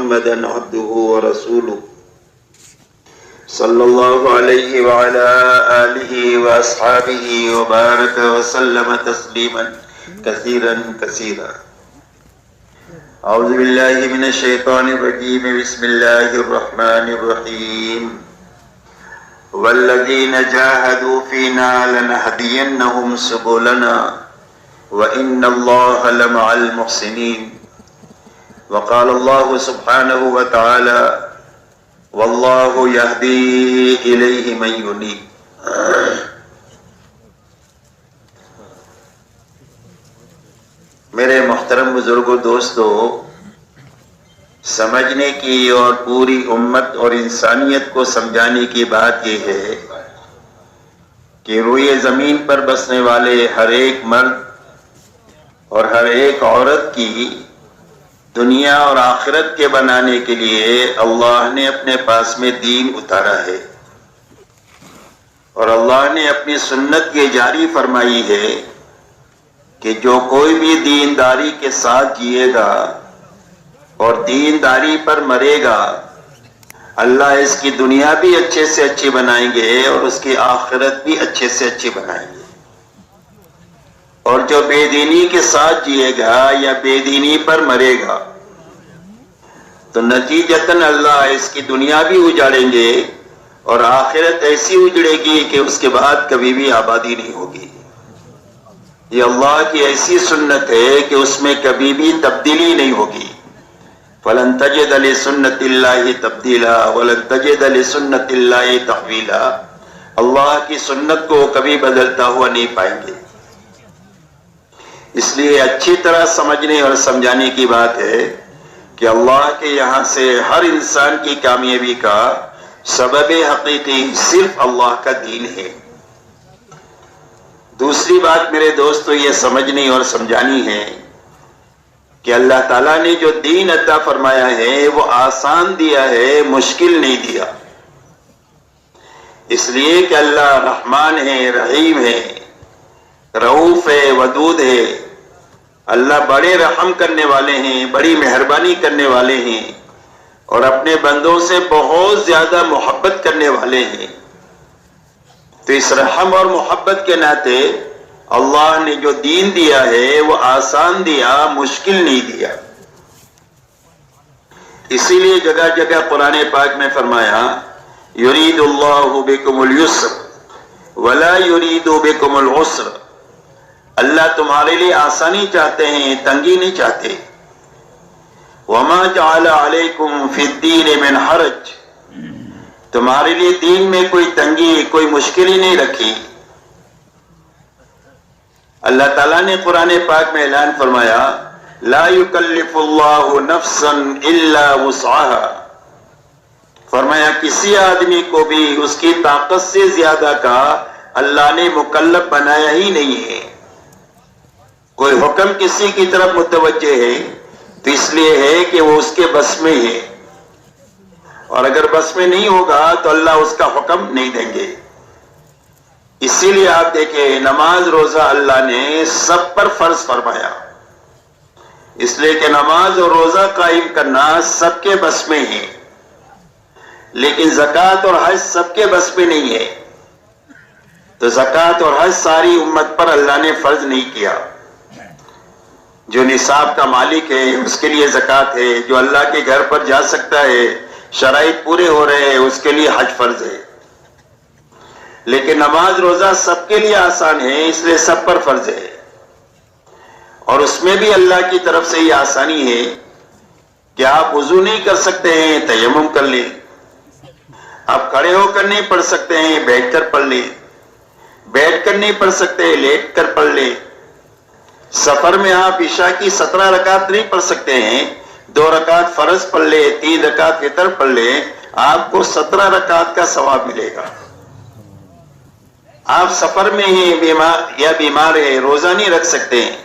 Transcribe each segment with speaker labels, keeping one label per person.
Speaker 1: محمدا عبده ورسوله صلى الله عليه وعلى آله وأصحابه وبارك وسلم تسليما كثيرا كثيرا. أعوذ بالله من الشيطان الرجيم. بسم الله الرحمن الرحيم. والذين جاهدوا فينا لنهدينهم سبلنا وإن الله لمع المحسنين. وقال الله سبحانه وتعالى والله يهدي إليه من ينيب. میرے محترم بزرگوں، دوستو، سمجھنے کی اور پوری امت اور انسانیت کو سمجھانے کی بات یہ ہے کہ روئے زمین پر بسنے والے ہر ایک مرد اور ہر ایک عورت کی دنیا اور آخرت کے بنانے کے لیے اللہ نے اپنے پاس میں دین اتارا ہے، اور اللہ نے اپنی سنت یہ جاری فرمائی ہے کہ جو کوئی بھی دینداری کے ساتھ جیے گا اور دینداری پر مرے گا، اللہ اس کی دنیا بھی اچھے سے اچھی بنائیں گے اور اس کی آخرت بھی اچھے سے اچھی بنائیں گے. اور جو بے دینی کے ساتھ جیے گا یا بے دینی پر مرے گا تو نتیجتاً اللہ اس کی دنیا بھی اجاڑیں گے اور آخرت ایسی اجڑے گی کہ اس کے بعد کبھی بھی آبادی نہیں ہوگی. یہ اللہ کی ایسی سنت ہے کہ اس میں کبھی بھی تبدیلی نہیں ہوگی. فَلَن تَجِدَ لِسُنَّتِ اللَّهِ تَبْدِيلًا وَلَن تَجِدَ لِسُنَّتِ اللَّهِ تَحْوِيلًا. اللہ کی سنت کو کبھی بدلتا ہوا نہیں پائیں گے. اس لیے اچھی طرح سمجھنے اور سمجھانے کی بات ہے کہ اللہ کے یہاں سے ہر انسان کی کامیابی کا سبب حقیقی صرف اللہ کا دین ہے. دوسری بات میرے دوستو یہ سمجھنی اور سمجھانی ہے کہ اللہ تعالیٰ نے جو دین عطا فرمایا ہے وہ آسان دیا ہے، مشکل نہیں دیا. اس لیے کہ اللہ رحمان ہے، رحیم ہے، رؤوف ہے، ودود ہے. اللہ بڑے رحم کرنے والے ہیں، بڑی مہربانی کرنے والے ہیں اور اپنے بندوں سے بہت زیادہ محبت کرنے والے ہیں. تو اس رحم اور محبت کے ناطے اللہ نے جو دین دیا ہے وہ آسان دیا، مشکل نہیں دیا. اسی لیے جگہ جگہ قرآن پاک میں فرمایا یرید اللہ بکم اليسر ولا یرید بکم العسر. اللہ تمہارے لیے آسانی چاہتے ہیں، تنگی نہیں چاہتے. وما جعل علیکم فی الدین من حرج. تمہارے لیے دین میں کوئی تنگی، کوئی مشکل ہی نہیں رکھی. اللہ تعالیٰ نے قرآن پاک میں اعلان فرمایا لا یکلف اللہ نفسا الا وسعها. فرمایا کسی آدمی کو بھی اس کی طاقت سے زیادہ کا اللہ نے مکلف بنایا ہی نہیں ہے. کوئی حکم کسی کی طرف متوجہ ہے تو اس لیے ہے کہ وہ اس کے بس میں ہے، اور اگر بس میں نہیں ہوگا تو اللہ اس کا حکم نہیں دیں گے. اسی لیے آپ دیکھیں نماز روزہ اللہ نے سب پر فرض فرمایا، اس لیے کہ نماز اور روزہ قائم کرنا سب کے بس میں ہے. لیکن زکوٰۃ اور حج سب کے بس میں نہیں ہے، تو زکوٰۃ اور حج ساری امت پر اللہ نے فرض نہیں کیا. جو نصاب کا مالک ہے اس کے لیے زکوٰۃ ہے، جو اللہ کے گھر پر جا سکتا ہے، شرائط پورے ہو رہے ہیں، اس کے لیے حج فرض ہے. لیکن نماز روزہ سب کے لیے آسان ہے، اس لیے سب پر فرض ہے. اور اس میں بھی اللہ کی طرف سے یہ آسانی ہے کہ آپ وضو نہیں کر سکتے ہیں، تیمم کر لیں. آپ کھڑے ہو کر نہیں پڑھ سکتے ہیں، بیٹھ کر پڑھ لیں. بیٹھ کر نہیں پڑھ سکتے، لیٹ کر پڑھ لیں. سفر میں آپ عشاء کی 17 رکعت نہیں پڑھ سکتے ہیں، 2 رکعت فرض پڑھ لیں، 3 رکعت وتر پڑھ لیں، آپ کو 17 رکعت کا ثواب ملے گا. آپ سفر میں ہیں بیمار ہیں، روزہ نہیں رکھ سکتے ہیں،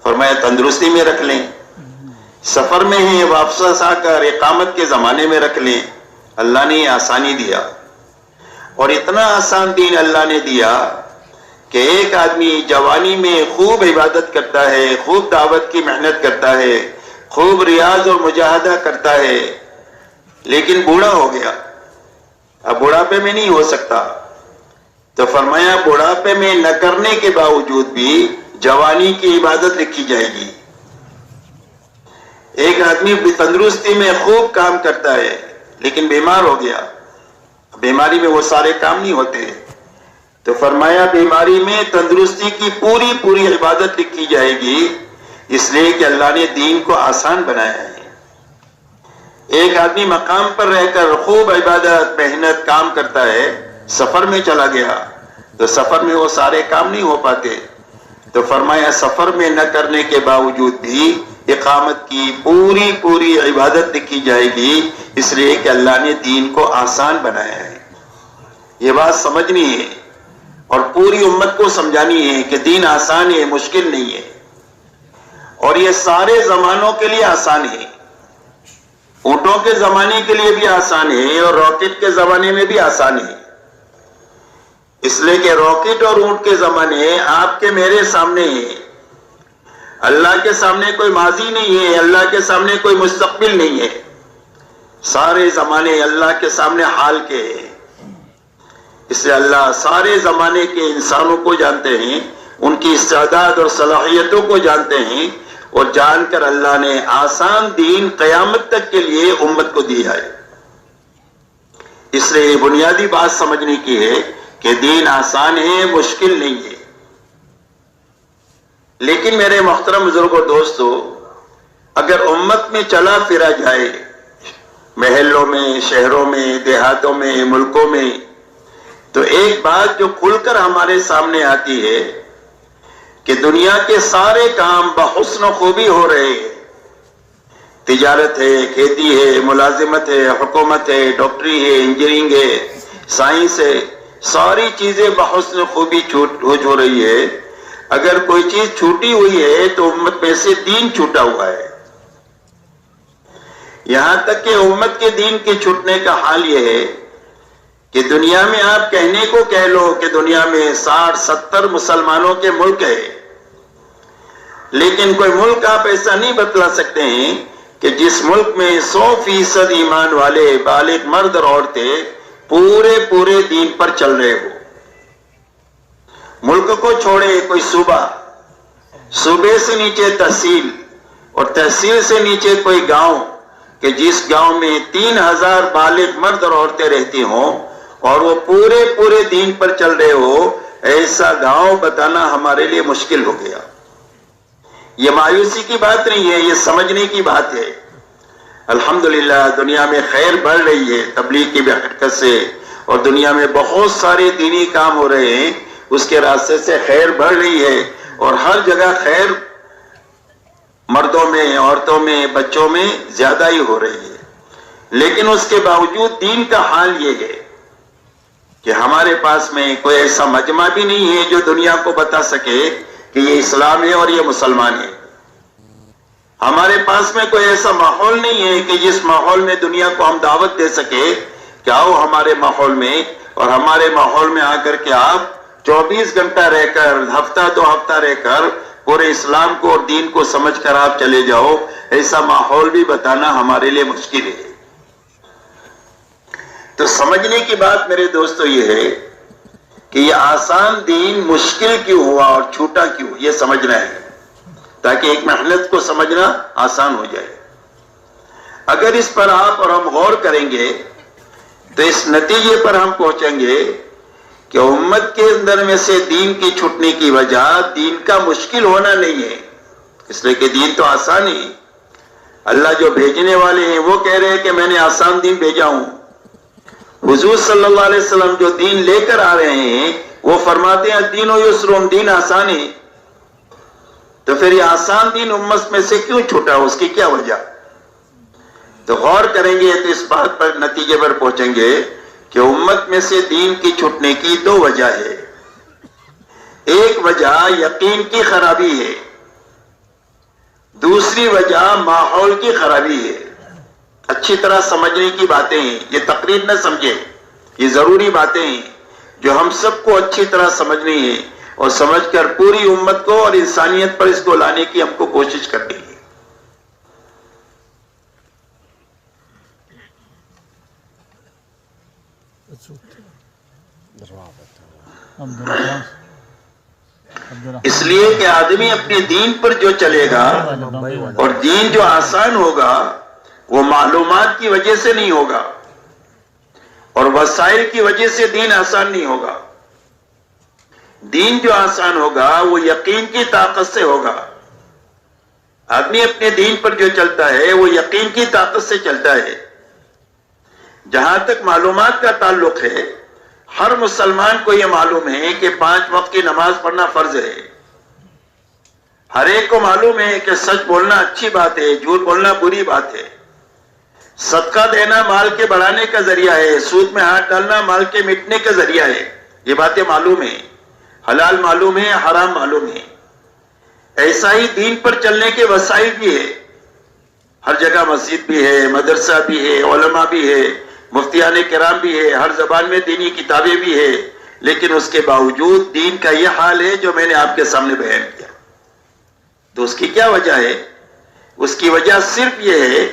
Speaker 1: فرمایا تندرستی میں رکھ لیں. سفر میں ہیں، واپس آ کر اقامت کے زمانے میں رکھ لیں. اللہ نے یہ آسانی دیا، اور اتنا آسان دین اللہ نے دیا کہ ایک آدمی جوانی میں خوب عبادت کرتا ہے، خوب دعوت کی محنت کرتا ہے، خوب ریاض اور مجاہدہ کرتا ہے، لیکن بوڑھا ہو گیا، اب بڑھاپے میں نہیں ہو سکتا، تو فرمایا بڑھاپے میں نہ کرنے کے باوجود بھی جوانی کی عبادت لکھی جائے گی۔ ایک آدمی تندرستی میں خوب کام کرتا ہے لیکن بیمار ہو گیا، بیماری میں وہ سارے کام نہیں ہوتے، تو فرمایا بیماری میں تندرستی کی پوری پوری عبادت لکھی جائے گی، اس لیے کہ اللہ نے دین کو آسان بنایا ہے۔ ایک آدمی مقام پر رہ کر خوب عبادت محنت کام کرتا ہے، سفر میں چلا گیا تو سفر میں وہ سارے کام نہیں ہو پاتے، تو فرمایا سفر میں نہ کرنے کے باوجود بھی اقامت کی پوری پوری عبادت لکھی جائے گی، اس لیے کہ اللہ نے دین کو آسان بنایا ہے۔ یہ بات سمجھنی ہے اور پوری امت کو سمجھانی ہے کہ دین آسان ہے، مشکل نہیں ہے، اور یہ سارے زمانوں کے لیے آسان ہے۔ اونٹوں کے زمانے کے لیے بھی آسان ہے اور راکٹ کے زمانے میں بھی آسان ہے، اس لیے کہ راکٹ اور اونٹ کے زمانے آپ کے میرے سامنے ہیں، اللہ کے سامنے کوئی ماضی نہیں ہے، اللہ کے سامنے کوئی مستقبل نہیں ہے، سارے زمانے اللہ کے سامنے حال کے ہیں۔ اس لیے اللہ سارے زمانے کے انسانوں کو جانتے ہیں، ان کی استعداد اور صلاحیتوں کو جانتے ہیں، اور جان کر اللہ نے آسان دین قیامت تک کے لیے امت کو دیا ہے۔ اس لیے بنیادی بات سمجھنے کی ہے کہ دین آسان ہے، مشکل نہیں ہے۔ لیکن میرے محترم بزرگوں دوستو، اگر امت میں چلا پھرا جائے، محلوں میں، شہروں میں، دیہاتوں میں، ملکوں میں، تو ایک بات جو کھل کر ہمارے سامنے آتی ہے کہ دنیا کے سارے کام بحسن و خوبی ہو رہے ہیں، تجارت ہے، کھیتی ہے، ملازمت ہے، حکومت ہے، ڈاکٹری ہے، انجینئرنگ ہے، سائنس ہے، ساری چیزیں بحسن و خوبی ہو رہی ہے۔ اگر کوئی چیز چھوٹی ہوئی ہے تو امت میں سے دین چھوٹا ہوا ہے۔ یہاں تک کہ امت کے دین کے چھوٹنے کا حال یہ ہے کہ دنیا میں آپ کہنے کو کہہ لو کہ دنیا میں 60-70 مسلمانوں کے ملک ہے، لیکن کوئی ملک آپ ایسا نہیں بتلا سکتے ہیں کہ جس ملک میں 100% ایمان والے بالغ مرد اور عورتیں پورے دین پر چل رہے ہو۔ ملک کو چھوڑے کوئی صوبہ، صوبے سے نیچے تحصیل، اور تحصیل سے نیچے کوئی گاؤں کہ جس گاؤں میں 3000 بالغ مرد اور عورتیں رہتی ہوں اور وہ پورے دین پر چل رہے ہو، ایسا گاؤں بتانا ہمارے لیے مشکل ہو گیا۔ یہ مایوسی کی بات نہیں ہے، یہ سمجھنے کی بات ہے۔ الحمدللہ دنیا میں خیر بڑھ رہی ہے تبلیغ کی حرکت سے، اور دنیا میں بہت سارے دینی کام ہو رہے ہیں، اس کے راستے سے خیر بڑھ رہی ہے، اور ہر جگہ خیر مردوں میں، عورتوں میں، بچوں میں زیادہ ہی ہو رہی ہے۔ لیکن اس کے باوجود دین کا حال یہ ہے کہ ہمارے پاس میں کوئی ایسا مجمع بھی نہیں ہے جو دنیا کو بتا سکے کہ یہ اسلام ہے اور یہ مسلمان ہے۔ ہمارے پاس میں کوئی ایسا ماحول نہیں ہے کہ جس ماحول میں دنیا کو ہم دعوت دے سکے کہ آؤ ہمارے ماحول میں، اور ہمارے ماحول میں آ کر کے آپ 24 گھنٹہ رہ کر، ہفتہ 2 ہفتہ رہ کر پورے اسلام کو اور دین کو سمجھ کر آپ چلے جاؤ، ایسا ماحول بھی بتانا ہمارے لیے مشکل ہے۔ تو سمجھنے کی بات میرے دوستو یہ ہے کہ یہ آسان دین مشکل کیوں ہوا اور چھوٹا کیوں، یہ سمجھنا ہے تاکہ ایک محنت کو سمجھنا آسان ہو جائے۔ اگر اس پر آپ اور ہم غور کریں گے تو اس نتیجے پر ہم پہنچیں گے کہ امت کے اندر میں سے دین کی چھٹنے کی وجہ دین کا مشکل ہونا نہیں ہے، اس لیے کہ دین تو آسان ہے۔ اللہ جو بھیجنے والے ہیں وہ کہہ رہے ہیں کہ میں نے آسان دین بھیجا ہوں۔ حضور صلی اللہ علیہ وسلم جو دین لے کر آ رہے ہیں وہ فرماتے ہیں دین و یسر، دین آسان ہے۔ تو پھر یہ آسان دین امت میں سے کیوں چھوٹا، اس کی کیا وجہ؟ تو غور کریں گے تو اس بات پر نتیجے پر پہنچیں گے کہ امت میں سے دین کی چھٹنے کی 2 وجہ ہے۔ ایک وجہ یقین کی خرابی ہے، دوسری وجہ ماحول کی خرابی ہے۔ اچھی طرح سمجھنے کی باتیں ہیں، یہ تقریر نہ سمجھے، یہ ضروری باتیں ہیں جو ہم سب کو اچھی طرح سمجھنی ہے، اور سمجھ کر پوری امت کو اور انسانیت پر اس کو لانے کی ہم کو کوشش کرنی ہے۔ اس لیے کہ آدمی اپنے دین پر جو چلے گا اور دین جو آسان ہوگا وہ معلومات کی وجہ سے نہیں ہوگا اور وسائل کی وجہ سے دین آسان نہیں ہوگا. دین جو آسان ہوگا وہ یقین کی طاقت سے ہوگا. آدمی اپنے دین پر جو چلتا ہے وہ یقین کی طاقت سے چلتا ہے. جہاں تک معلومات کا تعلق ہے ہر مسلمان کو یہ معلوم ہے کہ 5 وقت کی نماز پڑھنا فرض ہے. ہر ایک کو معلوم ہے کہ سچ بولنا اچھی بات ہے، جھوٹ بولنا بری بات ہے. صدقہ دینا مال کے بڑھانے کا ذریعہ ہے، سود میں ہاتھ ڈالنا مال کے مٹنے کا ذریعہ ہے. یہ باتیں معلوم ہیں، حلال معلوم ہے، حرام معلوم ہے. ایسا ہی دین پر چلنے کے وسائل بھی ہے. ہر جگہ مسجد بھی ہے، مدرسہ بھی ہے، علماء بھی ہے، مفتیان کرام بھی ہے، ہر زبان میں دینی کتابیں بھی ہے. لیکن اس کے باوجود دین کا یہ حال ہے جو میں نے آپ کے سامنے بیان کیا. تو اس کی کیا وجہ ہے؟ اس کی وجہ صرف یہ ہے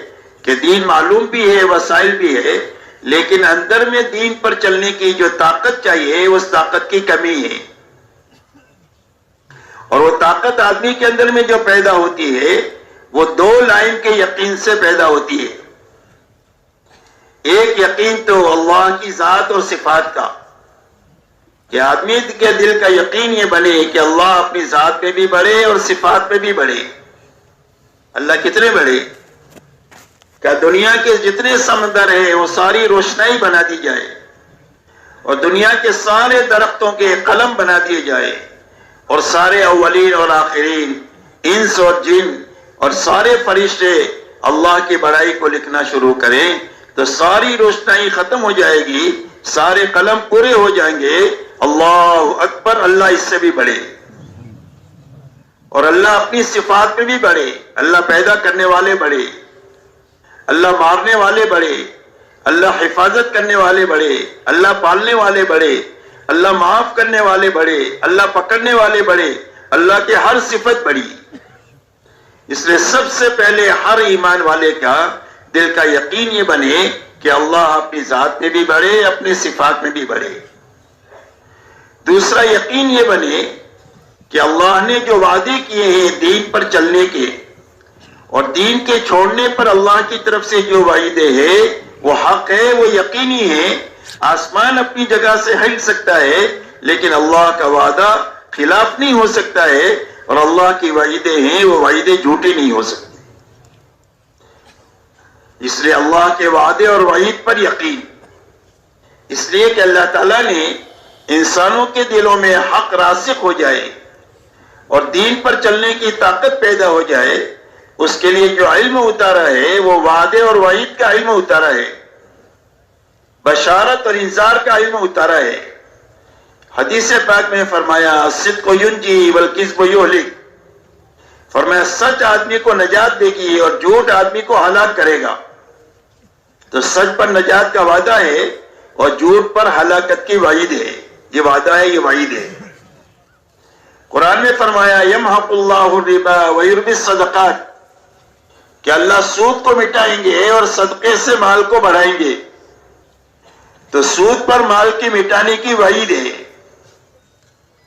Speaker 1: کہ دین معلوم بھی ہے، وسائل بھی ہے، لیکن اندر میں دین پر چلنے کی جو طاقت چاہیے اس طاقت کی کمی ہے. اور وہ طاقت آدمی کے اندر میں جو پیدا ہوتی ہے وہ 2 لائن کے یقین سے پیدا ہوتی ہے. ایک یقین تو اللہ کی ذات اور صفات کا، کہ آدمی کے دل کا یقین یہ بنے کہ اللہ اپنی ذات پہ بھی بڑھے اور صفات پہ بھی بڑھے. اللہ کتنے بڑے؟ کہ دنیا کے جتنے سمندر ہیں وہ ساری روشنائی بنا دی جائے اور دنیا کے سارے درختوں کے قلم بنا دیے جائے اور سارے اولین اور آخرین، انس اور جن اور سارے فرشتے اللہ کی بڑائی کو لکھنا شروع کریں تو ساری روشنائی ختم ہو جائے گی، سارے قلم پورے ہو جائیں گے. اللہ اکبر، اللہ اس سے بھی بڑے. اور اللہ اپنی صفات پہ بھی بڑے. اللہ پیدا کرنے والے بڑے، اللہ مارنے والے بڑے، اللہ حفاظت کرنے والے بڑے، اللہ پالنے والے بڑے، اللہ معاف کرنے والے بڑے، اللہ پکڑنے والے بڑے. اللہ کے ہر صفت بڑی. اس لیے سب سے پہلے ہر ایمان والے کا دل کا یقین یہ بنے کہ اللہ اپنی ذات میں بھی بڑھے، اپنی صفات میں بھی بڑھے. دوسرا یقین یہ بنے کہ اللہ نے جو وعدے کیے ہیں دین پر چلنے کے اور دین کے چھوڑنے پر اللہ کی طرف سے جو وعدے ہیں وہ حق ہے، وہ یقینی ہے. آسمان اپنی جگہ سے ہل سکتا ہے لیکن اللہ کا وعدہ خلاف نہیں ہو سکتا ہے، اور اللہ کی وعدے ہیں وہ وعدے جھوٹے نہیں ہو سکتے. اس لیے اللہ کے وعدے اور وعید پر یقین. اس لیے کہ اللہ تعالیٰ نے انسانوں کے دلوں میں حق راسخ ہو جائے اور دین پر چلنے کی طاقت پیدا ہو جائے، اس کے لیے جو علم اتارا ہے وہ وعدے اور وعید کا علم اتارا ہے، بشارت اور انذار کا علم اتارا ہے. حدیث پاک میں فرمایا الصدق ینجی والکذب یہلک. فرمایا سچ آدمی کو نجات دے گی اور جھوٹ آدمی کو ہلاک کرے گا. تو سچ پر نجات کا وعدہ ہے اور جھوٹ پر ہلاکت کی وعید ہے. یہ وعدہ ہے، یہ وعید ہے. قرآن میں فرمایا یمحق اللہ الربا ویربی الصدقات، کہ اللہ سود کو مٹائیں گے اور صدقے سے مال کو بڑھائیں گے. تو سود پر مال کے مٹانے کی وعید ہے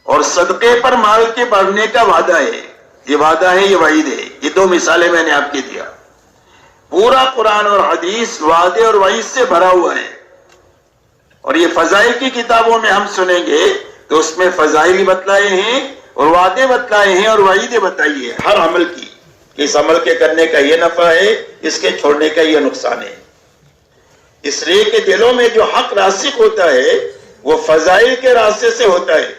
Speaker 1: اور صدقے پر مال کے بڑھنے کا وعدہ ہے. یہ وعدہ ہے، یہ وعید ہے. یہ 2 مثالیں میں نے آپ کی دیا. پورا قرآن اور حدیث وعدے اور وعید سے بھرا ہوا ہے. اور یہ فضائل کی کتابوں میں ہم سنیں گے تو اس میں فضائل بتلائے ہیں اور وعدے بتلائے ہیں اور وعیدیں بتائی ہیں ہر عمل کی، کہ اس عمل کے کرنے کا یہ نفع ہے، اس کے چھوڑنے کا یہ نقصان ہے. اس لیے کہ دلوں میں جو حق راسخ ہوتا ہے وہ فضائل کے راستے سے ہوتا ہے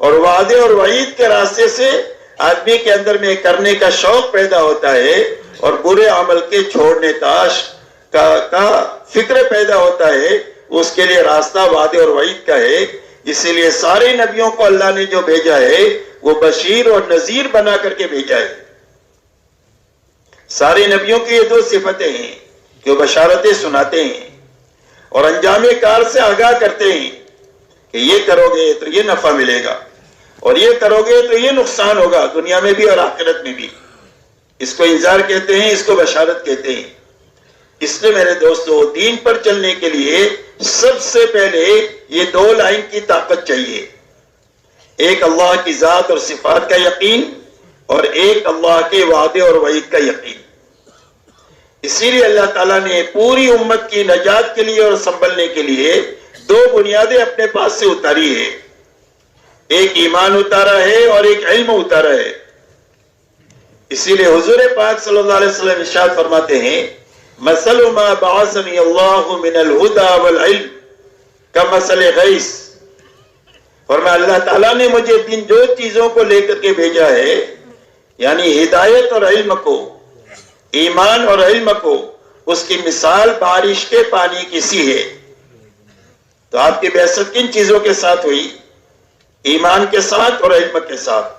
Speaker 1: اور وعدے اور وعید کے راستے سے آدمی کے اندر میں کرنے کا شوق پیدا ہوتا ہے اور برے عمل کے چھوڑنے کا فکر پیدا ہوتا ہے. اس کے لیے راستہ وعدے اور وعید کا ہے. اسی لیے سارے نبیوں کو اللہ نے جو بھیجا ہے وہ بشیر اور نذیر بنا کر کے بھیجا ہے. سارے نبیوں کی یہ 2 صفتیں ہیں کہ وہ بشارتیں سناتے ہیں اور انجام کار سے آگاہ کرتے ہیں کہ یہ کرو گے تو یہ نفع ملے گا اور یہ کرو گے تو یہ نقصان ہوگا دنیا میں بھی اور آخرت میں بھی. اس کو انذار کہتے ہیں، اس کو بشارت کہتے ہیں. اس لیے میرے دوستو دین پر چلنے کے لیے سب سے پہلے یہ دو لائن کی طاقت چاہیے، ایک اللہ کی ذات اور صفات کا یقین، اور ایک اللہ کے وعدے اور وعید کا یقین۔ اسی لیے اللہ تعالیٰ نے پوری امت کی نجات کے لیے اور سنبھلنے کے لیے دو بنیادیں اپنے پاس سے اتاری ہے، ایک ایمان اتارا ہے اور ایک علم اتارا ہے۔ اسی لیے حضور پاک صلی اللہ علیہ وسلم ارشاد فرماتے ہیں، مثل ما بعثنی اللہ من الہدی والعلم کمثل غیث، فرمایا اللہ تعالیٰ نے مجھے دو چیزوں کو لے کر کے بھیجا ہے، یعنی ہدایت اور علم کو، ایمان اور علم کو، اس کی مثال بارش کے پانی کی سی ہے۔ تو آپ کی بعثت کن چیزوں کے ساتھ ہوئی؟ ایمان کے ساتھ اور علم کے ساتھ۔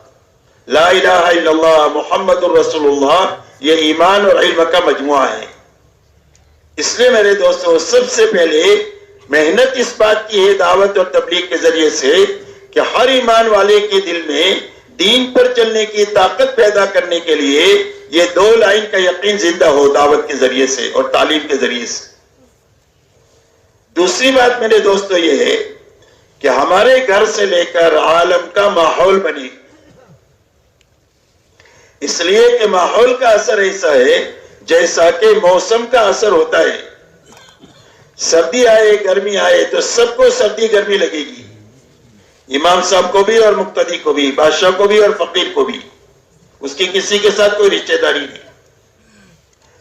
Speaker 1: لا الہ الا اللہ محمد الرسول اللہ، یہ ایمان اور علم کا مجموعہ ہے۔ اس لیے میرے دوستو، سب سے پہلے محنت اس بات کی ہے دعوت اور تبلیغ کے ذریعے سے کہ ہر ایمان والے کے دل میں دین پر چلنے کی طاقت پیدا کرنے کے لیے یہ دو لائن کا یقین زندہ ہو، دعوت کے ذریعے سے اور تعلیم کے ذریعے سے۔ دوسری بات میرے دوستو یہ ہے کہ ہمارے گھر سے لے کر عالم کا ماحول بنے، اس لیے کہ ماحول کا اثر ایسا ہے جیسا کہ موسم کا اثر ہوتا ہے۔ سردی آئے گرمی آئے تو سب کو سردی گرمی لگے گی، امام صاحب کو بھی اور مقتدی کو بھی، بادشاہ کو بھی اور فقیر کو بھی، اس کی کسی کے ساتھ کوئی رشتہ داری نہیں۔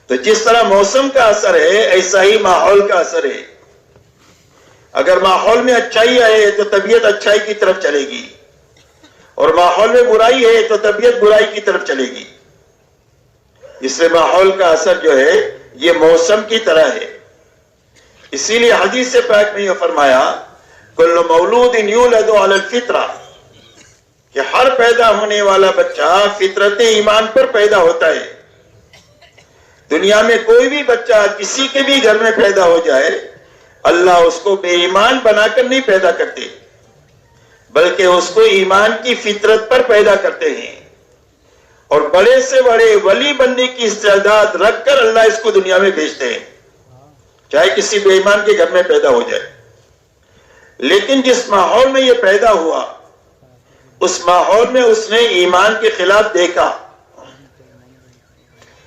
Speaker 1: تو جس طرح موسم کا اثر ہے ایسا ہی ماحول کا اثر ہے۔ اگر ماحول میں اچھائی آئے تو طبیعت اچھائی کی طرف چلے گی، اور ماحول میں برائی ہے تو طبیعت برائی کی طرف چلے گی۔ اس لیے ماحول کا اثر جو ہے یہ موسم کی طرح ہے۔ اسی لیے حدیث پاک میں یہ فرمایا، کل مولود یولد علی الفطرہ، کہ ہر پیدا ہونے والا بچہ فطرت ایمان پر پیدا ہوتا ہے۔ دنیا میں کوئی بھی بچہ کسی کے بھی گھر میں پیدا ہو جائے، اللہ اس کو بے ایمان بنا کر نہیں پیدا کرتے، بلکہ اس کو ایمان کی فطرت پر پیدا کرتے ہیں، اور بڑے سے بڑے ولی بننے کی استعداد رکھ کر اللہ اس کو دنیا میں بھیجتے ہیں، چاہے کسی بے ایمان کے گھر میں پیدا ہو جائے۔ لیکن جس ماحول میں یہ پیدا ہوا، اس ماحول میں اس نے ایمان کے خلاف دیکھا،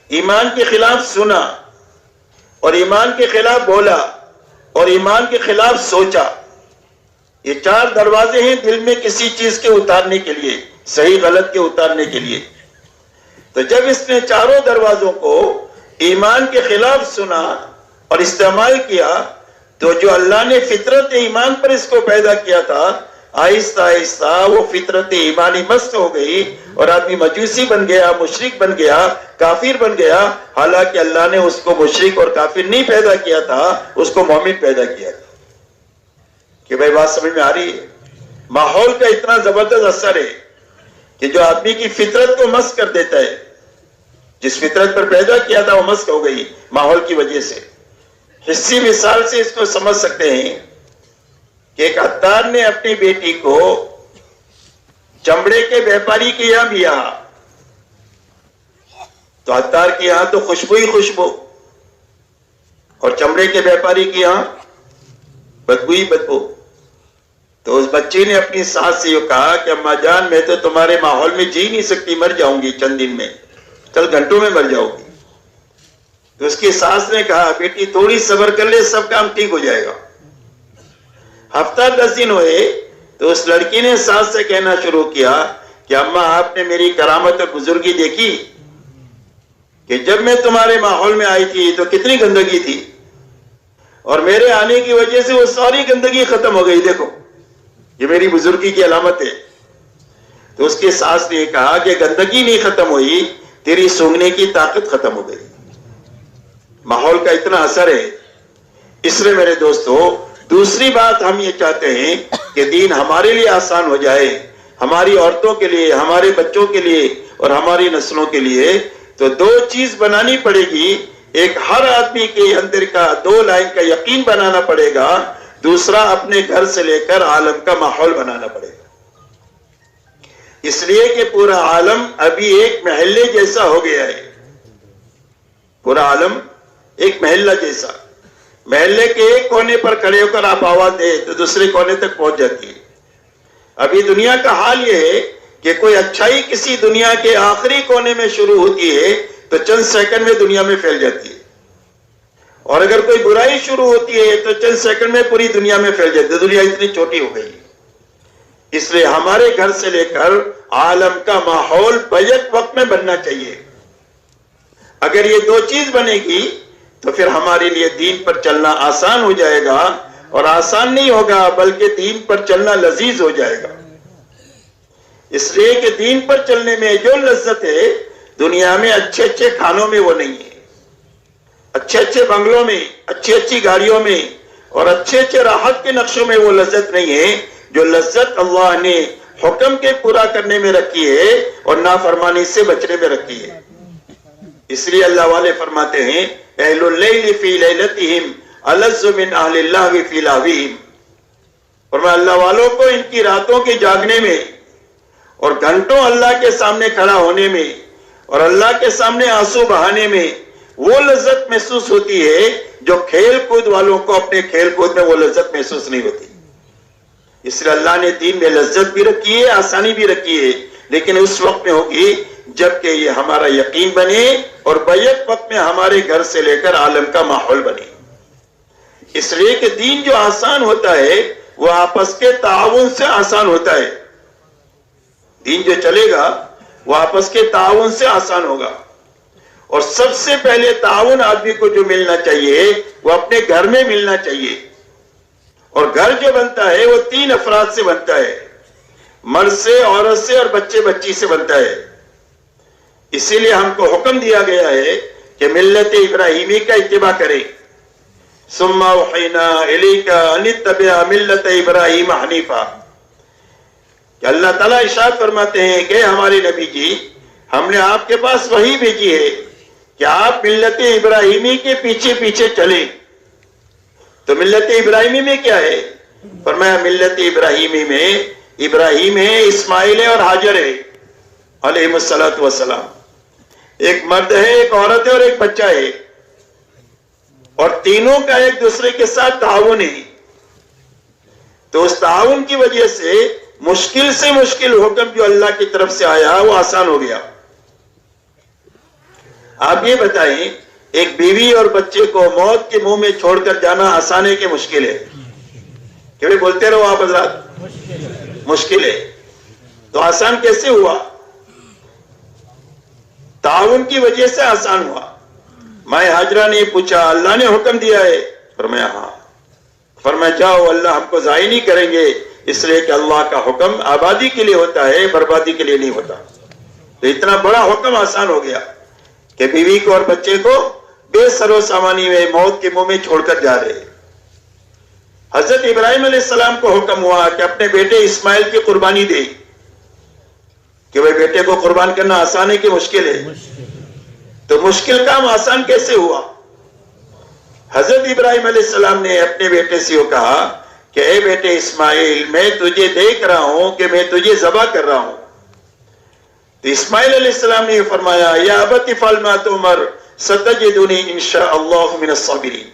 Speaker 1: ایمان کے خلاف سنا، اور ایمان کے خلاف بولا، اور ایمان کے خلاف سوچا۔ یہ چار دروازے ہیں دل میں کسی چیز کے اتارنے کے لیے، صحیح غلط کے اتارنے کے لیے۔ تو جب اس نے چاروں دروازوں کو ایمان کے خلاف سنا اور استعمال کیا، تو جو اللہ نے فطرت ایمان پر اس کو پیدا کیا تھا، آہستہ آہستہ وہ فطرت ایمانی مست ہو گئی، اور آدمی مجوسی بن گیا، مشرک بن گیا، کافر بن گیا، حالانکہ اللہ نے اس کو مشرک اور کافر نہیں پیدا کیا تھا، اس کو مومن پیدا کیا تھا۔ کہ بھائی بات سمجھ میں آ رہی ہے؟ ماحول کا اتنا زبردست اثر ہے کہ جو آدمی کی فطرت کو مسخ کر دیتا ہے، جس فطرت پر پیدا کیا تھا وہ مسخ ہو گئی ماحول کی وجہ سے۔ حصی مثال سے اس کو سمجھ سکتے ہیں کہ ایک عطار نے اپنی بیٹی کو چمڑے کے بیپاری کے یہاں دیا، تو عطار کے یہاں تو خوشبو ہی خوشبو، اور چمڑے کے بیپاری کے یہاں بدبو ہی بدبو۔ تو اس بچی نے اپنی ساس سے یہ کہا کہ اماں جان، میں تو تمہارے ماحول میں جی نہیں سکتی، مر جاؤں گی چند دن میں، چند گھنٹوں میں مر جاؤ گی۔ تو اس کی ساس نے کہا بیٹی تھوڑی صبر کر لے، سب کام ٹھیک ہو جائے گا۔ ہفتہ 10 دن ہوئے تو اس لڑکی نے ساس سے کہنا شروع کیا کہ اماں آپ نے میری کرامت اور بزرگی دیکھی کہ جب میں تمہارے ماحول میں آئی تھی تو کتنی گندگی تھی، اور میرے آنے کی وجہ سے وہ ساری گندگی ختم ہو گئی، دیکھو یہ میری بزرگی کی علامت ہے۔ تو اس کی ساس نے کہا کہ گندگی نہیں ختم ہوئی، تیری سونگنے کی طاقت ختم ہو گئی۔ ماحول کا اتنا اثر ہے۔ اس لیے میرے دوستو، دوسری بات ہم یہ چاہتے ہیں کہ دین ہمارے لیے آسان ہو جائے، ہماری عورتوں کے لیے، ہمارے بچوں کے لیے اور ہماری نسلوں کے لیے، تو دو چیز بنانی پڑے گی۔ ایک ہر آدمی کے اندر کا دو لائن کا یقین بنانا پڑے گا، دوسرا اپنے گھر سے لے کر عالم کا ماحول بنانا پڑے گا۔ اس لیے کہ پورا عالم ابھی ایک محلے جیسا ہو گیا ہے، پورا عالم ایک محلہ جیسا۔ محلے کے ایک کونے پر کھڑے ہو کر آپ آواز دیں تو دوسرے کونے تک پہنچ جاتی ہے. ابھی دنیا کا حال یہ ہے کہ کوئی اچھائی کسی دنیا کے آخری کونے میں شروع ہوتی ہے تو چند سیکنڈ میں دنیا میں پھیل جاتی ہے, اور اگر کوئی برائی شروع ہوتی ہے تو چند سیکنڈ میں پوری دنیا میں پھیل جاتی ہے. دنیا اتنی چھوٹی ہو گئی ہے. اس لیے ہمارے گھر سے لے کر عالم کا ماحول بیک وقت میں بننا چاہیے. اگر یہ دو چیز بنے گی تو پھر ہمارے لیے دین پر چلنا آسان ہو جائے گا, اور آسان نہیں ہوگا بلکہ دین پر چلنا لذیذ ہو جائے گا. اس لیے کہ دین پر چلنے میں جو لذت ہے دنیا میں اچھے اچھے کھانوں میں وہ نہیں ہے, اچھے اچھے بنگلوں میں, اچھی اچھی گاڑیوں میں اور اچھے اچھے راحت کے نقشوں میں وہ لذت نہیں ہے جو لذت اللہ نے حکم کے پورا کرنے میں رکھی ہے اور نافرمانی سے بچنے میں رکھی ہے. اس لیے اللہ والے فرماتے ہیں اہل اللیل فی لیلتہم الذ من اہل اللہ فی لاہوہم. فرمایا اللہ والوں کو ان کی راتوں کے جاگنے میں اور گھنٹوں اللہ کے سامنے کھڑا ہونے میں اور اللہ کے سامنے آنسو بہانے میں وہ لذت محسوس ہوتی ہے جو کھیل کود والوں کو اپنے کھیل کود میں وہ لذت محسوس نہیں ہوتی. اس لیے اللہ نے دین میں لذت بھی رکھی ہے, آسانی بھی رکھی ہے, لیکن اس وقت میں ہوگی جبکہ یہ ہمارا یقین بنے اور بیک وقت میں ہمارے گھر سے لے کر عالم کا ماحول بنے. اس لیے کہ دین جو آسان ہوتا ہے وہ آپس کے تعاون سے آسان ہوتا ہے. دین جو چلے گا وہ آپس کے تعاون سے آسان ہوگا, اور سب سے پہلے تعاون آدمی کو جو ملنا چاہیے وہ اپنے گھر میں ملنا چاہیے. اور گھر جو بنتا ہے وہ 3 افراد سے بنتا ہے, مرد سے, عورت سے اور بچے بچی سے بنتا ہے. اسی لیے ہم کو حکم دیا گیا ہے کہ ملت ابراہیمی کا اتباع کریں. ثم اوحینا الیک ان اتبع ملت ابراہیم حنیفا. کہ اللہ تعالیٰ ارشاد فرماتے ہیں کہ ہمارے نبی جی ہم نے آپ کے پاس وحی بھیجی ہے کہ آپ ملت ابراہیمی کے پیچھے پیچھے چلیں. تو ملت ابراہیمی میں کیا ہے؟ فرمایا ملت ابراہیمی میں ابراہیم ہے, اسماعیل ہے اور ہاجر ہے علیہم الصلوۃ والسلام. ایک مرد ہے, ایک عورت ہے اور ایک بچہ ہے, اور تینوں کا ایک دوسرے کے ساتھ تعاون ہے. تو اس تعاون کی وجہ سے مشکل حکم جو اللہ کی طرف سے آیا وہ آسان ہو گیا. آپ یہ بتائیں ایک بیوی اور بچے کو موت کے منہ میں چھوڑ کر جانا آسان ہے کہ مشکل ہے؟ کہ بولتے رہو آپ حضرات, مشکل ہے. تو آسان کیسے ہوا؟ تعاون کی وجہ سے آسان ہوا. مائیں ہاجرہ نے پوچھا اللہ نے حکم دیا ہے؟ فرمایا ہاں. فرمایا جاؤ, اللہ ہم کو ضائع نہیں کریں گے, اس لیے کہ اللہ کا حکم آبادی کے لیے ہوتا ہے, بربادی کے لیے نہیں ہوتا. تو اتنا بڑا حکم آسان ہو گیا کہ بیوی کو اور بچے کو بے سر و سامانی میں موت کے منہ میں چھوڑ کر جا رہے. حضرت ابراہیم علیہ السلام کو حکم ہوا کہ اپنے بیٹے اسماعیل کی قربانی دے. کہ وہ بیٹے کو قربان کرنا آسان ہے کہ مشکل ہے؟ تو مشکل کام آسان کیسے ہوا؟ حضرت ابراہیم علیہ السلام نے اپنے بیٹے سے یہ کہا کہ اے بیٹے اسماعیل, میں تجھے دیکھ رہا ہوں کہ میں تجھے ذبح کر رہا ہوں. تو اسماعیل علیہ السلام نے فرمایا یا ابت افعل ما تؤمر ستجدنی انشاء اللہ من الصابرین.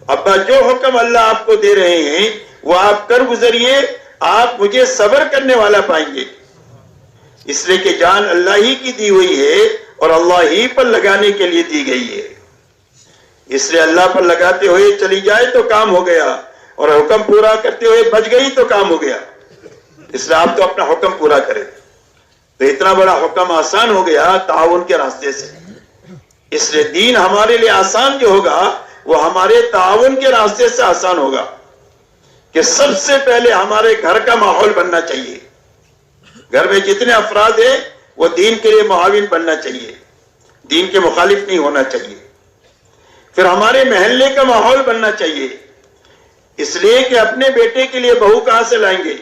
Speaker 1: ابا جو حکم اللہ آپ کو دے رہے ہیں وہ آپ کر گزریے, آپ مجھے صبر کرنے والا پائیں گے. اس لیے کہ جان اللہ ہی کی دی ہوئی ہے اور اللہ ہی پر لگانے کے لیے دی گئی ہے. اس لیے اللہ پر لگاتے ہوئے چلی جائے تو کام ہو گیا, اور حکم پورا کرتے ہوئے بچ گئی تو کام ہو گیا. اس لیے آپ تو اپنا حکم پورا کریں. تو اتنا بڑا حکم آسان ہو گیا تعاون کے راستے سے. اس لیے دین ہمارے لیے آسان جو ہوگا وہ ہمارے تعاون کے راستے سے آسان ہوگا. کہ سب سے پہلے ہمارے گھر کا ماحول بننا چاہیے. گھر میں جتنے افراد ہیں وہ دین کے لیے معاون بننا چاہیے, دین کے مخالف نہیں ہونا چاہیے. پھر ہمارے محلے کا ماحول بننا چاہیے. اس لیے کہ اپنے بیٹے کے لیے بہو کہاں سے لائیں گے؟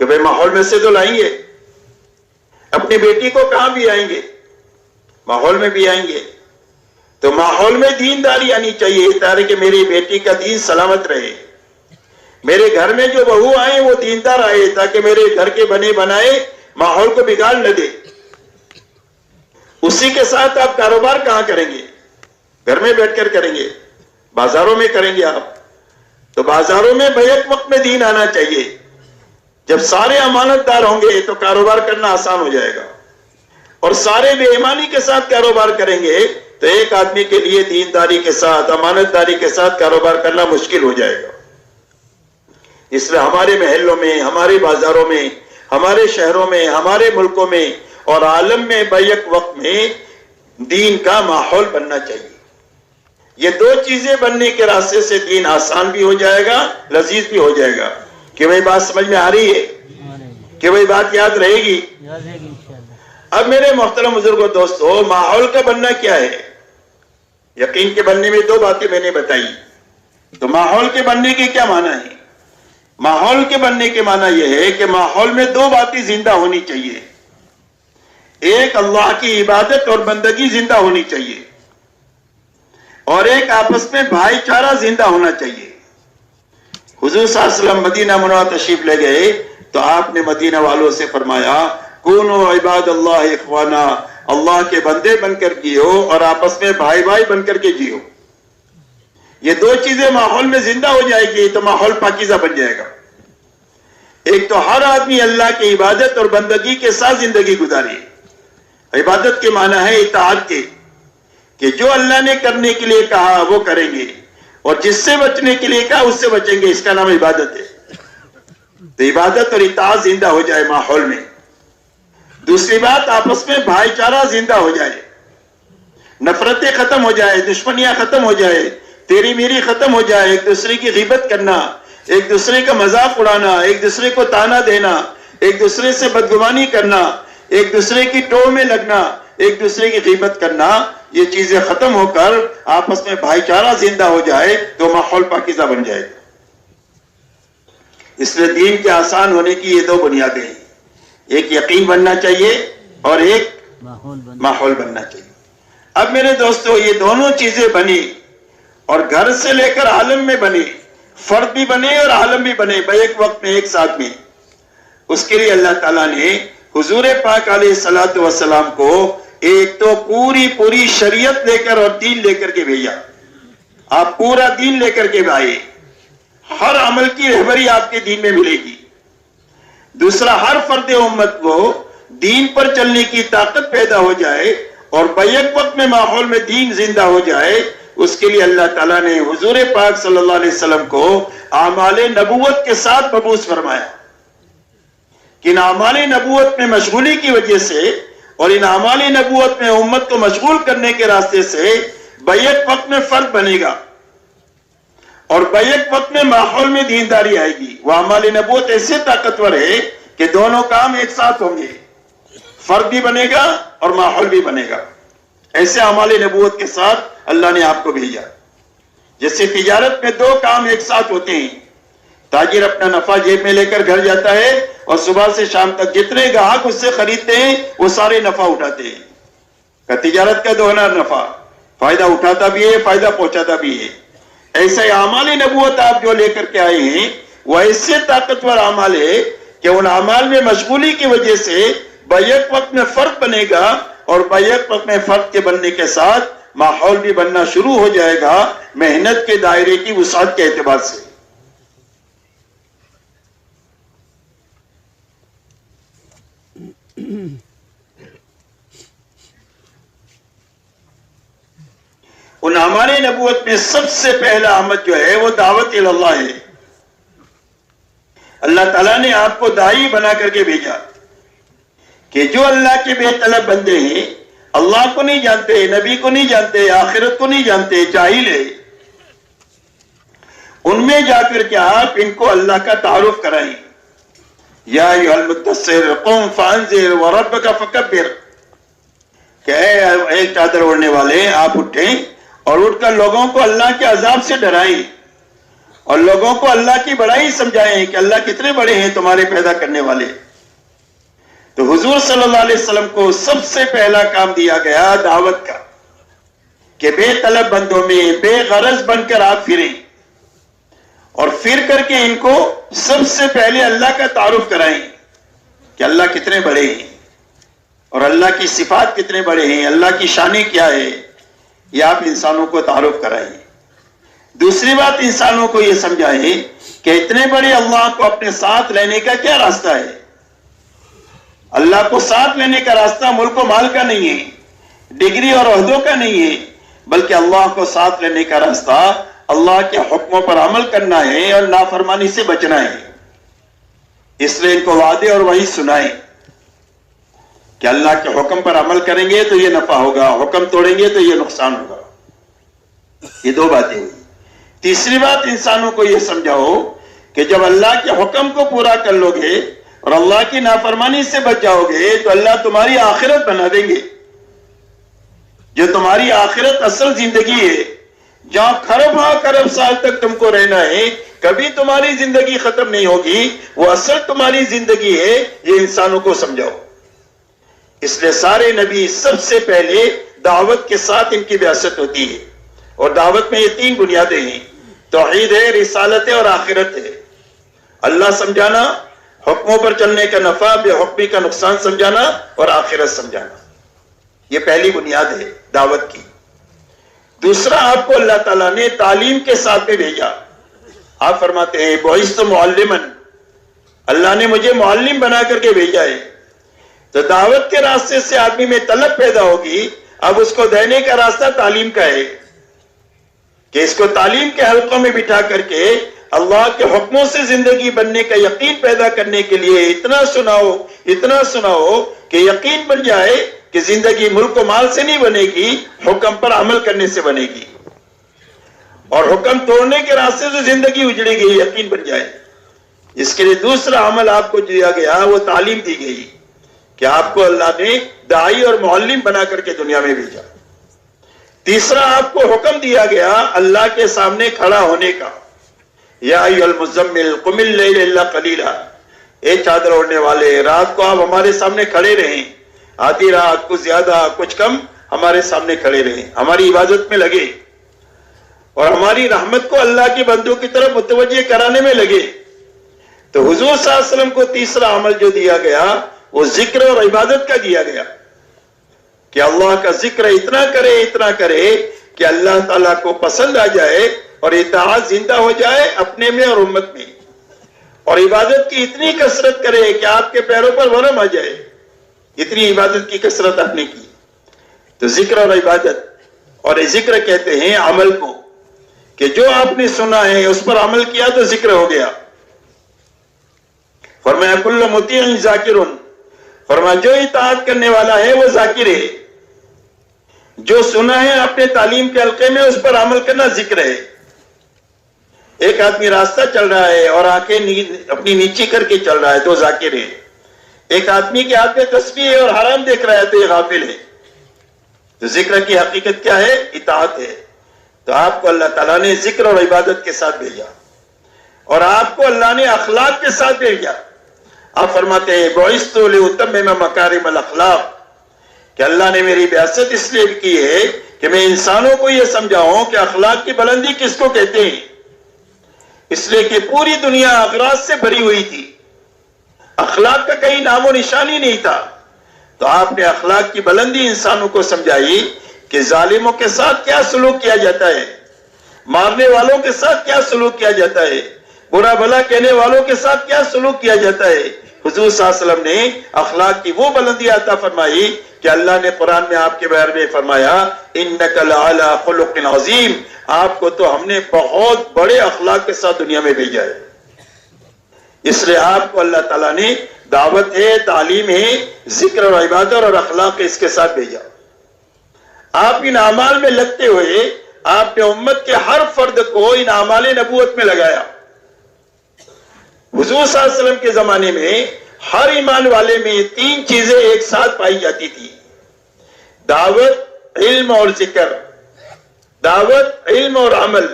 Speaker 1: کہ بھئی ماحول میں سے تو لائیں گے. اپنی بیٹی کو کہاں بھی آئیں گے؟ ماحول میں بھی آئیں گے. تو ماحول میں دینداری آنی چاہیے تاکہ میری بیٹی کا دین سلامت رہے. میرے گھر میں جو بہو آئے وہ دیندار آئے تاکہ میرے گھر کے بنے بنائے ماحول کو بگاڑ نہ دے. اسی کے ساتھ آپ کاروبار کہاں کریں گے؟ گھر میں بیٹھ کر کریں گے. بازاروں میں کریں گے آپ تو بازاروں میں بیک وقت میں دین آنا چاہیے. جب سارے امانت دار ہوں گے تو کاروبار کرنا آسان ہو جائے گا, اور سارے بے ایمانی کے ساتھ کاروبار کریں گے تو ایک آدمی کے لیے دینداری کے ساتھ امانت داری کے ساتھ کاروبار کرنا مشکل ہو جائے گا. اس لیے ہمارے محلوں میں, ہمارے بازاروں میں, ہمارے شہروں میں, ہمارے ملکوں میں اور عالم میں بیک وقت میں دین کا ماحول بننا چاہیے. یہ دو چیزیں بننے کے راستے سے دین آسان بھی ہو جائے گا, لذیذ بھی ہو جائے گا. کہ بھئی بات سمجھ میں آ رہی ہے, کہ بھئی بات یاد رہے گی. اب میرے محترم بزرگوں دوستو, ماحول کا بننا کیا ہے؟ یقین کے بننے میں دو باتیں میں نے بتائی. تو ماحول کے بننے کے کیا معنی ہے؟ ماحول کے بننے کے معنی یہ ہے کہ ماحول میں دو باتیں زندہ ہونی چاہیے. ایک اللہ کی عبادت اور بندگی زندہ ہونی چاہیے, اور ایک آپس میں بھائی چارہ زندہ ہونا چاہیے. حضور صلی اللہ علیہ وسلم مدینہ منورہ تشریف لے گئے تو آپ نے مدینہ والوں سے فرمایا کونو عباد اللہ اخوانا, اللہ کے بندے بن کر جیو اور آپس میں بھائی بھائی بن کر کے جیو. یہ دو چیزیں ماحول میں زندہ ہو جائے گی تو ماحول پاکیزہ بن جائے گا. ایک تو ہر آدمی اللہ کی عبادت اور بندگی کے ساتھ زندگی گزارے. عبادت کے معنی ہے اطاعت کے, کہ جو اللہ نے کرنے کے لیے کہا وہ کریں گے, اور جس سے بچنے کے لیے کہا اس سے بچیں گے. اس کا نام عبادت ہے. تو عبادت اور اطاعت زندہ ہو جائے ماحول میں. دوسری بات, آپس میں بھائی چارہ زندہ ہو جائے, نفرتیں ختم ہو جائے, دشمنیاں ختم ہو جائے, تیری میری ختم ہو جائے. ایک دوسرے کی غیبت کرنا, ایک دوسرے کا مذاق اڑانا, ایک دوسرے کو تانا دینا, ایک دوسرے سے بدگمانی کرنا, ایک دوسرے کی ٹوہ میں لگنا, ایک دوسرے کی غیبت کرنا, یہ چیزیں ختم ہو کر آپس میں بھائی چارہ زندہ ہو جائے تو ماحول پاکیزہ بن جائے گا. اس لیے دین کے آسان ہونے کی یہ دو بنیادیں ہیں. ایک یقین بننا چاہیے اور ایک ماحول بننا چاہیے. اب میرے دوستو, یہ دونوں چیزیں بنی اور گھر سے لے کر عالم میں بنی, فرد بھی بنے اور عالم بھی بنے بیک وقت میں ایک ساتھ میں. اس کے لیے اللہ تعالیٰ نے حضور پاک علیہ الصلوۃ والسلام کو ایک تو پوری شریعت لے کر اور دین لے کر کے بھیجا. آپ پورا دین لے کر کے آئے, ہر عمل کی رہبری آپ کے دین میں ملے گی. دوسرا, ہر فرد امت کو دین پر چلنے کی طاقت پیدا ہو جائے اور بیک وقت میں ماحول میں دین زندہ ہو جائے. اس کے لیے اللہ تعالیٰ نے حضور پاک صلی اللہ علیہ وسلم کو اعمال نبوت کے ساتھ مبعوث فرمایا. کہ ان اعمال نبوت میں مشغولی کی وجہ سے اور ان اعمال نبوت میں امت کو مشغول کرنے کے راستے سے بیک وقت میں فرق بنے گا اور بیک وقت میں ماحول میں دینداری آئے گی. وہ اعمال نبوت ایسے طاقتور ہے کہ دونوں کام ایک ساتھ ہوں گے, فرق بھی بنے گا اور ماحول بھی بنے گا. ایسے اعمال نبوت کے ساتھ اللہ نے آپ کو بھیجا. جیسے تجارت میں دو کام ایک ساتھ ہوتے ہیں, تاجر اپنا نفع جیب میں لے کر گھر جاتا ہے اور صبح سے شام تک جتنے گاہک اس سے خریدتے ہیں وہ سارے نفع اٹھاتے ہیں. تجارت کا دوہرا نفع, فائدہ اٹھاتا بھی ہے, فائدہ پہنچاتا بھی ہے. ایسے اعمال نبوت آپ جو لے کر کے آئے ہیں وہ ایسے طاقتور اعمال ہے کہ ان اعمال میں مشغولی کی وجہ سے بیک وقت میں فرق بنے گا اور بیک وقت میں فرق کے بننے کے ساتھ ماحول بھی بننا شروع ہو جائے گا محنت کے دائرے کی وسعت کے اعتبار سے. ان اعمال نبوت میں سب سے پہلا عمل جو ہے وہ دعوت اللہ ہے. اللہ تعالیٰ نے آپ کو داعی بنا کر کے بھیجا کہ جو اللہ کے بے طلب بندے ہیں, اللہ کو نہیں جانتے, نبی کو نہیں جانتے, آخرت کو نہیں جانتے, جاہل ہے, ان میں جا کر کے آپ ان کو اللہ کا تعارف کرائیں. یا ایھا المدثر قم فانذر وربک فکبر, کہ ایک چادر اوڑھنے والے آپ اٹھیں اور اٹھ کر لوگوں کو اللہ کے عذاب سے ڈرائیں اور لوگوں کو اللہ کی بڑائی سمجھائیں کہ اللہ کتنے بڑے ہیں تمہارے پیدا کرنے والے. تو حضور صلی اللہ علیہ وسلم کو سب سے پہلا کام دیا گیا دعوت کا, کہ بے طلب بندوں میں بے غرض بن کر آپ پھریں اور پھر کر کے ان کو سب سے پہلے اللہ کا تعارف کرائیں کہ اللہ کتنے بڑے ہیں اور اللہ کی صفات کتنے بڑے ہیں, اللہ کی شانیں کیا ہے, یہ آپ انسانوں کو تعارف کرائیں. دوسری بات انسانوں کو یہ سمجھائے کہ اتنے بڑے اللہ کو اپنے ساتھ لینے کا کیا راستہ ہے. اللہ کو ساتھ لینے کا راستہ ملک و مال کا نہیں ہے، ڈگری اور عہدوں کا نہیں ہے، بلکہ اللہ کو ساتھ لینے کا راستہ اللہ کے حکموں پر عمل کرنا ہے اور نافرمانی سے بچنا ہے. اس لیے ان کو وعدے اور وحی سنائیں کہ اللہ کے حکم پر عمل کریں گے تو یہ نفع ہوگا، حکم توڑیں گے تو یہ نقصان ہوگا. یہ دو باتیں ہوئی. تیسری بات انسانوں کو یہ سمجھاؤ کہ جب اللہ کے حکم کو پورا کر لو گے اور اللہ کی نافرمانی سے بچ جاؤ گے تو اللہ تمہاری آخرت بنا دیں گے. جو تمہاری آخرت اصل زندگی ہے، جہاں خرب سال تک تم کو رہنا ہے، کبھی تمہاری زندگی ختم نہیں ہوگی، وہ اصل تمہاری زندگی ہے. یہ انسانوں کو سمجھاؤ. اس لیے سارے نبی سب سے پہلے دعوت کے ساتھ ان کی بعثت ہوتی ہے، اور دعوت میں یہ تین بنیادیں ہیں: توحید ہے، رسالت ہے اور آخرت ہے. اللہ سمجھانا، حکموں پر چلنے کا نفع، بے حکمی کا نقصان سمجھانا، اور آخرت سمجھانا. یہ پہلی بنیاد ہے دعوت کی. دوسرا، آپ کو اللہ تعالیٰ نے تعلیم کے ساتھ میں بھیجا. آپ فرماتے ہیں بعثت معلما، اللہ نے مجھے معلم بنا کر کے بھیجا ہے. تو دعوت کے راستے سے آدمی میں طلب پیدا ہوگی. اب اس کو دینے کا راستہ تعلیم کا ہے کہ اس کو تعلیم کے حلقوں میں بٹھا کر کے اللہ کے حکموں سے زندگی بننے کا یقین پیدا کرنے کے لیے اتنا سناؤ کہ یقین بن جائے کہ زندگی ملک و مال سے نہیں بنے گی، حکم پر عمل کرنے سے بنے گی. اور حکم توڑنے کے راستے سے زندگی اجڑے گی، یقین بن جائے. اس کے لیے دوسرا عمل آپ کو دیا گیا، وہ تعلیم دی گئی کہ آپ کو اللہ نے داعی اور معلم بنا کر کے دنیا میں بھیجا. تیسرا، آپ کو حکم دیا گیا اللہ کے سامنے کھڑا ہونے کا. یا ایھا المزمل قم اللیل الا قلیلا، اے چادر اوڑھنے والے، رات کو آپ ہمارے سامنے کھڑے رہیں. آدھی رات، کچھ زیادہ کچھ کم، ہمارے سامنے کھڑے رہیں، ہماری عبادت میں لگے اور ہماری رحمت کو اللہ کے بندوں کی طرف متوجہ کرانے میں لگے. تو حضور صلی اللہ علیہ وسلم کو تیسرا عمل جو دیا گیا وہ ذکر اور عبادت کا دیا گیا کہ اللہ کا ذکر اتنا کرے کہ اللہ تعالیٰ کو پسند آ جائے اور اطاعت زندہ ہو جائے اپنے میں اور امت میں. اور عبادت کی اتنی کثرت کرے کہ آپ کے پیروں پر ورم آ جائے. اتنی عبادت کی کثرت آپ نے کی. تو ذکر اور عبادت، اور ذکر کہتے ہیں عمل کو، کہ جو آپ نے سنا ہے اس پر عمل کیا تو ذکر ہو گیا. فرمایا کل مطیع ذاکر، فرمایا جو اطاعت کرنے والا ہے وہ ذاکر ہے. جو سنا ہے اپنے تعلیم کے حلقے میں اس پر عمل کرنا ذکر ہے. ایک آدمی راستہ چل رہا ہے اور آنکھیں اپنی نیچی کر کے چل رہا ہے تو ذاکر ہے. ایک آدمی کے ہاتھ میں تسبیح ہے اور حرام دیکھ رہا ہے تو یہ غافل ہے. تو ذکر کی حقیقت کیا ہے؟ اطاعت ہے. تو آپ کو اللہ تعالیٰ نے ذکر اور عبادت کے ساتھ بھیجا، اور آپ کو اللہ نے اخلاق کے ساتھ بھیجا. آپ فرماتے ہیں بعثت لأتمم مکارم الاخلاق، کہ اللہ نے میری بعثت اس لیے کی ہے کہ میں انسانوں کو یہ سمجھاؤں کہ اخلاق کی بلندی کس کو کہتے ہیں. اس لیے کہ پوری دنیا اغراض سے بھری ہوئی تھی، اخلاق کا کہیں نام و نشانی نہیں تھا. تو آپ نے اخلاق کی بلندی انسانوں کو سمجھائی کہ ظالموں کے ساتھ کیا سلوک کیا جاتا ہے، مارنے والوں کے ساتھ کیا سلوک کیا جاتا ہے، برا بھلا کہنے والوں کے ساتھ کیا سلوک کیا جاتا ہے. حضور صلی اللہ علیہ وسلم نے اخلاق کی وہ بلندی عطا فرمائی کہ اللہ نے قرآن میں آپ کے بارے میں فرمایا انک لعلی خلق عظیم، آپ کو تو ہم نے بہت بڑے اخلاق کے ساتھ دنیا میں بھیجا ہے. اس لیے آپ کو اللہ تعالیٰ نے دعوت ہے، تعلیم ہے، ذکر اور عبادت اور اخلاق اس کے ساتھ بھیجا. آپ ان اعمال میں لگتے ہوئے آپ نے امت کے ہر فرد کو ان اعمال نبوت میں لگایا. حضور صلی اللہ علیہ وسلم کے زمانے میں ہر ایمان والے میں تین چیزیں ایک ساتھ پائی جاتی تھی: دعوت، علم اور ذکر. دعوت، علم اور عمل.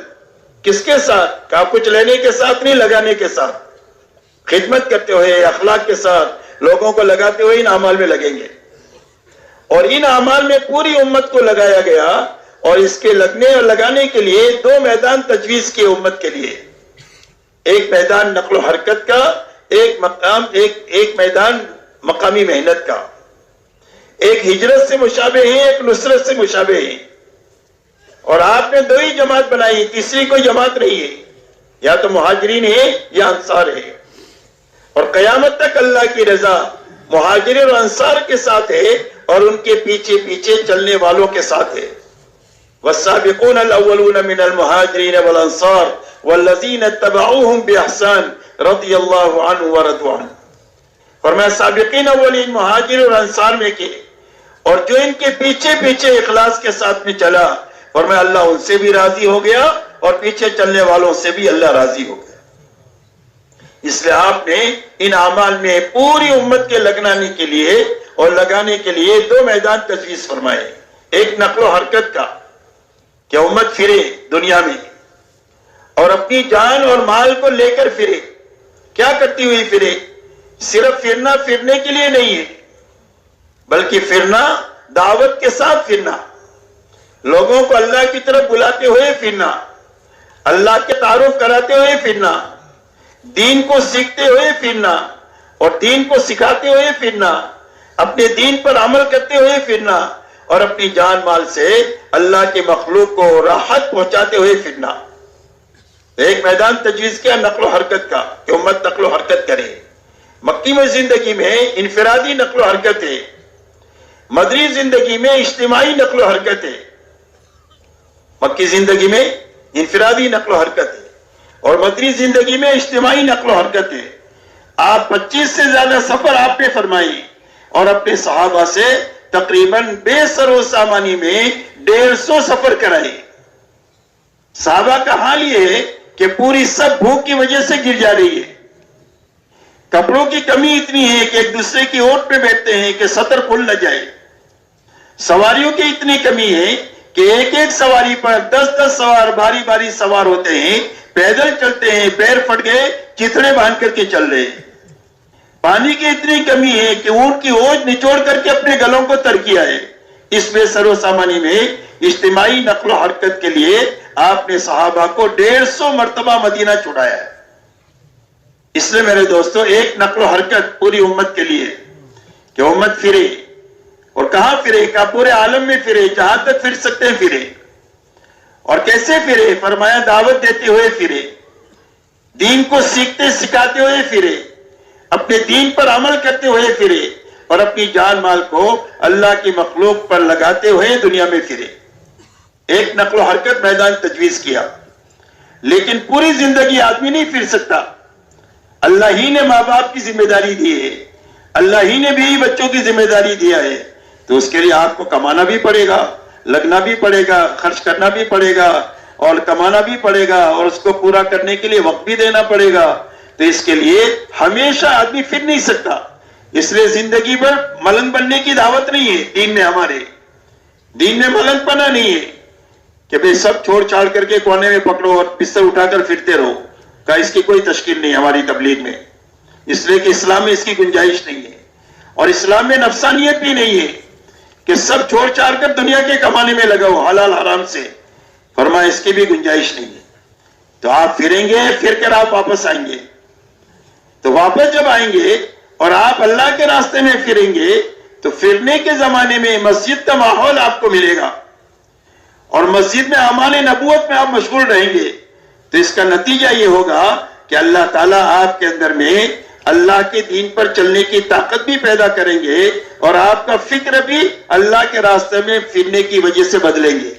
Speaker 1: کس کے ساتھ؟ کہا کچھ لینے کے ساتھ نہیں، لگانے کے ساتھ. خدمت کرتے ہوئے، اخلاق کے ساتھ لوگوں کو لگاتے ہوئے ان اعمال میں لگیں گے. اور ان اعمال میں پوری امت کو لگایا گیا، اور اس کے لگنے اور لگانے کے لیے دو میدان تجویز کیے امت کے لیے. ایک میدان نقل و حرکت کا، ایک میدان مقامی محنت کا. ایک ہجرت سے مشابہ ہیں، ایک نصرت سے مشابہ ہیں. اور آپ نے دو ہی جماعت بنائی، تیسری کوئی جماعت نہیں ہے، یا تو مہاجرین ہے یا انصار ہے، اور قیامت تک اللہ کی رضا مہاجرین اور انصار کے ساتھ ہے اور ان کے پیچھے پیچھے چلنے والوں کے ساتھ ہے۔ والسابقون الاولون من المہاجرین والانصار والذین اتبعوهم باحسان رضی اللہ عنہ ورضوا عنہ۔ فرمایا سابقین اولین مہاجر اور انصار میں کے، اور جو ان کے پیچھے پیچھے اخلاص کے ساتھ میں چلا، فرمایا اللہ ان سے بھی راضی ہو گیا اور پیچھے چلنے والوں سے بھی اللہ راضی ہو گیا۔ اس لیے آپ نے ان اعمال میں پوری امت کے لگانے کے لیے دو میدان تجویز فرمائے۔ ایک نقل و حرکت کا کہ امت پھرے دنیا میں اور اپنی جان اور مال کو لے کر پھرے۔ کیا کرتی ہوئی پھرے؟ صرف پھرنا پھرنے کے لیے نہیں ہے، بلکہ پھرنا دعوت کے ساتھ پھرنا، لوگوں کو اللہ کی طرف بلاتے ہوئے پھرنا، اللہ کے تعارف کراتے ہوئے پھرنا، دین کو سیکھتے ہوئے پھرنا اور دین کو سکھاتے ہوئے پھرنا، اپنے دین پر عمل کرتے ہوئے پھرنا اور اپنی جان مال سے اللہ کے مخلوق کو راحت پہنچاتے ہوئے پھرنا۔ ایک میدان تجویز کیا نقل و حرکت کا کہ امت نقل و حرکت کرے۔ مکی میں زندگی میں انفرادی نقل و حرکت ہے، مدنی زندگی میں اجتماعی نقل و حرکت ہے۔ مکی زندگی میں انفرادی نقل و حرکت ہے اور مدنی زندگی میں اجتماعی نقل و حرکت ہے۔ آپ 25 سے زیادہ سفر آپ نے فرمائی اور اپنے صحابہ سے تقریباً بے سر و سامانی میں 150 سفر کرائے۔ صحابہ کا حال یہ ہے کہ پوری سب بھوک کی وجہ سے گر جا رہی ہے، کپڑوں کی کمی اتنی ہے کہ ایک دوسرے کی اوٹ پہ بیٹھتے ہیں کہ سطر کھل نہ جائے، سواریوں کی اتنی کمی ہے کہ ایک ایک سواری پر 10 سوار باری باری سوار ہوتے ہیں، پیدل چلتے ہیں، پیر پھٹ گئے چتڑے باندھ کر کے چل رہے ہیں۔ پانی کی اتنی کمی ہے کہ اونٹ کی اوج نچوڑ کر کے اپنے گلوں کو تر کیا ہے۔ اس بے سر و سامانی میں اجتماعی نقل و حرکت کے لیے آپ نے صحابہ کو 150 مرتبہ مدینہ چھڑایا ہے۔ اس لیے میرے دوستو ایک نقل و حرکت پوری امت کے لیے کہ امت پھرے، اور کہاں پھرے؟ کہا پورے عالم میں پھرے، جہاں تک پھر سکتے ہیں پھرے۔ اور کیسے پھرے؟ فرمایا دعوت دیتے ہوئے پھرے، دین کو سیکھتے سکھاتے ہوئے پھرے، اپنے دین پر عمل کرتے ہوئے پھرے اور اپنی جان مال کو اللہ کی مخلوق پر لگاتے ہوئے دنیا میں پھرے۔ ایک نقل و حرکت میدان تجویز کیا، لیکن پوری زندگی آدمی نہیں پھر سکتا۔ اللہ ہی نے ماں باپ کی ذمہ داری دی ہے، اللہ ہی نے بیوی بچوں کی ذمہ داری دیا ہے، تو اس کے لیے آپ کو کمانا بھی پڑے گا، لگنا بھی پڑے گا، خرچ کرنا بھی پڑے گا اور کمانا بھی پڑے گا اور اس کو پورا کرنے کے لیے وقت بھی دینا پڑے گا۔ تو اس کے لیے ہمیشہ آدمی پھر نہیں سکتا۔ اس لیے زندگی پر ملنگ بننے کی دعوت نہیں ہے دین میں، ہمارے دین میں ملنگ پنا نہیں ہے کہ بھئی سب چھوڑ چھاڑ کر کے کونے میں پکڑو اور بستر اٹھا کر پھرتے رہو، کہ اس کی کوئی تشکیل نہیں ہماری تبلیغ میں، اس لیے کہ اسلام میں اس کی گنجائش نہیں ہے، اور اسلام میں نفسانیت بھی نہیں ہے کہ سب چھوڑ چھاڑ کر دنیا کے کمانے میں لگاؤ حلال حرام سے، فرمایا اس کی بھی گنجائش نہیں ہے۔ تو آپ پھریں گے، پھر کر آپ واپس آئیں گے، تو واپس جب آئیں گے اور آپ اللہ کے راستے میں پھریں گے تو پھرنے کے زمانے میں مسجد کا ماحول آپ کو ملے گا اور مسجد میں اعمال نبوت میں آپ مشغول رہیں گے، تو اس کا نتیجہ یہ ہوگا کہ اللہ تعالیٰ آپ کے اندر میں اللہ کے دین پر چلنے کی طاقت بھی پیدا کریں گے اور آپ کا فکر بھی اللہ کے راستے میں پھرنے کی وجہ سے بدلیں گے۔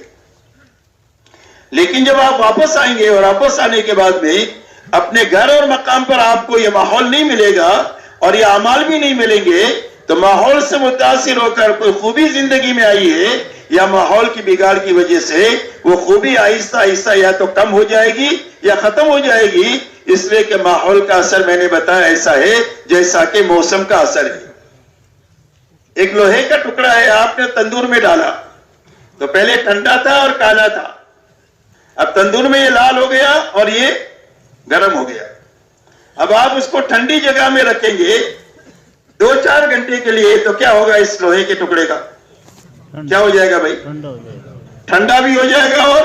Speaker 1: لیکن جب آپ واپس آئیں گے اور واپس آنے کے بعد میں اپنے گھر اور مقام پر آپ کو یہ ماحول نہیں ملے گا اور یہ اعمال بھی نہیں ملیں گے، تو ماحول سے متاثر ہو کر کوئی خوبی زندگی میں آئی ہے یا ماحول کی بگاڑ کی وجہ سے وہ خوبی آہستہ آہستہ یا تو کم ہو جائے گی یا ختم ہو جائے گی، اس لیے کہ ماحول کا اثر میں نے بتایا ایسا ہے جیسا کہ موسم کا اثر ہے۔ ایک لوہے کا ٹکڑا ہے، آپ نے تندور میں ڈالا تو پہلے ٹھنڈا تھا اور کالا تھا، اب تندور میں یہ لال ہو گیا اور یہ گرم ہو گیا۔ اب آپ اس کو ٹھنڈی جگہ میں رکھیں گے 2-4 گھنٹے کے لیے تو کیا ہوگا اس لوہے کے ٹکڑے کا؟ کیا ہو جائے گا بھائی؟ ٹھنڈا بھی ہو جائے گا اور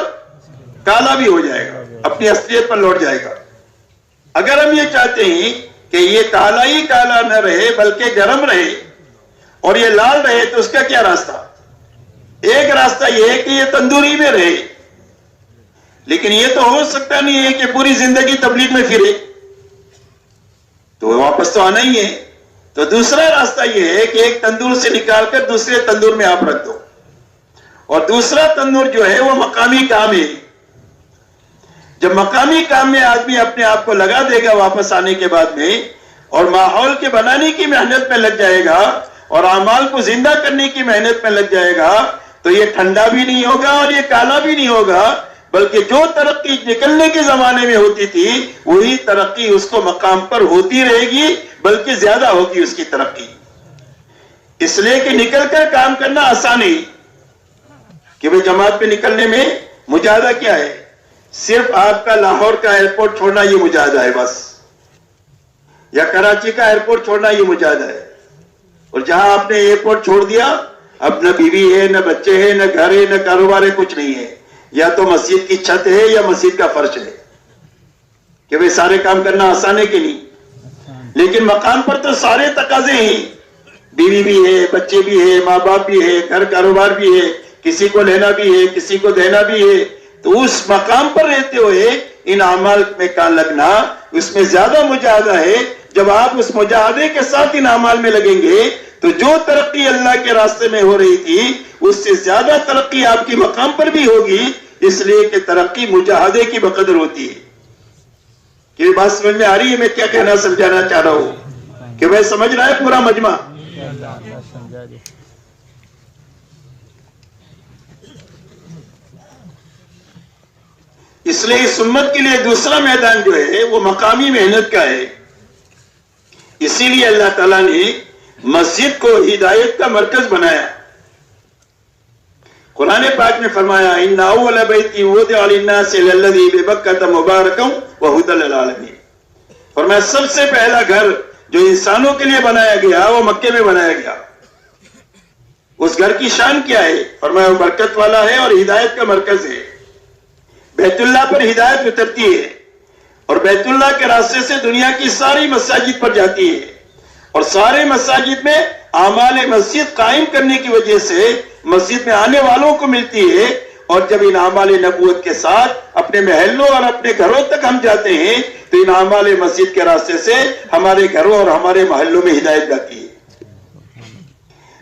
Speaker 1: کالا بھی ہو جائے گا، اپنی اصلیت پر لوٹ جائے گا۔ اگر ہم یہ چاہتے ہیں کہ یہ کالا ہی کالا نہ رہے بلکہ گرم رہے اور یہ لال رہے تو اس کا کیا راستہ؟ ایک راستہ یہ ہے کہ یہ تندوری میں رہے، لیکن یہ تو ہو سکتا نہیں ہے کہ پوری زندگی تبلیغ میں پھرے، تو واپس تو آنا ہی ہے. تو دوسرا راستہ یہ ہے کہ ایک تندور سے نکال کر دوسرے تندور میں آپ رکھ دو، اور دوسرا تندور جو ہے وہ مقامی کام ہے. جب مقامی کام میں آدمی اپنے آپ کو لگا دے گا واپس آنے کے بعد میں، اور ماحول کے بنانے کی محنت میں لگ جائے گا اور اعمال کو زندہ کرنے کی محنت میں لگ جائے گا، تو یہ ٹھنڈا بھی نہیں ہوگا اور یہ کالا بھی نہیں ہوگا، بلکہ جو ترقی نکلنے کے زمانے میں ہوتی تھی وہی ترقی اس کو مقام پر ہوتی رہے گی، بلکہ زیادہ ہوگی اس کی ترقی. اس لیے کہ نکل کر کام کرنا آسان ہے کہ بھئی جماعت پہ نکلنے میں مجاہدہ کیا ہے؟ صرف آپ کا لاہور کا ایئرپورٹ چھوڑنا یہ مجاہدہ ہے بس، یا کراچی کا ایئرپورٹ چھوڑنا یہ مجاہدہ ہے. اور جہاں آپ نے ایئرپورٹ چھوڑ دیا، اب نہ بیوی ہے، نہ بچے ہیں، نہ گھر ہے، نہ کاروبار ہے، کچھ نہیں ہے. یا تو مسجد کی چھت ہے یا مسجد کا فرش ہے. کہ بھئی سارے کام کرنا آسان ہے کہ نہیں؟ لیکن مقام پر تو سارے تقاضے ہیں، بیوی بھی ہے، بچے بھی ہے، ماں باپ بھی ہے، گھر کاروبار بھی ہے، کسی کو لینا بھی ہے، کسی کو دینا بھی ہے. تو اس مقام پر رہتے ہوئے ان اعمال میں کام لگنا، اس میں زیادہ مجاہدہ ہے. جب آپ اس مجاہدے کے ساتھ ان اعمال میں لگیں گے تو جو ترقی اللہ کے راستے میں ہو رہی تھی اس سے زیادہ ترقی آپ کی مقام پر بھی ہوگی، اس لیے کہ ترقی مجاہدے کی بقدر ہوتی ہے. یہ بات سمجھ میں آ رہی ہے میں کیا کہنا سمجھانا چاہ رہا ہوں؟ کہ بھائی سمجھ رہا ہے پورا مجمع؟ اس لیے اس امت کے لیے دوسرا میدان جو ہے وہ مقامی محنت کا ہے. اسی لیے اللہ تعالیٰ نے مسجد کو ہدایت کا مرکز بنایا. قرآن پاک میں فرمایا ان اول بیت وضع للناس للذی ببکۃ مبارکا وہدی للعالمین. فرمایا سب سے پہلا گھر جو انسانوں کے لیے بنایا گیا وہ مکے میں بنایا گیا. اس گھر کی شان کیا ہے؟ فرمایا وہ برکت والا ہے اور ہدایت کا مرکز ہے. بیت اللہ پر ہدایت اترتی ہے اور بیت اللہ کے راستے سے دنیا کی ساری مساجد پر جاتی ہے، اور سارے مساجد میں اعمال مسجد قائم کرنے کی وجہ سے مسجد میں آنے والوں کو ملتی ہے. اور جب ان اعمال نبوت کے ساتھ اپنے محلوں اور اپنے گھروں تک ہم جاتے ہیں تو ان اعمال مسجد کے راستے سے ہمارے گھروں اور ہمارے محلوں میں ہدایت جاتی ہے.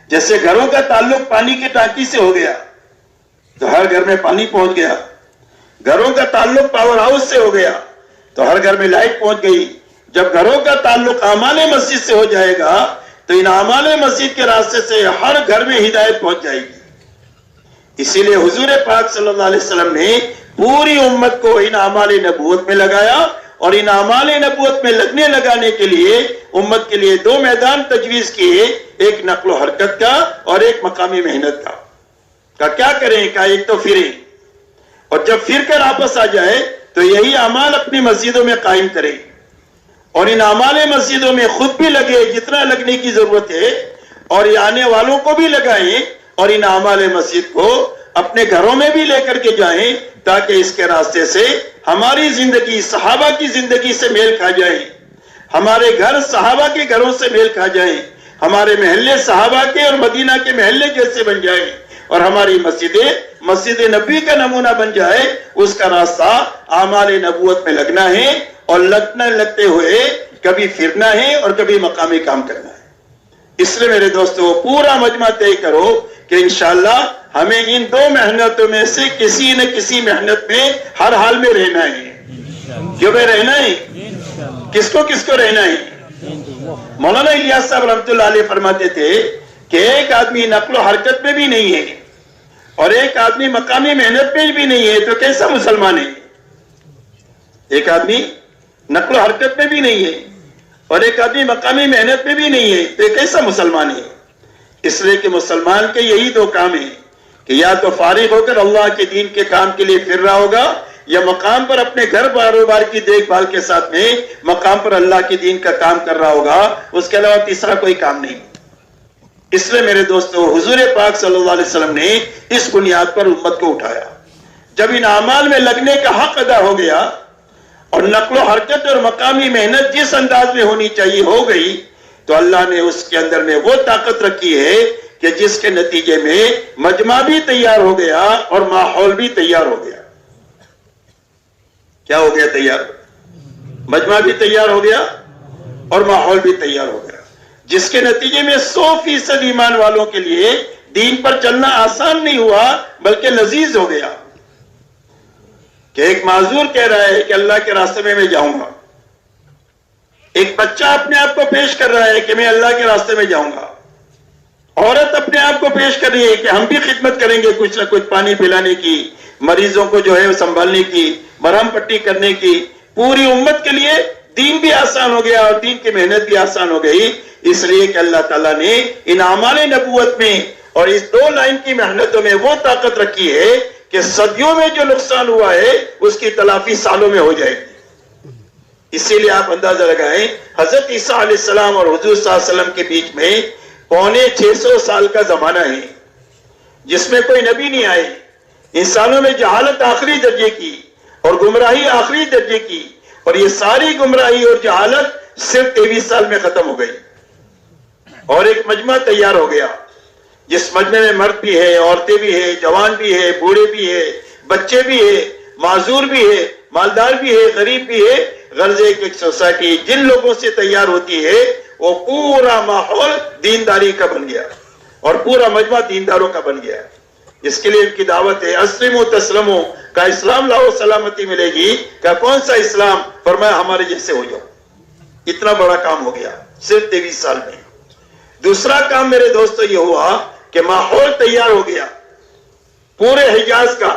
Speaker 1: جیسے گھروں کا تعلق پانی کی ٹانکی سے ہو گیا تو ہر گھر میں پانی پہنچ گیا، گھروں کا تعلق پاور ہاؤس سے ہو گیا تو ہر گھر میں لائٹ پہنچ گئی. جب گھروں کا تعلق اعمال مسجد سے ہو جائے گا تو ان اعمال مسجد کے راستے سے ہر گھر میں ہدایت پہنچ جائے گی. اسی لیے حضور پاک صلی اللہ علیہ وسلم نے پوری امت کو ان اعمال نبوت میں لگایا، اور ان اعمال نبوت میں لگنے لگانے کے لیے امت کے لیے دو میدان تجویز کیے، ایک نقل و حرکت کا اور ایک مقامی محنت کا. کیا کریں؟ کہا ایک تو پھریں، اور جب پھر کر واپس آ جائے تو یہی اعمال اپنی مسجدوں میں قائم کریں، اور ان اعمال مسجدوں میں خود بھی لگے جتنا لگنے کی ضرورت ہے، اور یہ آنے والوں کو بھی لگائیں، اور ان اعمال مسجد کو اپنے گھروں میں بھی لے کر کے جائیں، تاکہ اس کے راستے سے ہماری زندگی صحابہ کی زندگی سے میل کھا جائے، ہمارے گھر صحابہ کے گھروں سے میل کھا جائیں، ہمارے محلے صحابہ کے اور مدینہ کے محلے جیسے بن جائیں، اور ہماری مسجدیں مسجد نبی کا نمونہ بن جائے. اس کا راستہ اعمال نبوت میں لگنا ہے، اور لگتے ہوئے کبھی پھرنا ہے اور کبھی مقامی کام کرنا ہے. اس لیے میرے دوستو پورا مجمع طے کرو کہ انشاءاللہ ہمیں ان دو محنتوں میں سے کسی نہ کسی محنت میں ہر حال میں رہنا ہے. کیوں بھائی رہنا ہے؟ کس کو رہنا ہے؟ مولانا الیاس صاحب رحمۃ اللہ علیہ فرماتے تھے کہ ایک آدمی نقل و حرکت میں بھی نہیں ہے اور ایک آدمی مقامی محنت میں بھی نہیں ہے تو کیسا مسلمان ہے؟ ایک آدمی نقل و حرکت میں بھی نہیں ہے اور ایک آدمی مقامی محنت میں بھی نہیں ہے تو کیسا مسلمان ہے؟ اس لیے کہ مسلمان کے یہی دو کام ہیں کہ یا تو فارغ ہو کر اللہ کے دین کے کام کے لیے پھر رہا ہوگا، یا مقام پر اپنے گھر کاروبار کی دیکھ بھال کے ساتھ میں مقام پر اللہ کے دین کا کام کر رہا ہوگا. اس کے علاوہ تیسرا کوئی کام نہیں. اس لیے میرے دوستو حضور پاک صلی اللہ علیہ وسلم نے اس بنیاد پر امت کو اٹھایا. جب ان اعمال میں لگنے کا حق ادا ہو گیا اور نقل و حرکت اور مقامی محنت جس انداز میں ہونی چاہیے ہو گئی، تو اللہ نے اس کے اندر میں وہ طاقت رکھی ہے کہ جس کے نتیجے میں مجمع بھی تیار ہو گیا اور ماحول بھی تیار ہو گیا. کیا ہو گیا تیار؟ مجمع بھی تیار ہو گیا اور ماحول بھی تیار ہو گیا، جس کے نتیجے میں 100% ایمان والوں کے لیے دین پر چلنا آسان نہیں ہوا بلکہ لذیذ ہو گیا. کہ ایک معذور کہہ رہا ہے کہ اللہ کے راستے میں جاؤں گا، ایک بچہ اپنے آپ کو پیش کر رہا ہے کہ میں اللہ کے راستے میں جاؤں گا، عورت اپنے آپ کو پیش کر رہی ہے کہ ہم بھی خدمت کریں گے، کچھ نہ کچھ پانی پلانے کی، مریضوں کو جو ہے سنبھالنے کی، مرہم پٹی کرنے کی. پوری امت کے لیے دین بھی آسان ہو گیا اور دین کی محنت بھی آسان ہو گئی، اس لیے کہ اللہ تعالیٰ نے ان اعمال نبوت میں اور اس 2 لائن کی محنتوں میں وہ طاقت رکھی ہے کہ صدیوں میں جو نقصان ہوا ہے اس کی تلافی سالوں میں ہو جائے گی. اسی لیے آپ اندازہ لگائیں، حضرت عیسیٰ علیہ السلام اور حضور صلی اللہ علیہ وسلم کے بیچ میں 650 سال کا زمانہ ہے جس میں کوئی نبی نہیں آئے. انسانوں میں جہالت آخری درجے کی اور گمراہی آخری درجے کی، اور یہ ساری گمراہی اور جہالت صرف 23 سال میں ختم ہو گئی اور ایک مجمع تیار ہو گیا، جس مجمع میں مرد بھی ہے، عورتیں بھی ہے، جوان بھی ہے، بوڑھے بھی ہے، بچے بھی ہے، معذور بھی ہے، مالدار بھی ہے، غریب بھی ہے. غرض ایک سوسائٹی جن لوگوں سے تیار ہوتی ہے وہ پورا ماحول دینداری کا بن گیا اور پورا مجمع دینداروں کا بن گیا. اس کے لیے ان کی دعوت ہے اسلموا تسلموا، کا اسلام لاؤ سلامتی ملے گی. کا کون سا اسلام؟ فرمایا ہمارے جیسے ہو جاؤ. اتنا بڑا کام ہو گیا صرف 23 سال میں. دوسرا کام میرے دوستو یہ ہوا کہ ماحول تیار ہو گیا پورے حجاز کا،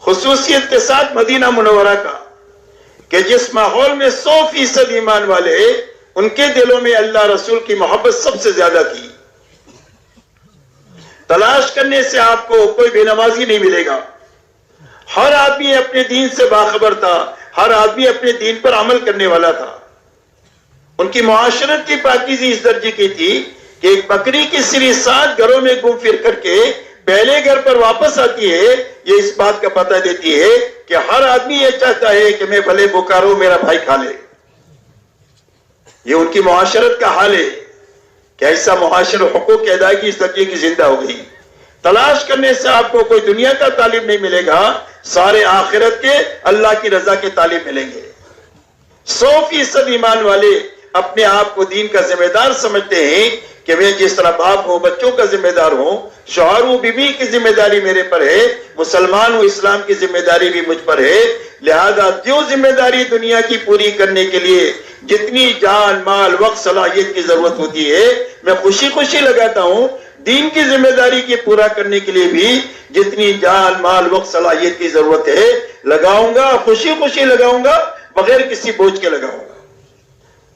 Speaker 1: خصوصیت کے ساتھ مدینہ منورہ کا، کہ جس ماحول میں 100% ایمان والے، ان کے دلوں میں اللہ رسول کی محبت سب سے زیادہ تھی. تلاش کرنے سے آپ کو کوئی بے نمازی نہیں ملے گا. ہر آدمی اپنے دین سے باخبر تھا، ہر آدمی اپنے دین پر عمل کرنے والا تھا. ان کی معاشرت کی پاکیزی اس درجے کی تھی کہ ایک بکری کی سری 7 گھروں میں گھوم پھر کر کے پہلے گھر پر واپس آتی ہے. یہ اس بات کا پتہ دیتی ہے کہ ہر آدمی یہ چاہتا ہے کہ میں بھلے بھوکا رہوں، میرا بھائی کھا لے. یہ ان کی معاشرت کا حال ہے کہ ایسا معاشر حقوق کی ادائیگی اس درجے کی زندہ ہو گئی. تلاش کرنے سے آپ کو کوئی دنیا کا طالب نہیں ملے گا، سارے آخرت کے اللہ کی رضا کے طالب ملیں گے. 100% ایمان والے اپنے آپ کو دین کا ذمہ دار سمجھتے ہیں کہ میں جس طرح باپ ہوں، بچوں کا ذمہ دار ہوں، شوہر ہوں، بیوی کی ذمہ داری میرے پر ہے، مسلمان ہوں، اسلام کی ذمہ داری بھی مجھ پر ہے. لہذا جو ذمہ داری دنیا کی پوری کرنے کے لیے جتنی جان مال وقت صلاحیت کی ضرورت ہوتی ہے میں خوشی خوشی لگاتا ہوں، دین کی ذمہ داری کی پورا کرنے کے لیے بھی جتنی جان مال وقت صلاحیت کی ضرورت ہے لگاؤں گا، خوشی خوشی لگاؤں گا، بغیر کسی بوجھ کے لگاؤں گا.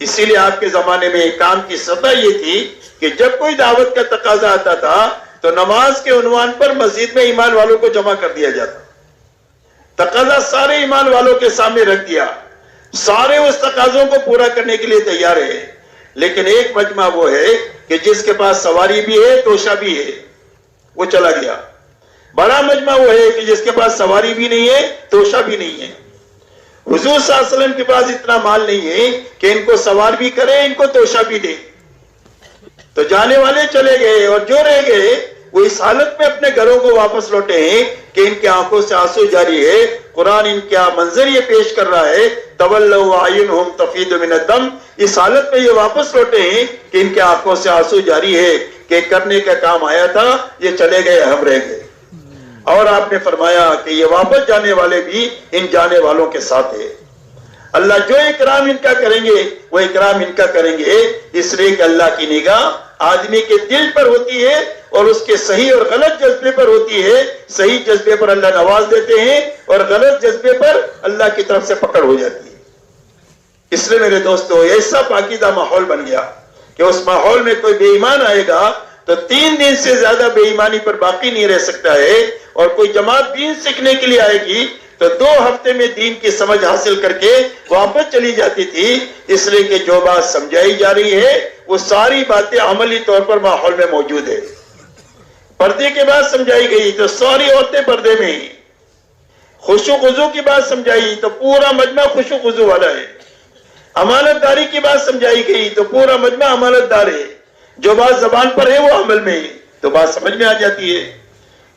Speaker 1: اسی لیے آپ کے زمانے میں کام کی سطح یہ تھی کہ جب کوئی دعوت کا تقاضا آتا تھا تو نماز کے عنوان پر مسجد میں ایمان والوں کو جمع کر دیا جاتا. تقاضا سارے ایمان والوں کے سامنے رکھ دیا، سارے اس تقاضوں کو پورا کرنے کے لیے تیار ہے. لیکن ایک مجمع وہ ہے کہ جس کے پاس سواری بھی ہے، توشہ بھی ہے، وہ چلا گیا. بڑا مجمع وہ ہے کہ جس کے پاس سواری بھی نہیں ہے، توشہ بھی نہیں ہے. حضور صلی اللہ علیہ وسلم کے پاس اتنا مال نہیں ہے کہ ان کو سوار بھی کرے، ان کو توشہ بھی دے. تو جانے والے چلے گئے اور جو رہ گئے وہ اس حالت میں اپنے گھروں کو واپس لوٹے ہیں کہ ان کی آنکھوں سے آنسو جاری ہے. قرآن ان کا منظر یہ پیش کر رہا ہے، تولوا اعینہم تفیض من الدم. اس حالت میں یہ واپس لوٹے ہیں کہ ان کی آنکھوں سے آنسو جاری ہے کہ کرنے کا کام آیا تھا، یہ چلے گئے، ہم رہ گئے. اور آپ نے فرمایا کہ یہ واپس جانے والے بھی ان جانے والوں کے ساتھ ہے. اللہ جو اکرام ان کا کریں گے وہ اکرام ان کا کریں گے. اس لیے کہ اللہ کی نگاہ آدمی کے دل پر ہوتی ہے اور اس کے صحیح اور غلط جذبے پر ہوتی ہے. صحیح جذبے پر اللہ نواز دیتے ہیں اور غلط جذبے پر اللہ کی طرف سے پکڑ ہو جاتی ہے. اس لیے میرے دوستو ایسا پاکیزہ ماحول بن گیا کہ اس ماحول میں کوئی بے ایمان آئے گا تو 3 دن سے زیادہ بے ایمانی پر باقی نہیں رہ سکتا ہے. اور کوئی جماعت دین سیکھنے کے لیے آئے گی تو 2 ہفتے میں دین کی سمجھ حاصل کر کے واپس چلی جاتی تھی. اس لیے کہ جو بات سمجھائی جا رہی ہے وہ ساری باتیں عملی طور پر ماحول میں موجود ہے. پردے کے بعد سمجھائی گئی تو ساری عورتیں پردے میں ہیں. خوشو خضو کی بات سمجھائی تو پورا مجمع خوشو خضو والا ہے. امانت داری کی بات سمجھائی گئی تو پورا مجمع امانت دار ہے. جو بات زبان پر ہے وہ عمل میں ہے تو بات سمجھ میں آ جاتی ہے.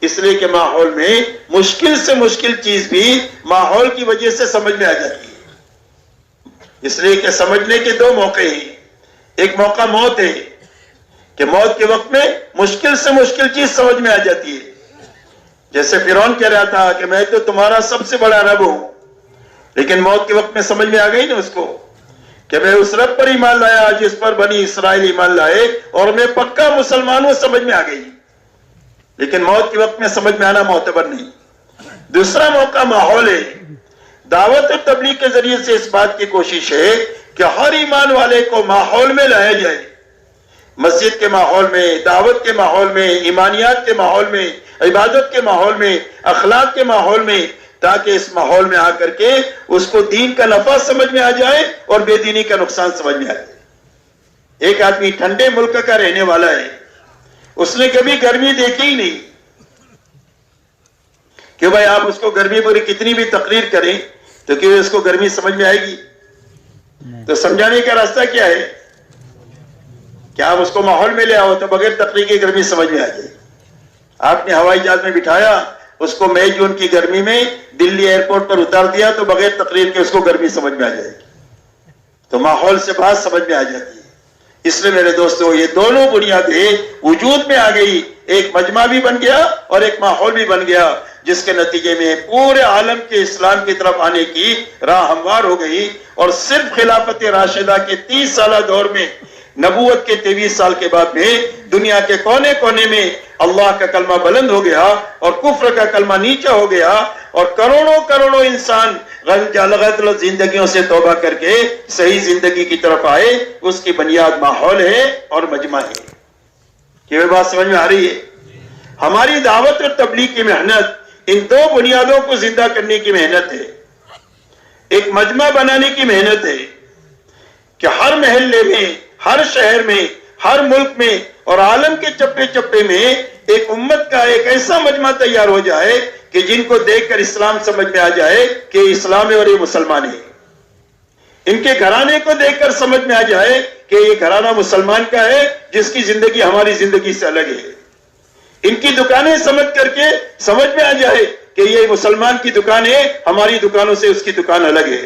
Speaker 1: اس لیے کہ ماحول میں مشکل سے مشکل چیز بھی ماحول کی وجہ سے سمجھ میں آ جاتی ہے، اس لیے کہ سمجھنے کے دو موقع ہیں، ایک موقع موت ہے کہ موت کے وقت میں مشکل سے مشکل چیز سمجھ میں آ جاتی ہے، جیسے فرعون کہہ رہا تھا کہ میں تو تمہارا سب سے بڑا رب ہوں، لیکن موت کے وقت میں سمجھ میں آ گئی نا اس کو کہ میں اس رب پر ایمان لایا جس پر بنی اسرائیل ایمان لائے، اور میں پکا مسلمان ہوں، سمجھ میں آ گئی، لیکن موت کے وقت میں سمجھ میں آنا معتبر نہیں۔ دوسرا موقع ماحول ہے، دعوت اور تبلیغ کے ذریعے سے اس بات کی کوشش ہے کہ ہر ایمان والے کو ماحول میں لایا جائے، مسجد کے ماحول میں، دعوت کے ماحول میں، ایمانیات کے ماحول میں، عبادت کے ماحول میں، اخلاق کے ماحول میں، تاکہ اس ماحول میں آ کر کے اس کو دین کا نفع سمجھ میں آ جائے اور بے دینی کا نقصان سمجھ میں آ جائے۔ ایک آدمی ٹھنڈے ملک کا رہنے والا ہے، اس نے کبھی گرمی دیکھی ہی نہیں کہ بھائی آپ اس کو گرمی پر کتنی بھی تقریر کریں تو کہ اس کو گرمی سمجھ میں آئے گی؟ تو سمجھانے کا راستہ کیا ہے کہ آپ اس کو ماحول میں لے آؤ تو بغیر تقریر کی گرمی سمجھ میں آ جائے۔ آپ نے ہوائی جہاز میں بٹھایا، اس کو مئی جون کی گرمی میں دلی ایئرپورٹ پر اتار دیا تو بغیر تقریر کے اس کو گرمی سمجھ میں آ جائے گی، تو ماحول سے بات سمجھ میں آ جاتی ہے۔ اس لیے میرے دوستو یہ دونوں بنیادیں وجود میں آ گئی، ایک مجمع بھی بن گیا اور ایک ماحول بھی بن گیا، جس کے نتیجے میں پورے عالم کے اسلام کی طرف آنے کی راہ ہموار ہو گئی، اور صرف خلافت راشدہ کے 30 سالہ دور میں، نبوت کے 23 سال کے بعد میں دنیا کے کونے کونے میں اللہ کا کلمہ بلند ہو گیا اور کفر کا کلمہ نیچا ہو گیا، اور کروڑوں کروڑوں انسان غلط زندگیوں سے توبہ کر کے صحیح زندگی کی طرف آئے۔ اس کی بنیاد ماحول ہے اور مجمع ہے۔ کیا یہ بات سمجھ میں آ رہی ہے؟ ہماری دعوت اور تبلیغ کی محنت ان دو بنیادوں کو زندہ کرنے کی محنت ہے، ایک مجمع بنانے کی محنت ہے کہ ہر محلے میں، ہر شہر میں، ہر ملک میں اور عالم کے چپے چپے میں ایک امت کا ایک ایسا مجمع تیار ہو جائے کہ جن کو دیکھ کر اسلام سمجھ میں آ جائے کہ اسلام ہے اور یہ مسلمان ہے، ان کے گھرانے کو دیکھ کر سمجھ میں آ جائے کہ یہ گھرانہ مسلمان کا ہے جس کی زندگی ہماری زندگی سے الگ ہے، ان کی دکانیں سمجھ کر کے سمجھ میں آ جائے کہ یہ مسلمان کی دکان ہے، ہماری دکانوں سے اس کی دکان الگ ہے،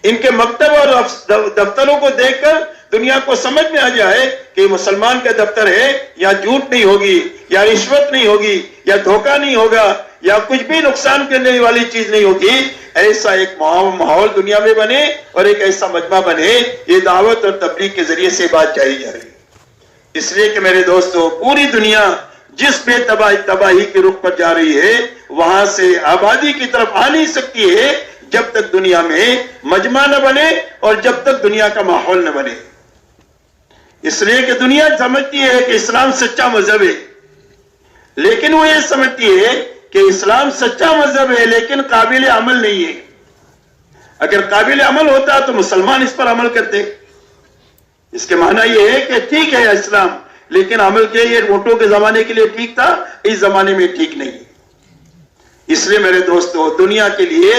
Speaker 1: ان کے مکتب اور دفتروں کو دیکھ کر دنیا کو سمجھ میں آ جائے کہ مسلمان کا دفتر ہے، یا جھوٹ نہیں ہوگی، یا رشوت نہیں ہوگی، یا دھوکہ نہیں ہوگا، یا کچھ بھی نقصان کرنے والی چیز نہیں ہوگی۔ ایسا ایک ماحول دنیا میں بنے اور ایک ایسا مجمع بنے، یہ دعوت اور تبلیغ کے ذریعے سے بات چاہی جا رہی ہے۔ اس لیے کہ میرے دوستو، پوری دنیا جس بے تباہی کے رخ پر جا رہی ہے، وہاں سے آبادی کی طرف آ نہیں سکتی ہے جب تک دنیا میں مجمع نہ بنے اور جب تک دنیا کا ماحول نہ بنے۔ اس لیے کہ دنیا سمجھتی ہے کہ اسلام سچا مذہب ہے، لیکن وہ یہ سمجھتی ہے کہ اسلام سچا مذہب ہے لیکن قابل عمل نہیں ہے۔ اگر قابل عمل ہوتا تو مسلمان اس پر عمل کرتے۔ اس کے معنی یہ ہے کہ ٹھیک ہے اسلام، لیکن عمل کے یہ ووٹوں کے زمانے کے لیے ٹھیک تھا، اس زمانے میں ٹھیک نہیں۔ اس لیے میرے دوستو، دنیا کے لیے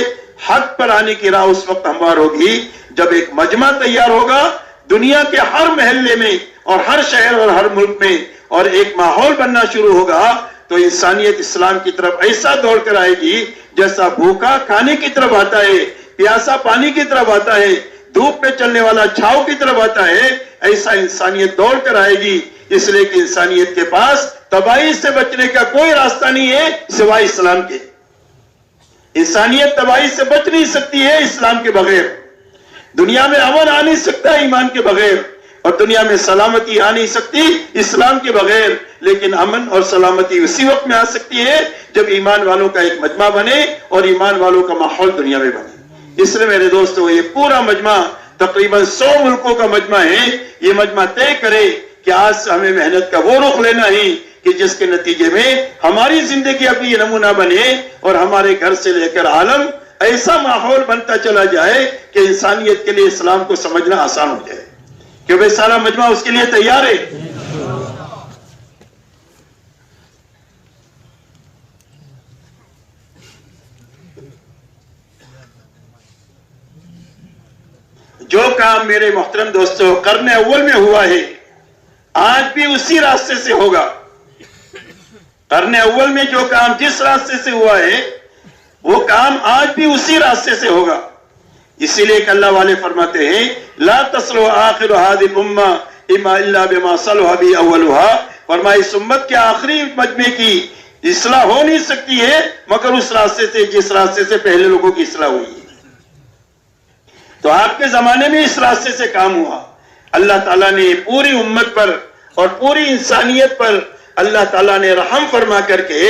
Speaker 1: حق پر آنے کی راہ اس وقت ہموار ہوگی جب ایک مجمع تیار ہوگا دنیا کے ہر محلے میں اور ہر شہر اور ہر ملک میں، اور ایک ماحول بننا شروع ہوگا تو انسانیت اسلام کی طرف ایسا دوڑ کر آئے گی جیسا بھوکا کھانے کی طرف آتا ہے، پیاسا پانی کی طرف آتا ہے، دھوپ میں چلنے والا چھاؤں کی طرف آتا ہے، ایسا انسانیت دوڑ کر آئے گی۔ اس لیے کہ انسانیت کے پاس تباہی سے بچنے کا کوئی راستہ نہیں ہے سوائے اسلام کے۔ انسانیت تباہی سے بچ نہیں سکتی ہے اسلام کے بغیر، دنیا میں امن آ نہیں سکتا ایمان کے بغیر، اور دنیا میں سلامتی آ نہیں سکتی اسلام کے بغیر۔ لیکن امن اور سلامتی اسی وقت میں آ سکتی ہے جب ایمان والوں کا ایک مجمع بنے اور ایمان والوں کا ماحول دنیا میں بنے۔ اس لیے میرے دوستو، یہ پورا مجمع تقریباً 100 ملکوں کا مجمع ہے، یہ مجمع طے کرے کہ آج سے ہمیں محنت کا وہ رخ لینا ہے کہ جس کے نتیجے میں ہماری زندگی ابھی یہ نمونہ بنے اور ہمارے گھر سے لے کر عالم ایسا ماحول بنتا چلا جائے کہ انسانیت کے لیے اسلام کو سمجھنا آسان ہو جائے۔ کہ بھئی سارا مجمع اس کے لیے تیار ہے۔ جو کام میرے محترم دوستو قرن اول میں ہوا ہے، آج بھی اسی راستے سے ہوگا۔ قرن اول میں جو کام جس راستے سے ہوا ہے وہ کام آج بھی اسی راستے سے ہوگا. اسی لیے کہ اللہ والے فرماتے ہیں لا تصلح آخر هذه الامه اما الا بما صلح به اولها. فرمایا اس امت کے آخری مجمع کی اصلاح ہو نہیں سکتی ہے مگر اس راستے سے جس راستے سے پہلے لوگوں کی اصلاح ہوئی ہے. تو آپ کے زمانے میں اس راستے سے کام ہوا. اللہ تعالیٰ نے پوری امت پر اور پوری انسانیت پر اللہ تعالیٰ نے رحم فرما کر کے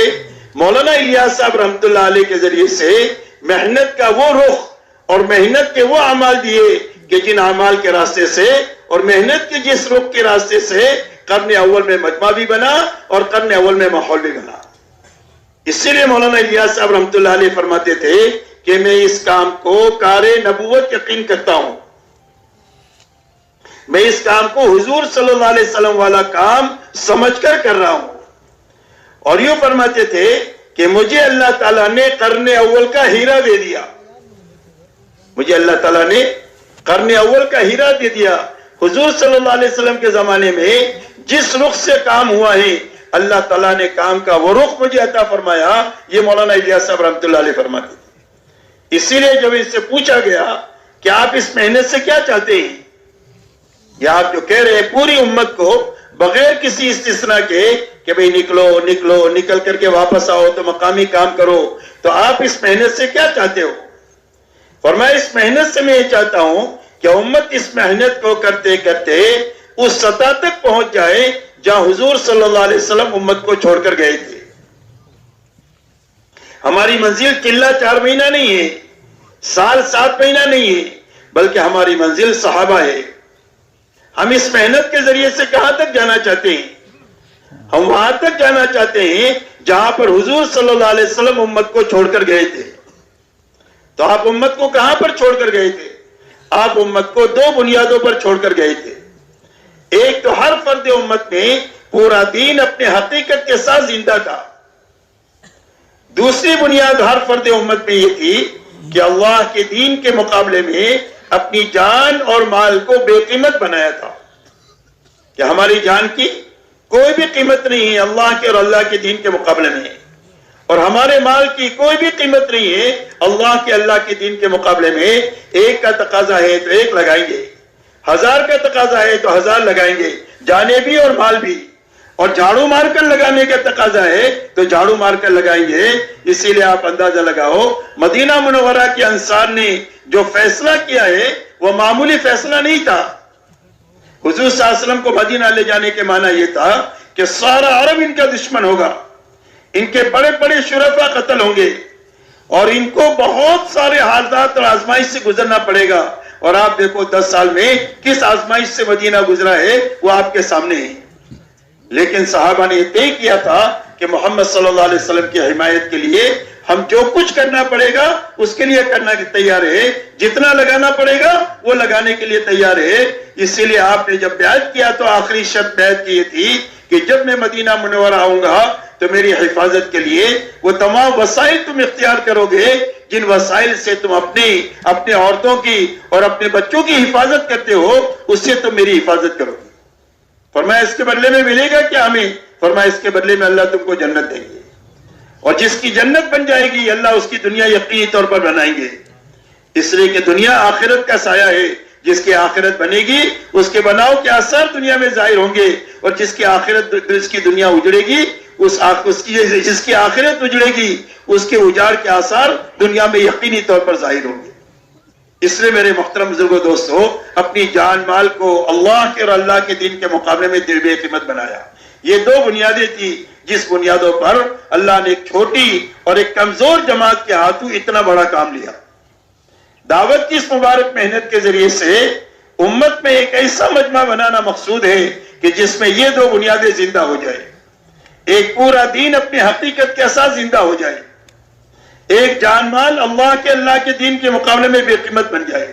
Speaker 1: مولانا الیاس صاحب رحمۃ اللہ علیہ کے ذریعے سے محنت کا وہ رخ اور محنت کے وہ اعمال دیے کہ جن اعمال کے راستے سے اور محنت کے جس رخ کے راستے سے قرن اول میں مجمع بھی بنا اور قرن اول میں ماحول بھی بنا. اسی لیے مولانا الیاس صاحب رحمۃ اللہ علیہ فرماتے تھے کہ میں اس کام کو کار نبوت یقین کرتا ہوں. میں اس کام کو حضور صلی اللہ علیہ وسلم والا کام سمجھ کر رہا ہوں. اور یوں فرماتے تھے کہ مجھے اللہ تعالیٰ نے قرن اول کا ہیرا دے دیا. مجھے اللہ تعالیٰ نے قرن اول کا ہیرا دے دیا. حضور صلی اللہ علیہ وسلم کے زمانے میں جس رخ سے کام ہوا ہے اللہ تعالیٰ نے کام کا وہ رخ مجھے عطا فرمایا. یہ مولانا الیاس صاحب رحمۃ اللہ علیہ فرماتے تھے. اسی لیے جب ان سے پوچھا گیا کہ آپ اس محنت سے کیا چاہتے ہیں، یا آپ جو کہہ رہے ہیں پوری امت کو بغیر کسی استثناء کے کہ بھئی نکلو نکل کر کے واپس آؤ تو مقامی کام کرو، تو آپ اس محنت سے کیا چاہتے ہو؟ فرمایا اس محنت سے میں یہ چاہتا ہوں کہ امت اس محنت کو کرتے کرتے اس سطح تک پہنچ جائے جہاں حضور صلی اللہ علیہ وسلم امت کو چھوڑ کر گئے تھے. ہماری منزل قلہ 4 مہینہ نہیں ہے، سال 7 مہینہ نہیں ہے، بلکہ ہماری منزل صحابہ ہے. ہم اس محنت کے ذریعے سے کہاں تک جانا چاہتے ہیں؟ ہم وہاں تک جانا چاہتے ہیں جہاں پر حضور صلی اللہ علیہ وسلم امت کو چھوڑ کر گئے تھے. تو آپ امت کو کہاں پر چھوڑ کر گئے تھے؟ آپ امت کو 2 بنیادوں پر چھوڑ کر گئے تھے. ایک تو ہر فرد امت میں پورا دین اپنے حقیقت کے ساتھ زندہ تھا. دوسری بنیاد ہر فرد امت میں یہ تھی کہ اللہ کے دین کے مقابلے میں اپنی جان اور مال کو بے قیمت بنایا تھا کہ ہماری جان کی کوئی بھی قیمت نہیں ہے اللہ کے اور اللہ کے دین کے مقابلے میں، اور ہمارے مال کی کوئی بھی قیمت نہیں ہے اللہ کے دین کے مقابلے میں. ایک کا تقاضا ہے تو ایک لگائیں گے، 1000 کا تقاضا ہے تو 1000 لگائیں گے، جانے بھی اور مال بھی. اور جھاڑو مار کر لگانے کا تقاضا ہے تو جھاڑو مار کر لگائیں گے. اسی لیے آپ اندازہ لگاؤ مدینہ منورہ کے انصار نے جو فیصلہ کیا ہے وہ معمولی فیصلہ نہیں تھا. حضور صلی اللہ علیہ وسلم کو مدینہ لے جانے کے معنی یہ تھا کہ سارا عرب ان کا دشمن ہوگا، ان کے بڑے بڑے شرفا قتل ہوں گے، اور ان کو بہت سارے حالات اور آزمائش سے گزرنا پڑے گا. اور آپ دیکھو 10 سال میں کس آزمائش سے مدینہ گزرا ہے وہ آپ کے سامنے ہے. لیکن صحابہ نے یہ طے کیا تھا کہ محمد صلی اللہ علیہ وسلم کی حمایت کے لیے ہم جو کچھ کرنا پڑے گا اس کے لیے کرنا تیار ہے، جتنا لگانا پڑے گا وہ لگانے کے لیے تیار ہے. اسی لیے آپ نے جب بیعت کیا تو آخری شرط بیعت کی تھی کہ جب میں مدینہ منورہ آؤں گا تو میری حفاظت کے لیے وہ تمام وسائل تم اختیار کرو گے جن وسائل سے تم اپنے عورتوں کی اور اپنے بچوں کی حفاظت کرتے ہو، اس سے تم میری حفاظت کرو گے. فرمایا اس کے بدلے میں ملے گا کیا ہمیں؟ فرمایا اس کے بدلے میں اللہ تم کو جنت دیں گے، اور جس کی جنت بن جائے گی اللہ اس کی دنیا یقینی طور پر بنائیں گے. اس لیے کہ دنیا آخرت کا سایہ ہے. جس کی آخرت بنے گی اس کے بناؤ کے اثر دنیا میں ظاہر ہوں گے، اور جس کی دنیا اجڑے گی جس کی آخرت اجڑے گی اس کے اجاڑ کے آثار دنیا میں یقینی طور پر ظاہر ہوں گے. اس لیے میرے محترم بزرگوں دوستو، اپنی جان مال کو اللہ کے اور اللہ کے دین کے مقابلے میں بے قیمت بنایا. یہ 2 بنیادیں تھی جس بنیادوں پر اللہ نے ایک چھوٹی اور ایک کمزور جماعت کے ہاتھوں اتنا بڑا کام لیا. دعوت کی اس مبارک محنت کے ذریعے سے امت میں ایک ایسا مجمع بنانا مقصود ہے کہ جس میں یہ 2 بنیادیں زندہ ہو جائے. ایک پورا دین اپنے حقیقت کے ساتھ زندہ ہو جائے، ایک جان مال اللہ کے دین کے مقابلے میں بے قیمت بن جائے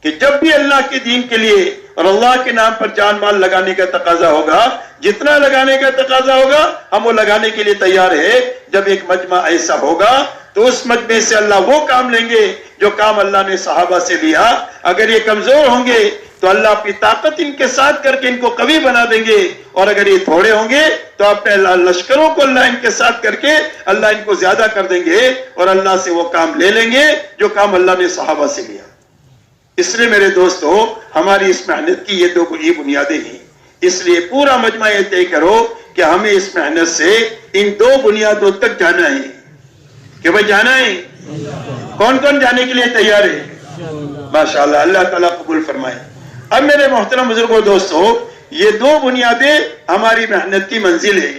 Speaker 1: کہ جب بھی اللہ کے دین کے لیے اور اللہ کے نام پر جان مال لگانے کا تقاضا ہوگا، جتنا لگانے کا تقاضا ہوگا ہم وہ لگانے کے لیے تیار ہے. جب ایک مجمع ایسا ہوگا تو اس مجمع سے اللہ وہ کام لیں گے جو کام اللہ نے صحابہ سے لیا. اگر یہ کمزور ہوں گے تو اللہ اپنی طاقت ان کے ساتھ کر کے ان کو قوی بنا دیں گے، اور اگر یہ تھوڑے ہوں گے تو اپنے لشکروں کو اللہ ان کے ساتھ کر کے اللہ ان کو زیادہ کر دیں گے، اور اللہ سے وہ کام لے لیں گے جو کام اللہ نے صحابہ سے لیا۔ اس لیے میرے دوستو، ہماری اس محنت کی یہ دو بنیادیں ہیں، اس لیے پورا مجمع یہ طے کرو کہ ہمیں اس محنت سے ان دو بنیادوں تک جانا ہے، کہ بھائی جانا ہے۔ کون کون جانے کے لیے تیار ہے؟ ماشاءاللہ، اللہ تعالیٰ قبول فرمائے۔ اب میرے محترم بزرگوں، دوستو، یہ دو بنیادیں ہماری محنت کی منزل ہے،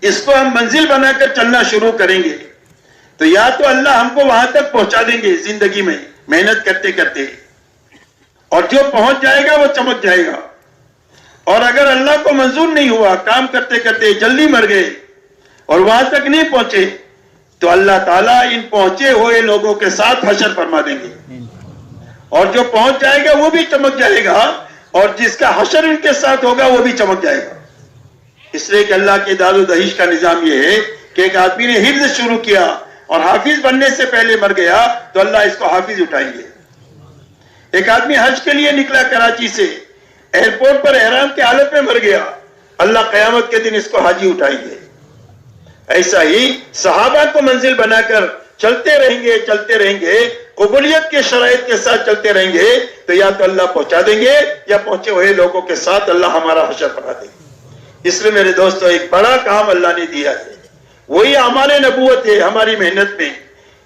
Speaker 1: اس کو ہم منزل بنا کر چلنا شروع کریں گے تو یا تو اللہ ہم کو وہاں تک پہنچا دیں گے زندگی میں محنت کرتے کرتے، اور جو پہنچ جائے گا وہ چمک جائے گا، اور اگر اللہ کو منظور نہیں ہوا، کام کرتے کرتے جلدی مر گئے اور وہاں تک نہیں پہنچے، تو اللہ تعالیٰ ان پہنچے ہوئے لوگوں کے ساتھ حشر فرما دیں گے، اور جو پہنچ جائے گا وہ بھی چمک جائے گا، اور جس کا حشر ان کے ساتھ ہوگا وہ بھی چمک جائے گا۔ اس لیے کہ اللہ کے داد و دہیش کا نظام یہ ہے کہ ایک آدمی نے حفظ شروع کیا اور حافظ بننے سے پہلے مر گیا تو اللہ اس کو حافظ اٹھائیں گے۔ ایک آدمی حج کے لیے نکلا کراچی سے، ایئرپورٹ پر احرام کے حالت میں مر گیا، اللہ قیامت کے دن اس کو حاجی اٹھائیں گے۔ ایسا ہی صحابہ کو منزل بنا کر چلتے رہیں گے، قبولیت کے شرائط کے ساتھ چلتے رہیں گے تو یا تو اللہ پہنچا دیں گے یا پہنچے ہوئے لوگوں کے ساتھ اللہ ہمارا حشر فرما دیں گے۔ اس لیے میرے دوستو، ایک بڑا کام اللہ نے دیا ہے، وہی اعمال نبوت ہے ہماری محنت میں،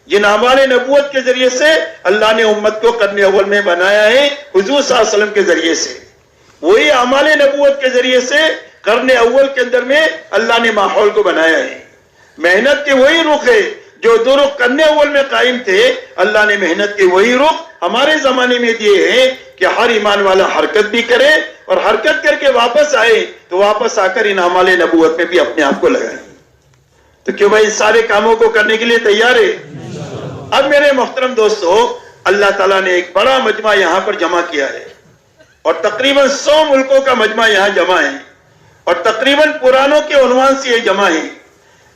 Speaker 1: جن اعمال نبوت کے ذریعے سے اللہ نے امت کو قرن اول میں بنایا ہے، حضور صلی اللہ علیہ وسلم کے ذریعے سے، وہی اعمال نبوت کے ذریعے سے قرن اول کے اندر میں اللہ نے ماحول کو بنایا ہے۔ محنت کے وہی رخ ہے جو دو رخ قرن اول میں قائم تھے، اللہ نے محنت کے وہی رخ ہمارے زمانے میں دیے ہیں کہ ہر ایمان والا حرکت بھی کرے، اور حرکت کر کے واپس آئے تو واپس آ کر ان اعمال نبوت میں بھی اپنے آپ کو لگائیں۔ تو کیوں بھائی سارے کاموں کو کرنے کے لیے تیار ہے؟ اب میرے محترم دوستو، اللہ تعالیٰ نے ایک بڑا مجمع یہاں پر جمع کیا ہے، اور تقریباً 100 ملکوں کا مجمع یہاں جمع ہے، اور تقریباً قرآنوں کے عنوان سے یہ جمع ہے۔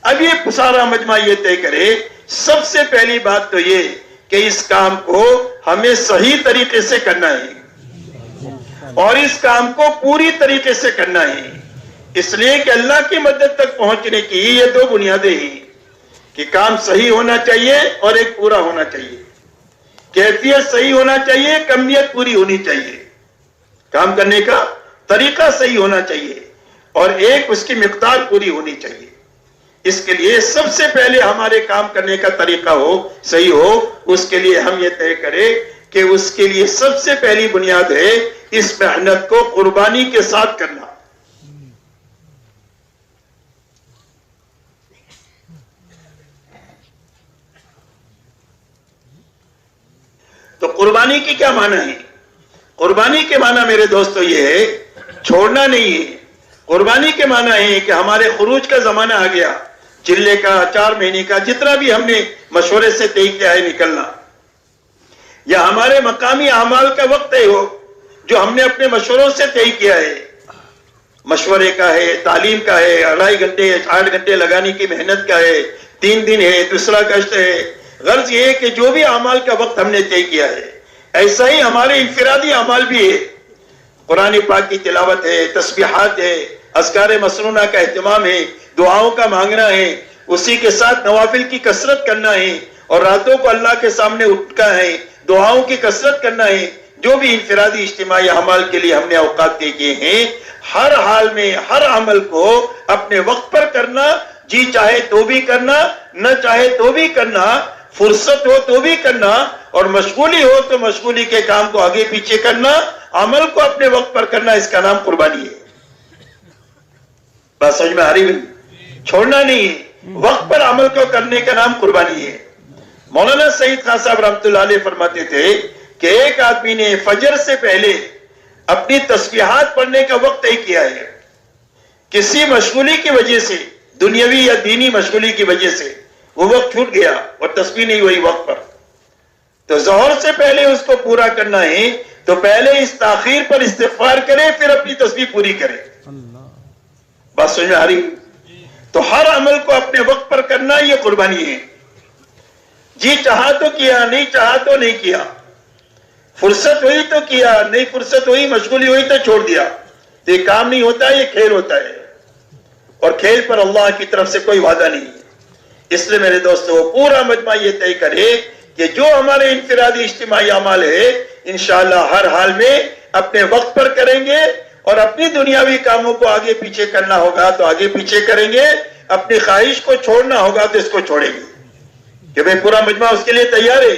Speaker 1: اب یہ سارا مجمع یہ طے کرے، سب سے پہلی بات تو یہ کہ اس کام کو ہمیں صحیح طریقے سے کرنا ہے، اور اس کام کو پوری طریقے سے کرنا ہے، اس لیے کہ اللہ کی مدد تک پہنچنے کی یہ دو بنیادیں ہیں کہ کام صحیح ہونا چاہیے اور ایک پورا ہونا چاہیے، کیفیت صحیح ہونا چاہیے، کمیت پوری ہونی چاہیے، کام کرنے کا طریقہ صحیح ہونا چاہیے، اور ایک اس کی مقدار پوری ہونی چاہیے۔ اس کے لیے سب سے پہلے ہمارے کام کرنے کا طریقہ صحیح ہو، اس کے لیے ہم یہ طے کریں کہ اس کے لیے سب سے پہلی بنیاد ہے اس محنت کو قربانی کے ساتھ کرنا۔ تو قربانی کی کیا معنی ہے؟ قربانی کے معنی میرے دوستو یہ ہے، چھوڑنا نہیں ہے۔ قربانی کے معنی ہے کہ ہمارے خروج کا زمانہ آ گیا، چلے کا، 4 مہینے کا، جتنا بھی ہم نے مشورے سے طے کیا ہے نکلنا، یا ہمارے مقامی اعمال کا وقت طے ہو جو ہم نے اپنے مشوروں سے طے کیا ہے، مشورے کا ہے، تعلیم کا ہے، 2.5 گھنٹے 8 گھنٹے لگانے کی محنت کا ہے، 3 دن ہے، دوسرا گشت ہے۔ غرض یہ ہے کہ جو بھی اعمال کا وقت ہم نے طے کیا ہے، ایسا ہی ہمارے انفرادی اعمال بھی ہے، قرآن پاک کی تلاوت ہے، تسبیحات ہے، اذکار مسنونہ کا اہتمام ہے، دعاؤں کا مانگنا ہے، اسی کے ساتھ نوافل کی کثرت کرنا ہے، اور راتوں کو اللہ کے سامنے اٹھنا ہے، دعاؤں کی کثرت کرنا ہے۔ جو بھی انفرادی اجتماعی اعمال کے لیے ہم نے اوقات طے کیے ہیں، ہر حال میں ہر عمل کو اپنے وقت پر کرنا، جی چاہے تو بھی کرنا، نہ چاہے تو بھی کرنا، فرصت ہو تو بھی کرنا، اور مشغولی ہو تو مشغولی کے کام کو آگے پیچھے کرنا، عمل کو اپنے وقت پر کرنا، اس کا نام قربانی ہے۔ بات سمجھ میں آ رہی ہے؟ چھوڑنا نہیں ہے، وقت پر عمل کو کرنے کا نام قربانی ہے۔ مولانا سعید خان صاحب رحمۃ اللہ علیہ فرماتے تھے کہ ایک آدمی نے فجر سے پہلے اپنی تسبیحات پڑھنے کا وقت طے کیا ہے، کسی مشغولی کی وجہ سے، دنیاوی یا دینی مشغولی کی وجہ سے وہ وقت چھوٹ گیا اور تسبیح نہیں ہوئی وقت پر، تو ظہر سے پہلے اس کو پورا کرنا ہے، تو پہلے اس تاخیر پر استغفار کرے، پھر اپنی تسبیح پوری کرے۔ بات سمجھ میں آ رہی؟ تو ہر عمل کو اپنے وقت پر کرنا یہ قربانی ہے۔ جی چاہا تو کیا، نہیں چاہا تو نہیں کیا۔
Speaker 2: فرصت ہوئی تو کیا, نہیں فرصت ہوئی, مشغولی ہوئی تو چھوڑ دیا. تو یہ کام نہیں ہوتا, یہ کھیل ہوتا ہے, اور کھیل پر اللہ کی طرف سے کوئی وعدہ نہیں ہے. اس لیے میرے دوستو پورا مجمع یہ طے کرے کہ جو ہمارے انفرادی اجتماعی اعمال ہے انشاءاللہ ہر حال میں اپنے وقت پر کریں گے, اور اپنی دنیاوی کاموں کو آگے پیچھے کرنا ہوگا تو آگے پیچھے کریں گے, اپنی خواہش کو چھوڑنا ہوگا تو اس کو چھوڑیں گے. کہ بھئی پورا مجمع اس کے لیے تیار ہے.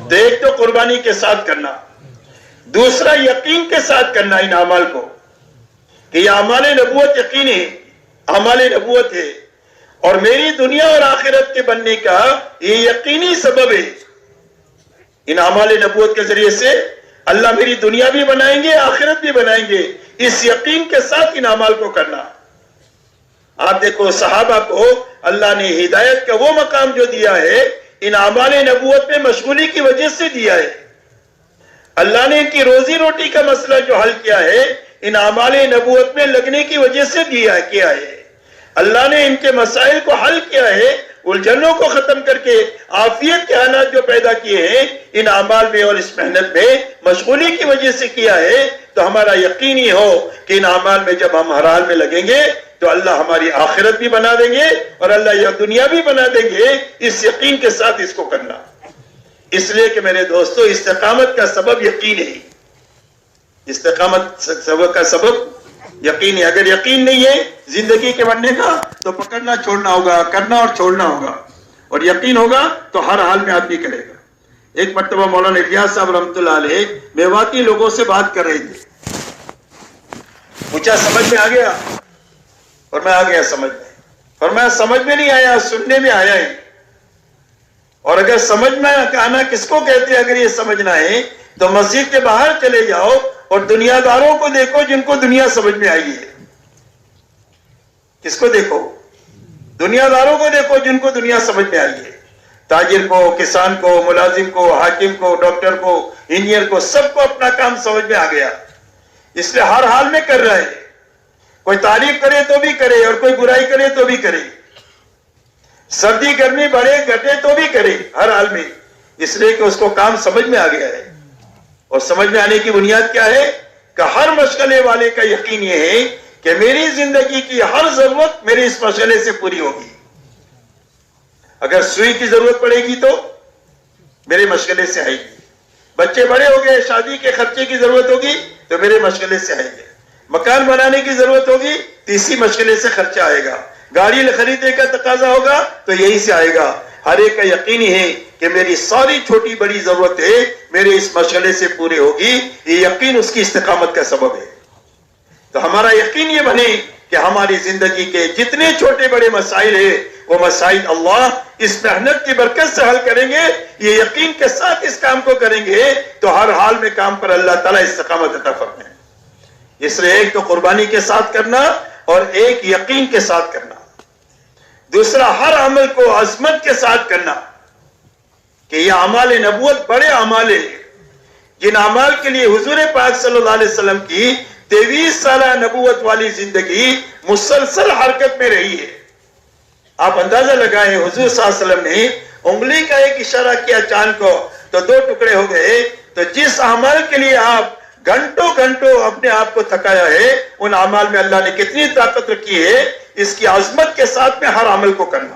Speaker 2: تو ایک تو قربانی کے ساتھ کرنا, دوسرا یقین کے ساتھ کرنا ان اعمال کو کہ یہ اعمال نبوت یقین ہے, اعمال نبوت ہے, اور میری دنیا اور آخرت کے بننے کا یہ یقینی سبب ہے. ان اعمال نبوت کے ذریعے سے اللہ میری دنیا بھی بنائیں گے, آخرت بھی بنائیں گے, اس یقین کے ساتھ ان اعمال کو کرنا. آپ دیکھو صحابہ کو اللہ نے ہدایت کا وہ مقام جو دیا ہے ان اعمال نبوت میں مشغولی کی وجہ سے دیا ہے. اللہ نے ان کی روزی روٹی کا مسئلہ جو حل کیا ہے ان اعمال نبوت میں لگنے کی وجہ سے کیا ہے. اللہ نے ان کے مسائل کو حل کیا ہے, الجھنوں کو ختم کر کے عافیت کے حالات جو پیدا کیے ہیں ان اعمال میں اور اس محنت میں مشغولی کی وجہ سے کیا ہے. تو ہمارا یقین ہی ہو کہ ان اعمال میں جب ہم ہر حال میں لگیں گے تو اللہ ہماری آخرت بھی بنا دیں گے اور اللہ یہ دنیا بھی بنا دیں گے. اس یقین کے ساتھ اس کو کرنا, اس لیے کہ میرے دوستو استقامت کا سبب یقین ہے. استقامت کا سبب یقین ہے. اگر یقین نہیں ہے زندگی کے بننے کا تو پکڑنا چھوڑنا ہوگا, کرنا اور چھوڑنا ہوگا, اور یقین ہوگا تو ہر حال میں آدمی کرے گا. ایک مرتبہ مولانا الیاس صاحب رحمۃ اللہ علیہ میواتی لوگوں سے بات کر رہے تھے, پوچھا سمجھ میں آ گیا, اور میں آ گیا سمجھ میں, اور میں سمجھ میں نہیں آیا, سننے میں آیا ہے. اور اگر سمجھ میں آنا کس کو کہتے ہیں, اگر یہ سمجھنا ہے تو مسجد کے باہر چلے جاؤ اور دنیا داروں کو دیکھو جن کو دنیا سمجھ میں آئی ہے. کس کو دیکھو؟ دنیا داروں کو دیکھو جن کو دنیا سمجھ میں آئی ہے. تاجر کو, کسان کو, ملازم کو, حاکم کو, ڈاکٹر کو, انجینئر کو, سب کو اپنا کام سمجھ میں آ گیا, اس لیے ہر حال میں کر رہا ہے. کوئی تعریف کرے تو بھی کرے اور کوئی برائی کرے تو بھی کرے, سردی گرمی بڑھے گھٹے تو بھی کرے, ہر حال میں, اس لیے کہ اس کو کام سمجھ میں آ گیا ہے. اور سمجھ میں آنے کی بنیاد کیا ہے کہ ہر مشغلے والے کا یقین یہ ہے کہ میری زندگی کی ہر ضرورت میرے اس مشغلے سے پوری ہوگی. اگر سوئی کی ضرورت پڑے گی تو میرے مشغلے سے آئے گی, بچے بڑے ہو گئے شادی کے خرچے کی ضرورت ہوگی تو میرے مشغلے سے آئے گے, مکان بنانے کی ضرورت ہوگی تو اسی مشغلے سے خرچہ آئے گا, گاڑی خریدنے کا تقاضا ہوگا تو یہی سے آئے گا. ہر ایک کا یقینی ہے کہ میری ساری چھوٹی بڑی ضرورتیں میرے اس مشغلے سے پورے ہوگی. یہ یقین اس کی استقامت کا سبب ہے. تو ہمارا یقین یہ بنے کہ ہماری زندگی کے جتنے چھوٹے بڑے مسائل ہیں وہ مسائل اللہ اس محنت کی برکت سے حل کریں گے. یہ یقین کے ساتھ اس کام کو کریں گے تو ہر حال میں کام پر اللہ تعالیٰ استقامت عطا فرمائے. اس لیے ایک تو قربانی کے ساتھ کرنا اور ایک یقین کے ساتھ کرنا. دوسرا ہر عمل کو عظمت کے ساتھ کرنا کہ یہ اعمال نبوت بڑے اعمال ہیں, جن اعمال کے لیے حضور پاک صلی اللہ علیہ وسلم کی 23 سالہ نبوت والی زندگی مسلسل حرکت میں رہی ہے. آپ اندازہ لگائیں حضور صلی اللہ علیہ وسلم نے انگلی کا ایک اشارہ کیا چاند کو تو 2 ٹکڑے ہو گئے. تو جس اعمال کے لیے آپ گھنٹوں گھنٹوں اپنے آپ کو تھکایا ہے ان اعمال میں اللہ نے کتنی طاقت رکھی ہے. اس کی عظمت کے ساتھ میں ہر عمل کو کرنا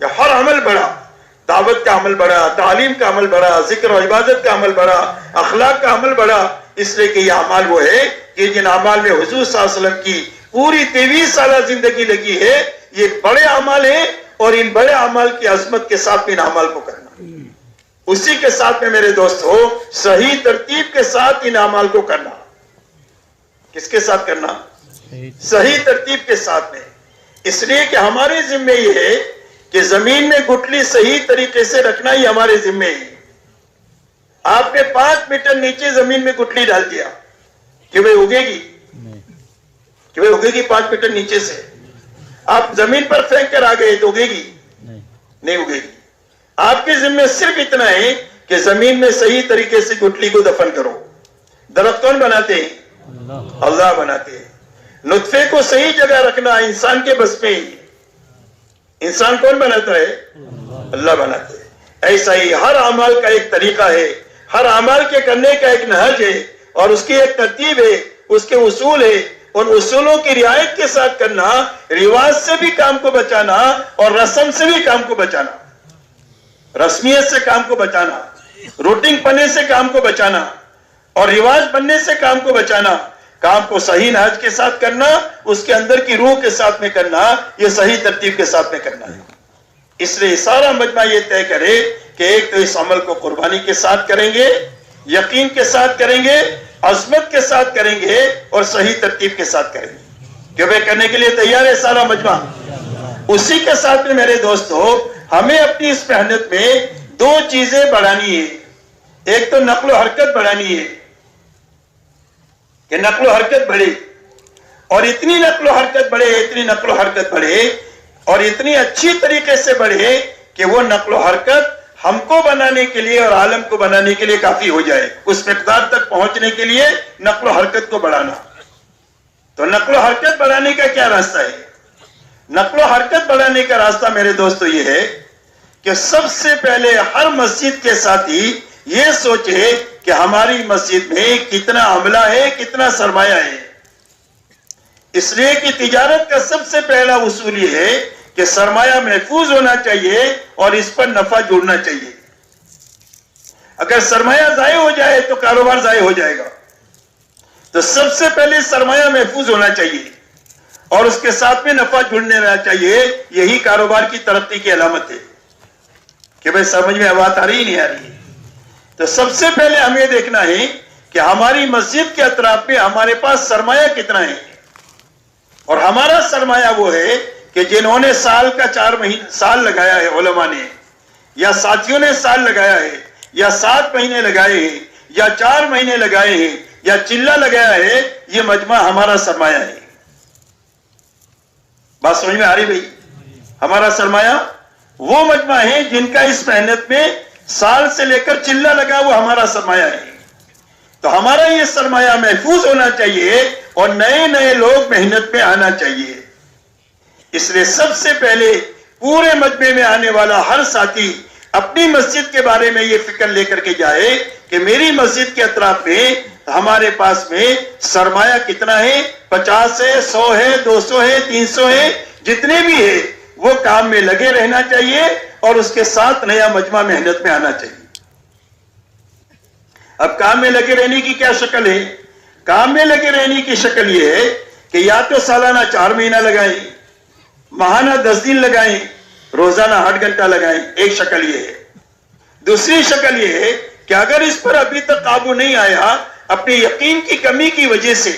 Speaker 2: کہ ہر عمل بڑا, دعوت کا عمل بڑا, تعلیم کا عمل بڑا, ذکر و عبادت کا عمل بڑا, اخلاق کا عمل بڑا. اس لیے کہ یہ اعمال وہ ہے کہ جن اعمال میں حضور صلی اللہ علیہ وسلم کی پوری 23 سالہ زندگی لگی ہے, یہ بڑے اعمال ہیں, اور ان بڑے اعمال کی عظمت کے ساتھ ان اعمال کو کرنا. اسی کے ساتھ میں میرے دوست ہو صحیح ترتیب کے ساتھ ان اعمال کو کرنا. کس کے ساتھ کرنا؟ صحیح ترتیب کے ساتھ میں. اس لیے کہ ہمارے ذمہ یہ ہے کہ زمین میں گٹلی صحیح طریقے سے رکھنا ہی ہمارے ذمہ ہے. آپ نے 5 میٹر نیچے زمین میں گٹلی ڈال دیا کہ وہ اگے گی, کہ وہ اگے گی 5 میٹر نیچے سے. آپ زمین پر پھینک کر آ گئے تو اگے گی؟ نہیں اگے گی. آپ کے ذمہ صرف اتنا ہے کہ زمین میں صحیح طریقے سے گٹلی کو دفن کرو. درخت کون بناتے ہیں؟ اللہ بناتے ہیں. نطفے کو صحیح جگہ رکھنا انسان کے بس میں ہی. انسان کون بناتا ہے؟ اللہ بناتے ہیں. ایسا ہی ہر عمل کا ایک طریقہ ہے, ہر عمل کے کرنے کا ایک نہج ہے اور اس کی ایک ترتیب ہے, اس کے اصول ہے. ان اصولوں کی رعایت کے ساتھ کرنا, رواج سے بھی کام کو بچانا اور رسم سے بھی کام کو بچانا, رسمیت سے کام کو بچانا, روٹنگ پنے سے کام کو بچانا اور رواج بننے سے کام کو بچانا. کام کو صحیح نہج کے ساتھ کرنا, اس کے اندر کی روح کے ساتھ میں کرنا, یہ صحیح ترتیب کے ساتھ میں کرنا ہے. اس لیے سارا مجمع یہ طے کرے کہ ایک تو اس عمل کو قربانی کے ساتھ کریں گے, یقین کے ساتھ کریں گے, عظمت کے ساتھ کریں گے اور صحیح ترتیب کے ساتھ کریں گے. کہ وہ کرنے کے لیے تیار ہے سارا مجمع؟ اسی کے ساتھ میں میرے دوستو, ہمیں اپنی اس محنت میں دو چیزیں بڑھانی ہے. ایک تو نقل و حرکت بڑھانی ہے کہ نقل و حرکت بڑھے, اور اتنی نقل و حرکت بڑھے, اتنی نقل و حرکت بڑھے اور اتنی اچھی طریقے سے بڑھے کہ وہ نقل و حرکت ہم کو بنانے کے لیے اور عالم کو بنانے کے لیے کافی ہو جائے. اس مقدار تک پہنچنے کے لیے نقل و حرکت کو بڑھانا. تو نقل و حرکت بڑھانے کا کیا راستہ ہے؟ نقل و حرکت بڑھانے کا راستہ میرے دوستو یہ ہے کہ سب سے پہلے ہر مسجد کے ساتھی یہ سوچے کہ ہماری مسجد میں کتنا عملہ ہے, کتنا سرمایہ ہے. اس لیے کہ تجارت کا سب سے پہلا اصول یہ ہے کہ سرمایہ محفوظ ہونا چاہیے اور اس پر نفع جڑنا چاہیے. اگر سرمایہ ضائع ہو جائے تو کاروبار ضائع ہو جائے گا. تو سب سے پہلے سرمایہ محفوظ ہونا چاہیے اور اس کے ساتھ میں نفع جڑنے رہنا چاہیے. یہی کاروبار کی ترقی کی علامت ہے. کہ بھئی سمجھ میں بات آ رہی نہیں آ رہی؟ تو سب سے پہلے ہمیں دیکھنا ہے کہ ہماری مسجد کے اطراف میں ہمارے پاس سرمایہ کتنا ہے. اور ہمارا سرمایہ وہ ہے کہ جنہوں نے سال کا 4 مہینے سال لگایا ہے, علماء نے یا ساتھیوں نے سال لگایا ہے یا 7 مہینے لگائے ہیں یا 4 مہینے لگائے ہیں یا چلہ لگایا ہے, یہ مجمع ہمارا سرمایہ ہے. بات سمجھ میں آ رہی بھئی؟ ہمارا سرمایہ وہ مجمع ہے جن کا اس محنت میں سال سے لے کر چلہ لگا, وہ ہمارا سرمایہ ہے. تو ہمارا یہ سرمایہ محفوظ ہونا چاہیے اور نئے نئے لوگ محنت میں آنا چاہیے. اس لیے سب سے پہلے پورے مجمع میں آنے والا ہر ساتھی اپنی مسجد کے بارے میں یہ فکر لے کر کے جائے کہ میری مسجد کے اطراف میں ہمارے پاس میں سرمایہ کتنا ہے, 50 ہے, 100 ہے, 200 ہے, 300 ہے, جتنے بھی ہے وہ کام میں لگے رہنا چاہیے اور اس کے ساتھ نیا مجمع محنت میں آنا چاہیے. اب کام میں لگے رہنے کی کیا شکل ہے؟ کام میں لگے رہنے کی شکل یہ ہے کہ یا تو سالانہ 4 مہینہ لگائیں, ماہانہ 10 دن لگائیں, روزانہ 8 گھنٹہ لگائیں. ایک شکل یہ ہے. دوسری شکل یہ ہے کہ اگر اس پر ابھی تک قابو نہیں آیا اپنے یقین کی کمی کی وجہ سے,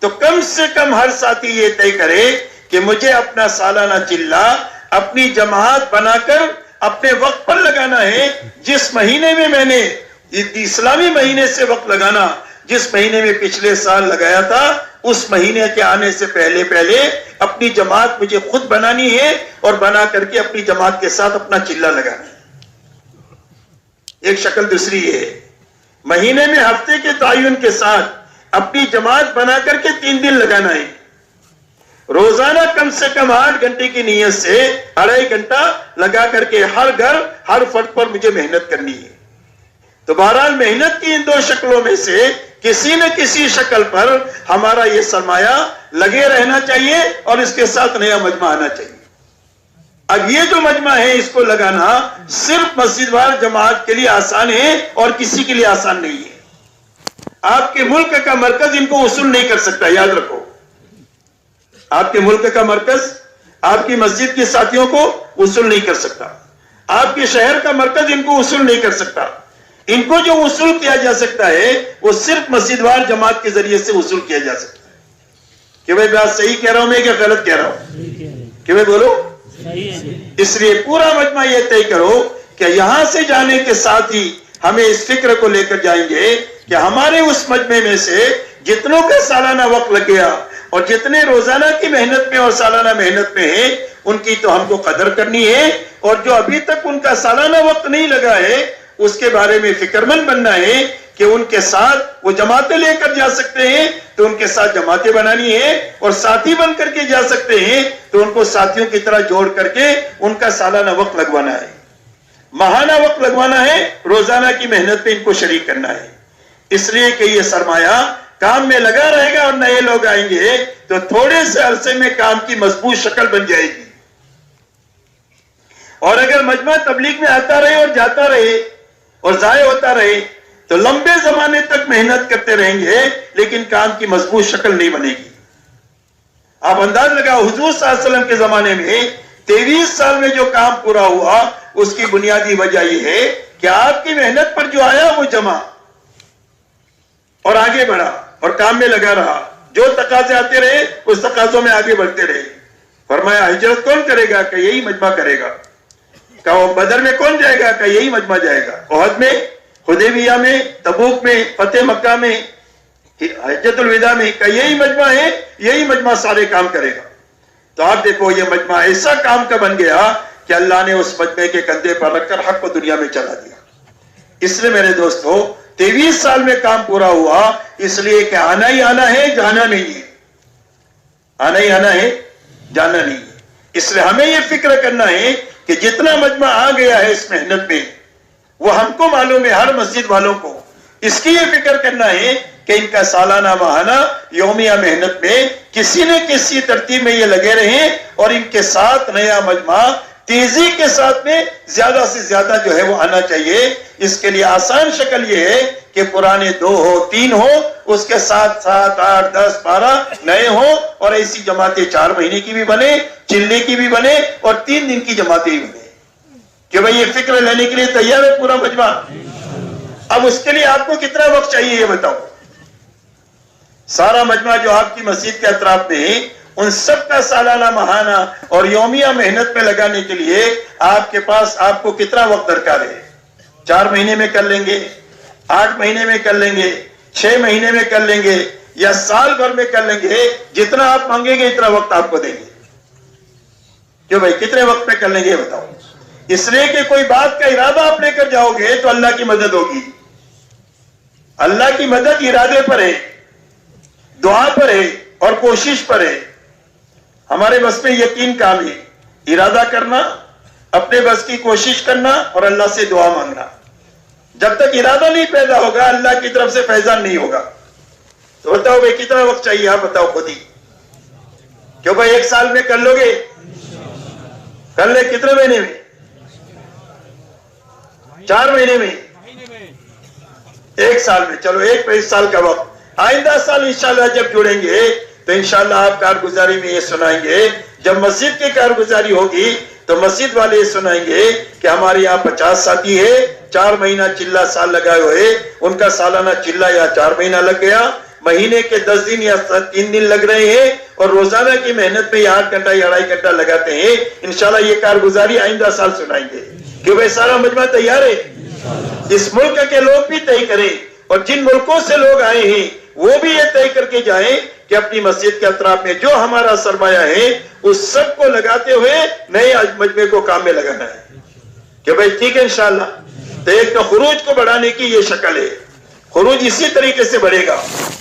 Speaker 2: تو کم سے کم ہر ساتھی یہ طے کرے کہ مجھے اپنا سالانہ چلہ اپنی جماعت بنا کر اپنے وقت پر لگانا ہے. جس مہینے میں میں نے اسلامی مہینے سے وقت لگانا, جس مہینے میں پچھلے سال لگایا تھا, اس مہینے کے آنے سے پہلے اپنی جماعت مجھے خود بنانی ہے اور بنا کر کے اپنی جماعت کے ساتھ اپنا چلہ لگانا ہے. ایک شکل دوسری یہ ہے, مہینے میں ہفتے کے تعین کے ساتھ اپنی جماعت بنا کر کے 3 دن لگانا ہے. روزانہ کم سے کم 8 گھنٹے کی نیت سے 2.5 گھنٹہ لگا کر کے ہر گھر ہر فرد پر مجھے محنت کرنی ہے. تو بہرحال محنت کی ان 2 شکلوں میں سے کسی نہ کسی شکل پر ہمارا یہ سرمایہ لگے رہنا چاہیے اور اس کے ساتھ نیا مجمع آنا چاہیے. اب یہ جو مجمع ہے اس کو لگانا صرف مسجد وار جماعت کے لیے آسان ہے اور کسی کے لیے آسان نہیں ہے. آپ کے ملک کا مرکز ان کو وصول نہیں کر سکتا, یاد رکھو. آپ کے ملک کا مرکز آپ کی مسجد کے ساتھیوں کو وصول نہیں کر سکتا. آپ کے شہر کا مرکز ان کو وصول نہیں کر سکتا. ان کو جو وصول کیا جا سکتا ہے وہ صرف مسجد وار جماعت کے ذریعے سے وصول کیا جا سکتا ہے. کہ بھئی بات صحیح کہہ رہا ہوں میں کیا غلط کہہ رہا ہوں؟ کہ بھئی بولو. اس لیے پورا مجمع یہ طے کرو کہ یہاں سے جانے کے ساتھ ہی ہمیں اس فکر کو لے کر جائیں گے کہ ہمارے اس مجمع میں سے جتنوں کا سالانہ وقت لگ گیا اور جتنے روزانہ کی محنت میں اور سالانہ محنت میں ہیں ان کی تو ہم کو قدر کرنی ہے, اور جو ابھی تک ان کا سالانہ وقت نہیں لگا ہے اس کے بارے میں فکر مند بننا ہے کہ ان کے ساتھ وہ جماعتیں لے کر جا سکتے ہیں تو ان کے ساتھ جماعتیں بنانی ہے, اور ساتھی بن کر کے جا سکتے ہیں تو ان کو ساتھیوں کی طرح جوڑ کر کے ان کا سالانہ وقت لگوانا ہے. ماہانہ وقت لگوانا ہے, روزانہ کی محنت میں ان کو شریک کرنا ہے. اس لیے کہ یہ سرمایہ کام میں لگا رہے گا اور نئے لوگ آئیں گے تو تھوڑے سے عرصے میں کام کی مضبوط شکل بن جائے گی. اور اگر مجمع تبلیغ میں آتا رہے اور جاتا رہے اور ضائع ہوتا رہے تو لمبے زمانے تک محنت کرتے رہیں گے لیکن کام کی مضبوط شکل نہیں بنے گی. آپ انداز لگاؤ, حضور صلی اللہ علیہ وسلم کے زمانے میں 23 سال میں جو کام پورا ہوا اس کی بنیادی وجہ یہ ہے کہ آپ کی محنت پر جو آیا وہ جمع اور آگے بڑھا اور کام میں لگا رہا. جو تقاضے آتے رہے اس تقاضوں میں آگے بڑھتے رہے. فرمایا ہجرت کون کرے گا؟ کہ یہی مجمع کرے گا. کہا بدر میں کون جائے گا؟ کہ یہی مجمع جائے گا. احد میں, حدیبیہ میں, تبوک میں, فتح مکہ میں, حجۃ الوداع میں, کہ یہی مجمع ہے, یہی مجمع سارے کام کرے گا. تو آپ دیکھو یہ مجمع ایسا کام کا بن گیا کہ اللہ نے اس مجمع کے کندھے پر رکھ کر حق کو دنیا میں چلا دیا. اس لیے میرے دوستو 23 سال میں کام پورا ہوا, اس لیے کہ آنا ہی آنا ہے, جانا نہیں ہے. آنا ہی آنا ہے, جانا نہیں ہے. اس لیے ہمیں یہ فکر کرنا ہے کہ جتنا مجمع آ گیا ہے اس محنت میں وہ ہم کو معلوم ہے, ہر مسجد والوں کو. اس کی یہ فکر کرنا ہے کہ ان کا سالانہ ماہانہ یومیہ محنت میں کسی نہ کسی ترتیب میں یہ لگے رہیں اور ان کے ساتھ نیا مجمع تیزی کے ساتھ میں زیادہ سے زیادہ جو ہے وہ آنا چاہیے. اس کے لیے آسان شکل یہ ہے کہ پرانے 2 ہو, 3 ہو, اس کے ساتھ 7, 8, 10, 12 نئے ہوں اور ایسی جماعتیں 4 مہینے کی بھی بنے, چلے کی بھی بنے اور 3 دن کی جماعتیں بھی بنے کہ بھئی یہ فکر لینے کے لیے تیار ہے پورا مجمع. اب اس کے لیے آپ کو کتنا وقت چاہیے یہ بتاؤ. سارا مجمع جو آپ کی مسجد کے اطراف میں ہے ان سب کا سالانہ ماہانہ اور یومیہ محنت میں لگانے کے لیے آپ کے پاس آپ کو کتنا وقت درکار ہے؟ 4 مہینے میں کر لیں گے, 8 مہینے میں کر لیں گے, 6 مہینے میں کر لیں گے یا سال بھر میں کر لیں گے؟ جتنا آپ مانگیں گے اتنا وقت آپ کو دیں گے. کیوں بھائی کتنے وقت میں کر لیں گے یہ بتاؤ. اس لیے کہ کوئی بات کا ارادہ آپ لے کر جاؤ گے تو اللہ کی مدد ہوگی. اللہ کی مدد ارادے پر ہے, دعا پر ہے اور کوشش پر ہے. ہمارے بس میں یہ 3 کام ہے, ارادہ کرنا, اپنے بس کی کوشش کرنا اور اللہ سے دعا مانگنا. جب تک ارادہ نہیں پیدا ہوگا اللہ کی طرف سے فیضان نہیں ہوگا. تو بتاؤ بھائی کتنا وقت چاہیے, آپ بتاؤ خود ہی. کیوں بھائی 1 سال میں کر لو گے؟ کر لے کتنے مہینے میں؟ 4 مہینے میں, 1 سال میں. چلو 1 سال کا وقت. آئندہ سال انشاءاللہ جب جڑیں گے تو انشاءاللہ آپ کارگزاری میں یہ سنائیں گے. جب مسجد کی کارگزاری ہوگی تو مسجد والے یہ سنائیں گے کہ ہمارے یہاں 50 ساتھی ہے, 4 مہینہ چلہ سال لگائے ہوئے, ان کا سالانہ چلہ یا 4 مہینہ لگ گیا, مہینے کے 10 دن یا 3 دن لگ رہے ہیں اور روزانہ کی محنت میں 8 گھنٹہ یا 2.5 گھنٹہ لگاتے ہیں. انشاءاللہ یہ کارگزاری آئندہ سال سنائیں گے کہ بھئی سارا مجمع تیار ہے. اس ملک کے لوگ بھی طے کریں اور جن ملکوں سے لوگ آئے ہیں وہ بھی یہ طے کر کے جائیں کہ اپنی مسجد کے اطراف میں جو ہمارا سرمایہ ہے اس سب کو لگاتے ہوئے نئے مجمع کو کام میں لگانا ہے. کہ بھئی ٹھیک ہے انشاءاللہ. تو ایک تو خروج کو بڑھانے کی یہ شکل ہے, خروج اسی طریقے سے بڑھے گا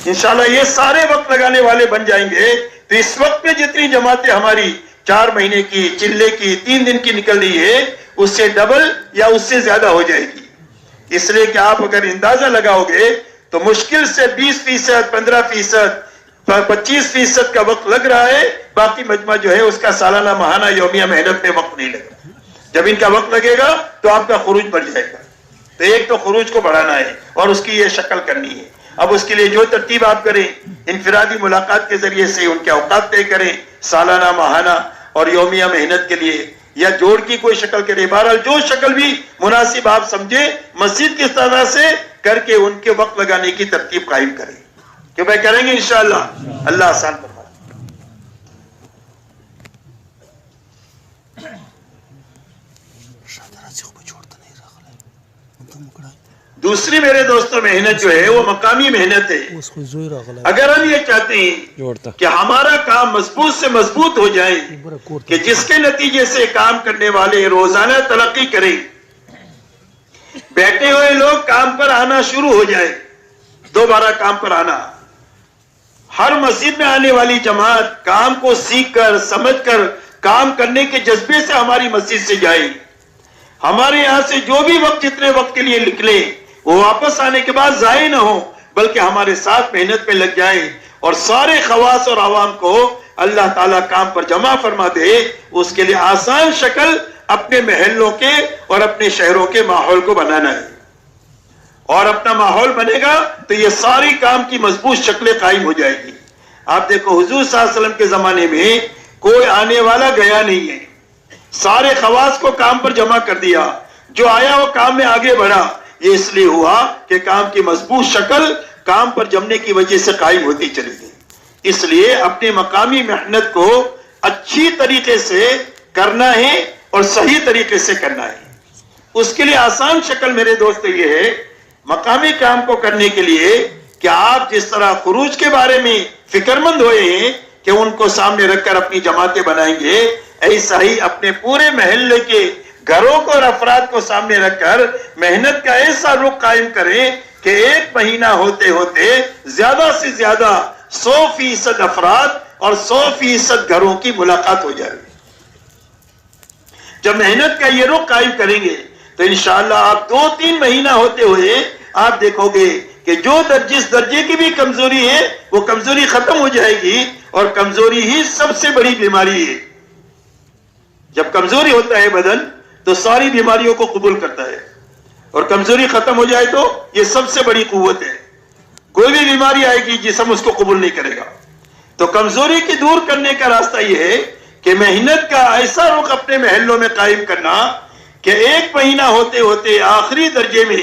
Speaker 2: انشاءاللہ. یہ سارے وقت لگانے والے بن جائیں گے تو اس وقت میں جتنی جماعتیں ہماری 4 مہینے کی, چلے کی, 3 دن کی نکل رہی ہے اس سے ڈبل یا اس سے زیادہ ہو جائے گی. اس لیے کہ آپ اگر اندازہ لگاؤ گے تو مشکل سے 20%, 15%, 25% کا وقت لگ رہا ہے. باقی مجمع جو ہے اس کا سالانہ ماہانہ یومیہ محنت میں وقت نہیں لگا. جب ان کا وقت لگے گا تو آپ کا خروج بڑھ جائے گا. تو ایک تو خروج کو بڑھانا ہے اور اس کی یہ شکل کرنی ہے. اب اس کے لیے جو ترتیب آپ کریں, انفرادی ملاقات کے ذریعے سے ان کے اوقات طے کریں, سالانہ ماہانہ اور یومیہ محنت کے لیے, یا جوڑ کی کوئی شکل کرے. بہرحال جو شکل بھی مناسب آپ سمجھے مسجد کی طرح سے کر کے ان کے وقت لگانے کی ترتیب قائم کریں. کہ بھائی کریں گے انشاءاللہ, اللہ آسان فرمائے. دوسری میرے دوستوں محنت جو ہے وہ مقامی محنت ہے. اگر ہم یہ چاہتے ہیں کہ ہمارا کام مضبوط سے مضبوط ہو جائے کہ جس کے نتیجے سے کام کرنے والے روزانہ ترقی کریں, بیٹھے ہوئے لوگ کام پر آنا شروع ہو جائے, دوبارہ کام پر آنا, ہر مسجد میں آنے والی جماعت کام کو سیکھ کر سمجھ کر کام کرنے کے جذبے سے ہماری مسجد سے جائے, ہمارے یہاں سے جو بھی وقت جتنے وقت کے لیے نکلے وہ واپس آنے کے بعد ضائع نہ ہو، بلکہ ہمارے ساتھ محنت پہ لگ جائیں اور سارے خواص اور عوام کو اللہ تعالیٰ کام پر جمع فرما دے. اس کے لیے آسان شکل اپنے محلوں کے اور اپنے شہروں کے ماحول کو بنانا ہے، اور اپنا ماحول بنے گا تو یہ ساری کام کی مضبوط شکلیں قائم ہو جائے گی. آپ دیکھو حضور صلی اللہ علیہ وسلم کے زمانے میں کوئی آنے والا گیا نہیں ہے، سارے خواص کو کام پر جمع کر دیا، جو آیا وہ کام میں آگے بڑھا. یہ اس لیے ہوا کہ کام کی مضبوط شکل کام پر جمنے کی وجہ سے قائم ہوتی چلی گئی. اس لیے اپنے مقامی محنت کو اچھی طریقے سے کرنا ہے اور صحیح طریقے سے کرنا ہے. اس کے لیے آسان شکل میرے دوست یہ ہے مقامی کام کو کرنے کے لیے کہ آپ جس طرح خروج کے بارے میں فکر مند ہوئے ہیں کہ ان کو سامنے رکھ کر اپنی جماعتیں بنائیں گے، ایسا ہی اپنے پورے محلے کے گھروں کو اور افراد کو سامنے رکھ کر محنت کا ایسا رخ قائم کریں کہ 1 مہینہ ہوتے ہوتے زیادہ سے زیادہ 100% افراد اور 100% گھروں کی ملاقات ہو جائے. جب محنت کا یہ رخ قائم کریں گے تو انشاءاللہ آپ 2-3 مہینہ ہوتے ہوئے آپ دیکھو گے کہ جو جس درجے کی بھی کمزوری ہے وہ کمزوری ختم ہو جائے گی، اور کمزوری ہی سب سے بڑی بیماری ہے. جب کمزوری ہوتا ہے بدن تو ساری بیماریوں کو قبول کرتا ہے، اور کمزوری ختم ہو جائے تو یہ سب سے بڑی قوت ہے. کوئی بھی بیماری آئے گی جسم اس کو قبول نہیں کرے گا. تو کمزوری کی دور کرنے کا راستہ یہ ہے کہ محنت کا ایسا رخ اپنے محلوں میں قائم کرنا کہ 1 مہینہ ہوتے ہوتے آخری درجے میں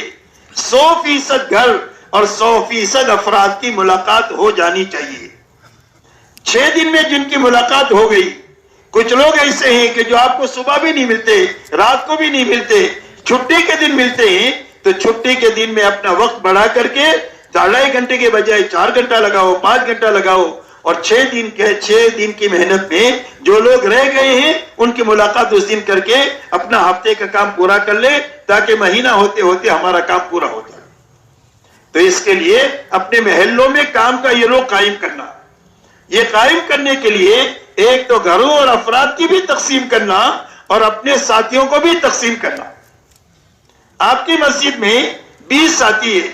Speaker 2: 100% گھر اور 100% افراد کی ملاقات ہو جانی چاہیے. 6 دن میں جن کی ملاقات ہو گئی، کچھ لوگ ایسے ہیں کہ جو آپ کو صبح بھی نہیں ملتے، رات کو بھی نہیں ملتے، چھٹی کے دن ملتے ہیں. تو چھٹی کے دن میں اپنا وقت بڑھا کر کے 2.5 گھنٹے کے بجائے 4 گھنٹہ لگاؤ، 5 گھنٹہ لگاؤ، اور 6 دن کی محنت میں جو لوگ رہ گئے ہیں ان کی ملاقات اس دن کر کے اپنا ہفتے کا کام پورا کر لے، تاکہ مہینہ ہوتے ہوتے ہمارا کام پورا ہو جائے. تو اس کے لیے اپنے محلوں میں کام کا یہ رخ قائم کرنا، یہ قائم کرنے کے لیے ایک تو گھروں اور افراد کی بھی تقسیم کرنا اور اپنے ساتھیوں کو بھی تقسیم کرنا. آپ کی مسجد میں 20 ساتھی ہیں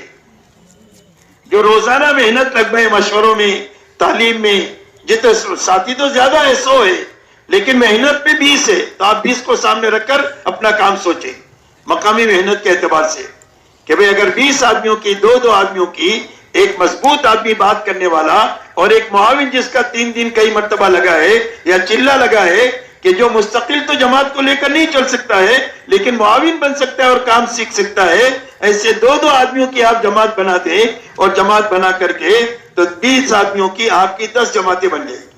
Speaker 2: جو روزانہ محنت لگ گئے مشوروں میں، تعلیم میں. جتنے ساتھی تو زیادہ ہے، 100 ہے، لیکن محنت پہ 20 ہے. تو آپ 20 کو سامنے رکھ کر اپنا کام سوچیں مقامی محنت کے اعتبار سے کہ بھئی اگر 20 آدمیوں کی 2 آدمیوں کی، ایک مضبوط آدمی بات کرنے والا اور ایک معاون جس کا 3 دن کئی مرتبہ لگا ہے یا چلہ لگا ہے، کہ جو مستقل تو جماعت کو لے کر نہیں چل سکتا ہے لیکن معاون بن سکتا ہے اور کام سیکھ سکتا ہے، ایسے 2 آدمیوں کی آپ جماعت بنا دیں، اور جماعت بنا کر کے تو 20 آدمیوں کی آپ کی 10 جماعتیں بن جائیں گی.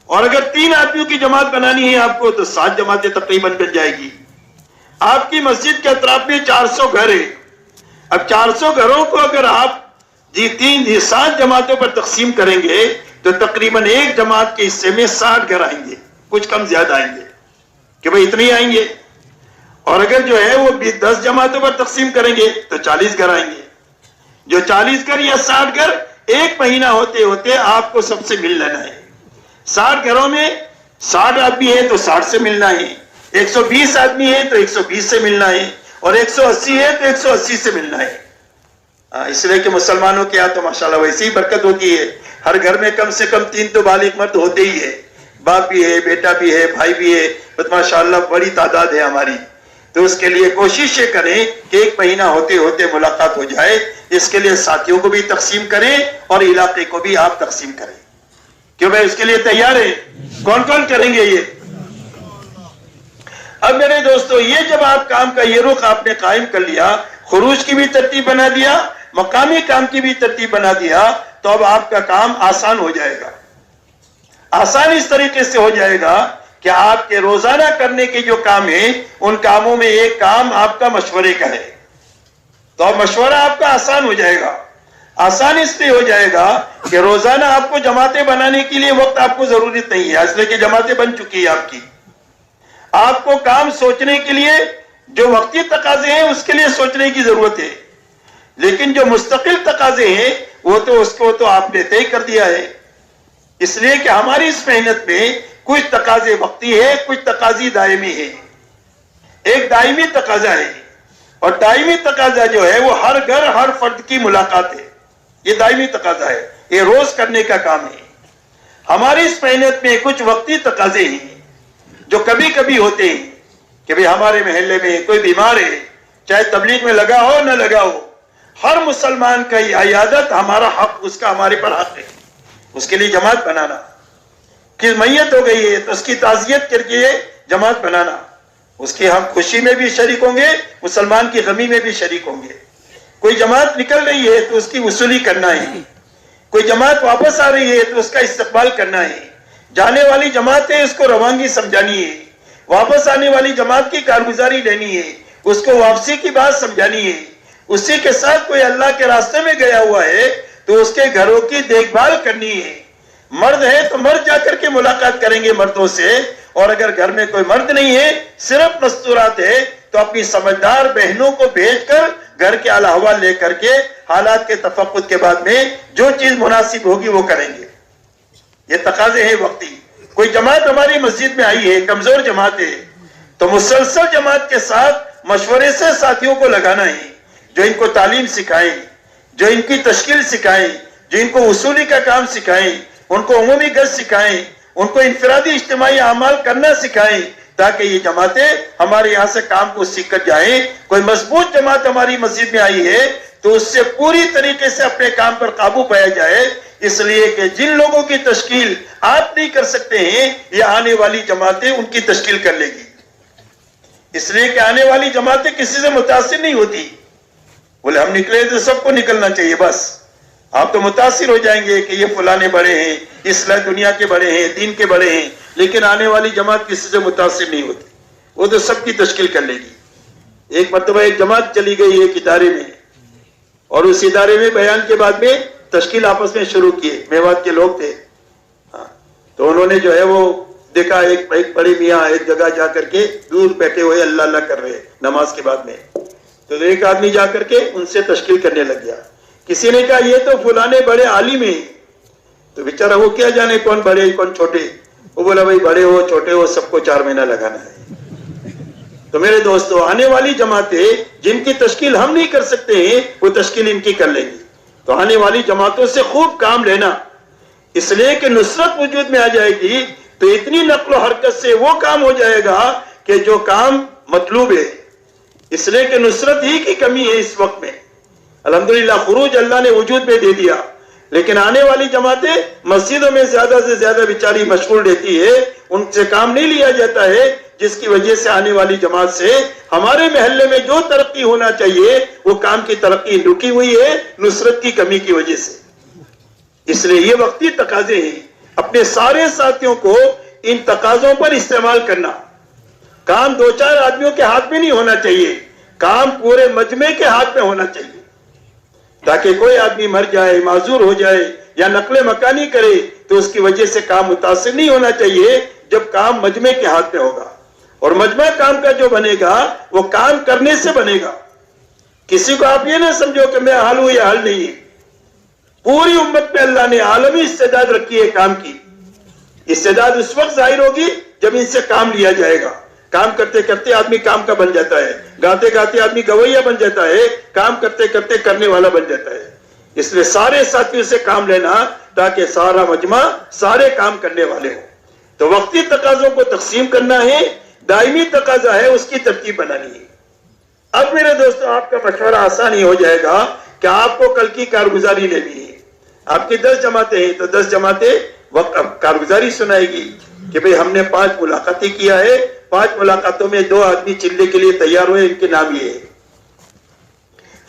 Speaker 2: اور اگر 3 آدمیوں کی جماعت بنانی ہے آپ کو تو 7 جماعتیں تقریباً بن جائے گی. آپ کی مسجد کے اطراف میں 400 گھر ہیں. اب 400 گھروں کو اگر آپ 7 جماعتوں پر تقسیم کریں گے تو تقریباً ایک جماعت کے حصے میں 60 گھر آئیں گے، کچھ کم زیادہ آئیں گے کہ بھئی اتنے آئیں گے. اور اگر جو ہے وہ 10 جماعتوں پر تقسیم کریں گے تو 40 گھر آئیں گے. جو 40 گھر یا 60 گھر 1 مہینہ ہوتے ہوتے آپ کو سب سے مل لینا ہے. 60 گھروں میں 60 آدمی ہیں تو 60 سے ملنا ہے، 120 آدمی ہیں تو 120 سے ملنا ہے، اور 180 ہے تو 180 سے ملنا ہے. اس لیے کہ مسلمانوں کے یہاں تو ماشاءاللہ ویسی ہی برکت ہوتی ہے. ہر گھر میں کم سے کم 3 تو بالغ مرد ہوتے ہی ہے، باپ بھی ہے، بیٹا بھی ہے، بھائی بھی ہے. بس ماشاءاللہ بڑی تعداد ہے ہماری. تو اس کے لیے کوشش یہ کریں کہ 1 مہینہ ہوتے ہوتے ملاقات ہو جائے. اس کے لیے ساتھیوں کو بھی تقسیم کریں اور علاقے کو بھی آپ تقسیم کریں. کیوں بھائی اس کے لیے تیار ہے؟ کون کون کریں گے یہ؟ اب میرے دوستو، یہ جب آپ کام کا یہ رخ آپ نے قائم کر لیا، خروج کی بھی ترتیب بنا دیا، مقامی کام کی بھی ترتیب بنا دیا، تو اب آپ کا کام آسان ہو جائے گا. آسان اس طریقے سے ہو جائے گا کہ آپ کے روزانہ کرنے کے جو کام ہیں ان کاموں میں ایک کام آپ کا مشورے کا ہے، تو اب مشورہ آپ کا آسان ہو جائے گا. آسان اس لیے ہو جائے گا کہ روزانہ آپ کو جماعتیں بنانے کے لیے وقت آپ کو ضرورت نہیں ہے، اس لیے کہ جماعتیں بن چکی ہے آپ کی. آپ کو کام سوچنے کے لیے جو وقتی تقاضے ہیں اس کے لیے سوچنے کی ضرورت ہے، لیکن جو مستقل تقاضے ہیں وہ تو اس کو تو آپ نے طے کر دیا ہے. اس لیے کہ ہماری اس محنت میں کچھ تقاضے وقتی ہے، کچھ تقاضے دائمی ہے. ایک دائمی تقاضا ہے، اور دائمی تقاضا جو ہے وہ ہر گھر ہر فرد کی ملاقات ہے. یہ دائمی تقاضا ہے، یہ روز کرنے کا کام ہے. ہماری اس محنت میں کچھ وقتی تقاضے ہیں جو کبھی کبھی ہوتے ہیں کہ بھئی ہمارے محلے میں کوئی بیمار ہے، چاہے تبلیغ میں لگا ہو نہ لگا ہو، ہر مسلمان کا یہ عیادت ہمارا حق، اس کا ہمارے پر حق ہے. اس کے لیے جماعت بنانا، کہ میت ہو گئی ہے تو اس کی تعزیت کر کے جماعت بنانا، اس کی ہم خوشی میں بھی شریک ہوں گے، مسلمان کی غمی میں بھی شریک ہوں گے. کوئی جماعت نکل رہی ہے تو اس کی وصولی کرنا ہے، کوئی جماعت واپس آ رہی ہے تو اس کا استقبال کرنا ہے. جانے والی جماعت ہے اس کو روانگی سمجھانی ہے، واپس آنے والی جماعت کی کارگزاری لینی ہے، اس کو واپسی کی بات سمجھانی ہے. اسی کے ساتھ کوئی اللہ کے راستے میں گیا ہوا ہے تو اس کے گھروں کی دیکھ بھال کرنی ہے. مرد ہے تو مرد جا کر کے ملاقات کریں گے مردوں سے، اور اگر گھر میں کوئی مرد نہیں ہے، صرف مستورات ہے، تو اپنی سمجھدار بہنوں کو بھیج کر گھر کے حال احوال لے کر کے حالات کے تفقد کے بعد میں جو چیز مناسب ہوگی وہ کریں گے. یہ تقاضے ہیں وقتی. کوئی جماعت ہماری مسجد میں آئی ہے، کمزور جماعت ہے، تو مسلسل جماعت کے ساتھ مشورے سے ساتھیوں کو لگانا ہے، جو ان کو تعلیم سکھائیں، جو ان کی تشکیل سکھائیں، جو ان کو وصولی کا کام سکھائیں، ان کو عمومی گشت سکھائیں، ان کو انفرادی اجتماعی اعمال کرنا سکھائیں، تاکہ یہ جماعتیں ہمارے یہاں سے کام کو سیکھ کر جائیں. کوئی مضبوط جماعت ہماری مسجد میں آئی ہے تو اس سے پوری طریقے سے اپنے کام پر قابو پایا جائے، اس لیے کہ جن لوگوں کی تشکیل آپ نہیں کر سکتے ہیں، یہ آنے والی جماعتیں ان کی تشکیل کر لے گی. اس لیے کہ آنے والی جماعتیں کسی سے متاثر نہیں ہوتی. بولے ہم نکلے تو سب کو نکلنا چاہیے، بس آپ تو متاثر ہو جائیں گے کہ یہ فلانے بڑے ہیں، اصلاح دنیا کے بڑے ہیں، دین کے بڑے ہیں، لیکن آنے والی جماعت کسی سے متاثر نہیں ہوتی، وہ تو سب کی تشکیل کر لے گی. ایک مرتبہ ایک جماعت چلی گئی ایک ادارے میں، اور اس ادارے میں بیان کے بعد میں تشکیل آپس میں شروع کیے. میوات کے لوگ تھے، تو انہوں نے جو ہے وہ دیکھا ایک بڑے میاں ایک جگہ جا کر کے دور بیٹھے ہوئے اللہ اللہ کر رہے نماز کے بعد میں، تو ایک آدمی جا کر کے ان سے تشکیل کرنے لگ گیا. کسی نے کہا یہ تو فلانے بڑے عالم ہیں، تو بیچارہ وہ کیا جانے کون بڑے کون چھوٹے. وہ بولا بھائی بڑے ہو چھوٹے ہو سب کو 4 مہینہ لگانا ہے. تو میرے دوستو، آنے والی جماعتیں جن کی تشکیل ہم نہیں کر سکتے ہیں وہ تشکیل ان کی کر لیں گی. تو آنے والی جماعتوں سے خوب کام لینا، اس لیے کہ نصرت وجود میں آ جائے گی تو اتنی نقل و حرکت سے وہ کام ہو جائے گا کہ جو کام مطلوب ہے. اس لیے کہ نصرت ہی کی کمی ہے اس وقت میں. الحمدللہ خروج اللہ نے وجود میں دے دیا، لیکن آنے والی جماعتیں مسجدوں میں زیادہ سے زیادہ بیچاری مشغول رہتی ہے، ان سے کام نہیں لیا جاتا ہے، جس کی وجہ سے آنے والی جماعت سے ہمارے محلے میں جو ترقی ہونا چاہیے وہ کام کی ترقی رکی ہوئی ہے نصرت کی کمی کی وجہ سے. اس لیے یہ وقتی تقاضے ہیں. اپنے سارے ساتھیوں کو ان تقاضوں پر استعمال کرنا. کام 2-4 آدمیوں کے ہاتھ میں نہیں ہونا چاہیے، کام پورے مجمع کے ہاتھ میں ہونا چاہیے، تاکہ کوئی آدمی مر جائے، معذور ہو جائے یا نقل مکانی کرے تو اس کی وجہ سے کام متاثر نہیں ہونا چاہیے. جب کام مجمع کے ہاتھ میں ہوگا، اور مجمع کام کا جو بنے گا وہ کام کرنے سے بنے گا. کسی کو آپ یہ نہ سمجھو کہ میں حل ہوں یا حل نہیں ہے. پوری امت میں اللہ نے عالمی استعداد رکھی ہے کام کی. استعداد اس وقت ظاہر ہوگی جب ان سے کام لیا جائے گا. کام کرتے کرتے آدمی کام کا بن جاتا ہے، گاتے گاتے آدمی گویہ بن جاتا ہے، کام کرتے کرتے کرنے والا بن جاتا ہے. اس لیے سارے ساتھیوں سے کام لینا تاکہ سارا مجمع سارے کام کرنے والے ہوں. تو وقتی تقاضوں کو تقسیم کرنا ہے، دائمی تقاضا ہے اس کی ترتیب بنانی ہے. اب میرے دوستو آپ کا مشورہ آسان ہی ہو جائے گا کہ آپ کو کل کی کارگزاری لینی ہے. آپ کی 10 جماعتیں ہیں تو 10 جماعتیں وقت کارگزاری سنائے گی کہ بھئی ہم نے 5 ملاقاتیں کیا ہے، 5 ملاقاتوں میں 2 آدمی چلنے کے لیے تیار ہوئے، ان کے نام یہ ہے.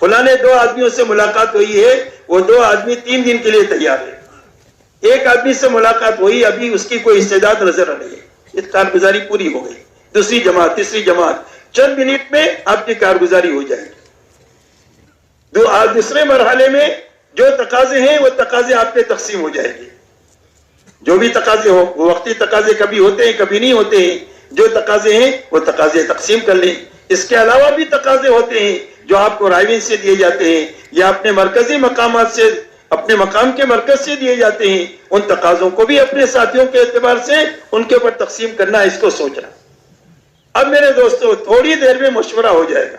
Speaker 2: فلانے 2 آدمیوں سے ملاقات ہوئی ہے، وہ 2 آدمی 3 دن کے لیے تیار ہے. ایک آدمی سے ملاقات ہوئی، ابھی اس کی کوئی استعداد نظر آ رہی ہے، اس کارگزاری پوری ہو گئی. دوسری جماعت، تیسری جماعت، چند منٹ میں آپ کی کارگزاری ہو جائے گی. دوسرے مرحلے میں جو تقاضے ہیں وہ تقاضے آپ پہ تقسیم ہو جائے گی. جو بھی تقاضے ہو، وہ وقتی تقاضے کبھی ہوتے ہیں کبھی نہیں ہوتے ہیں، جو تقاضے ہیں وہ تقاضے تقسیم کر لیں. اس کے علاوہ بھی تقاضے ہوتے ہیں جو آپ کو رائے سے دیے جاتے ہیں یا اپنے مرکزی مقامات سے، اپنے مقام کے مرکز سے دیے جاتے ہیں. ان تقاضوں کو بھی اپنے ساتھیوں کے اعتبار سے ان کے اوپر تقسیم کرنا، اس کو سوچنا. اب میرے دوستو تھوڑی دیر میں مشورہ ہو جائے گا.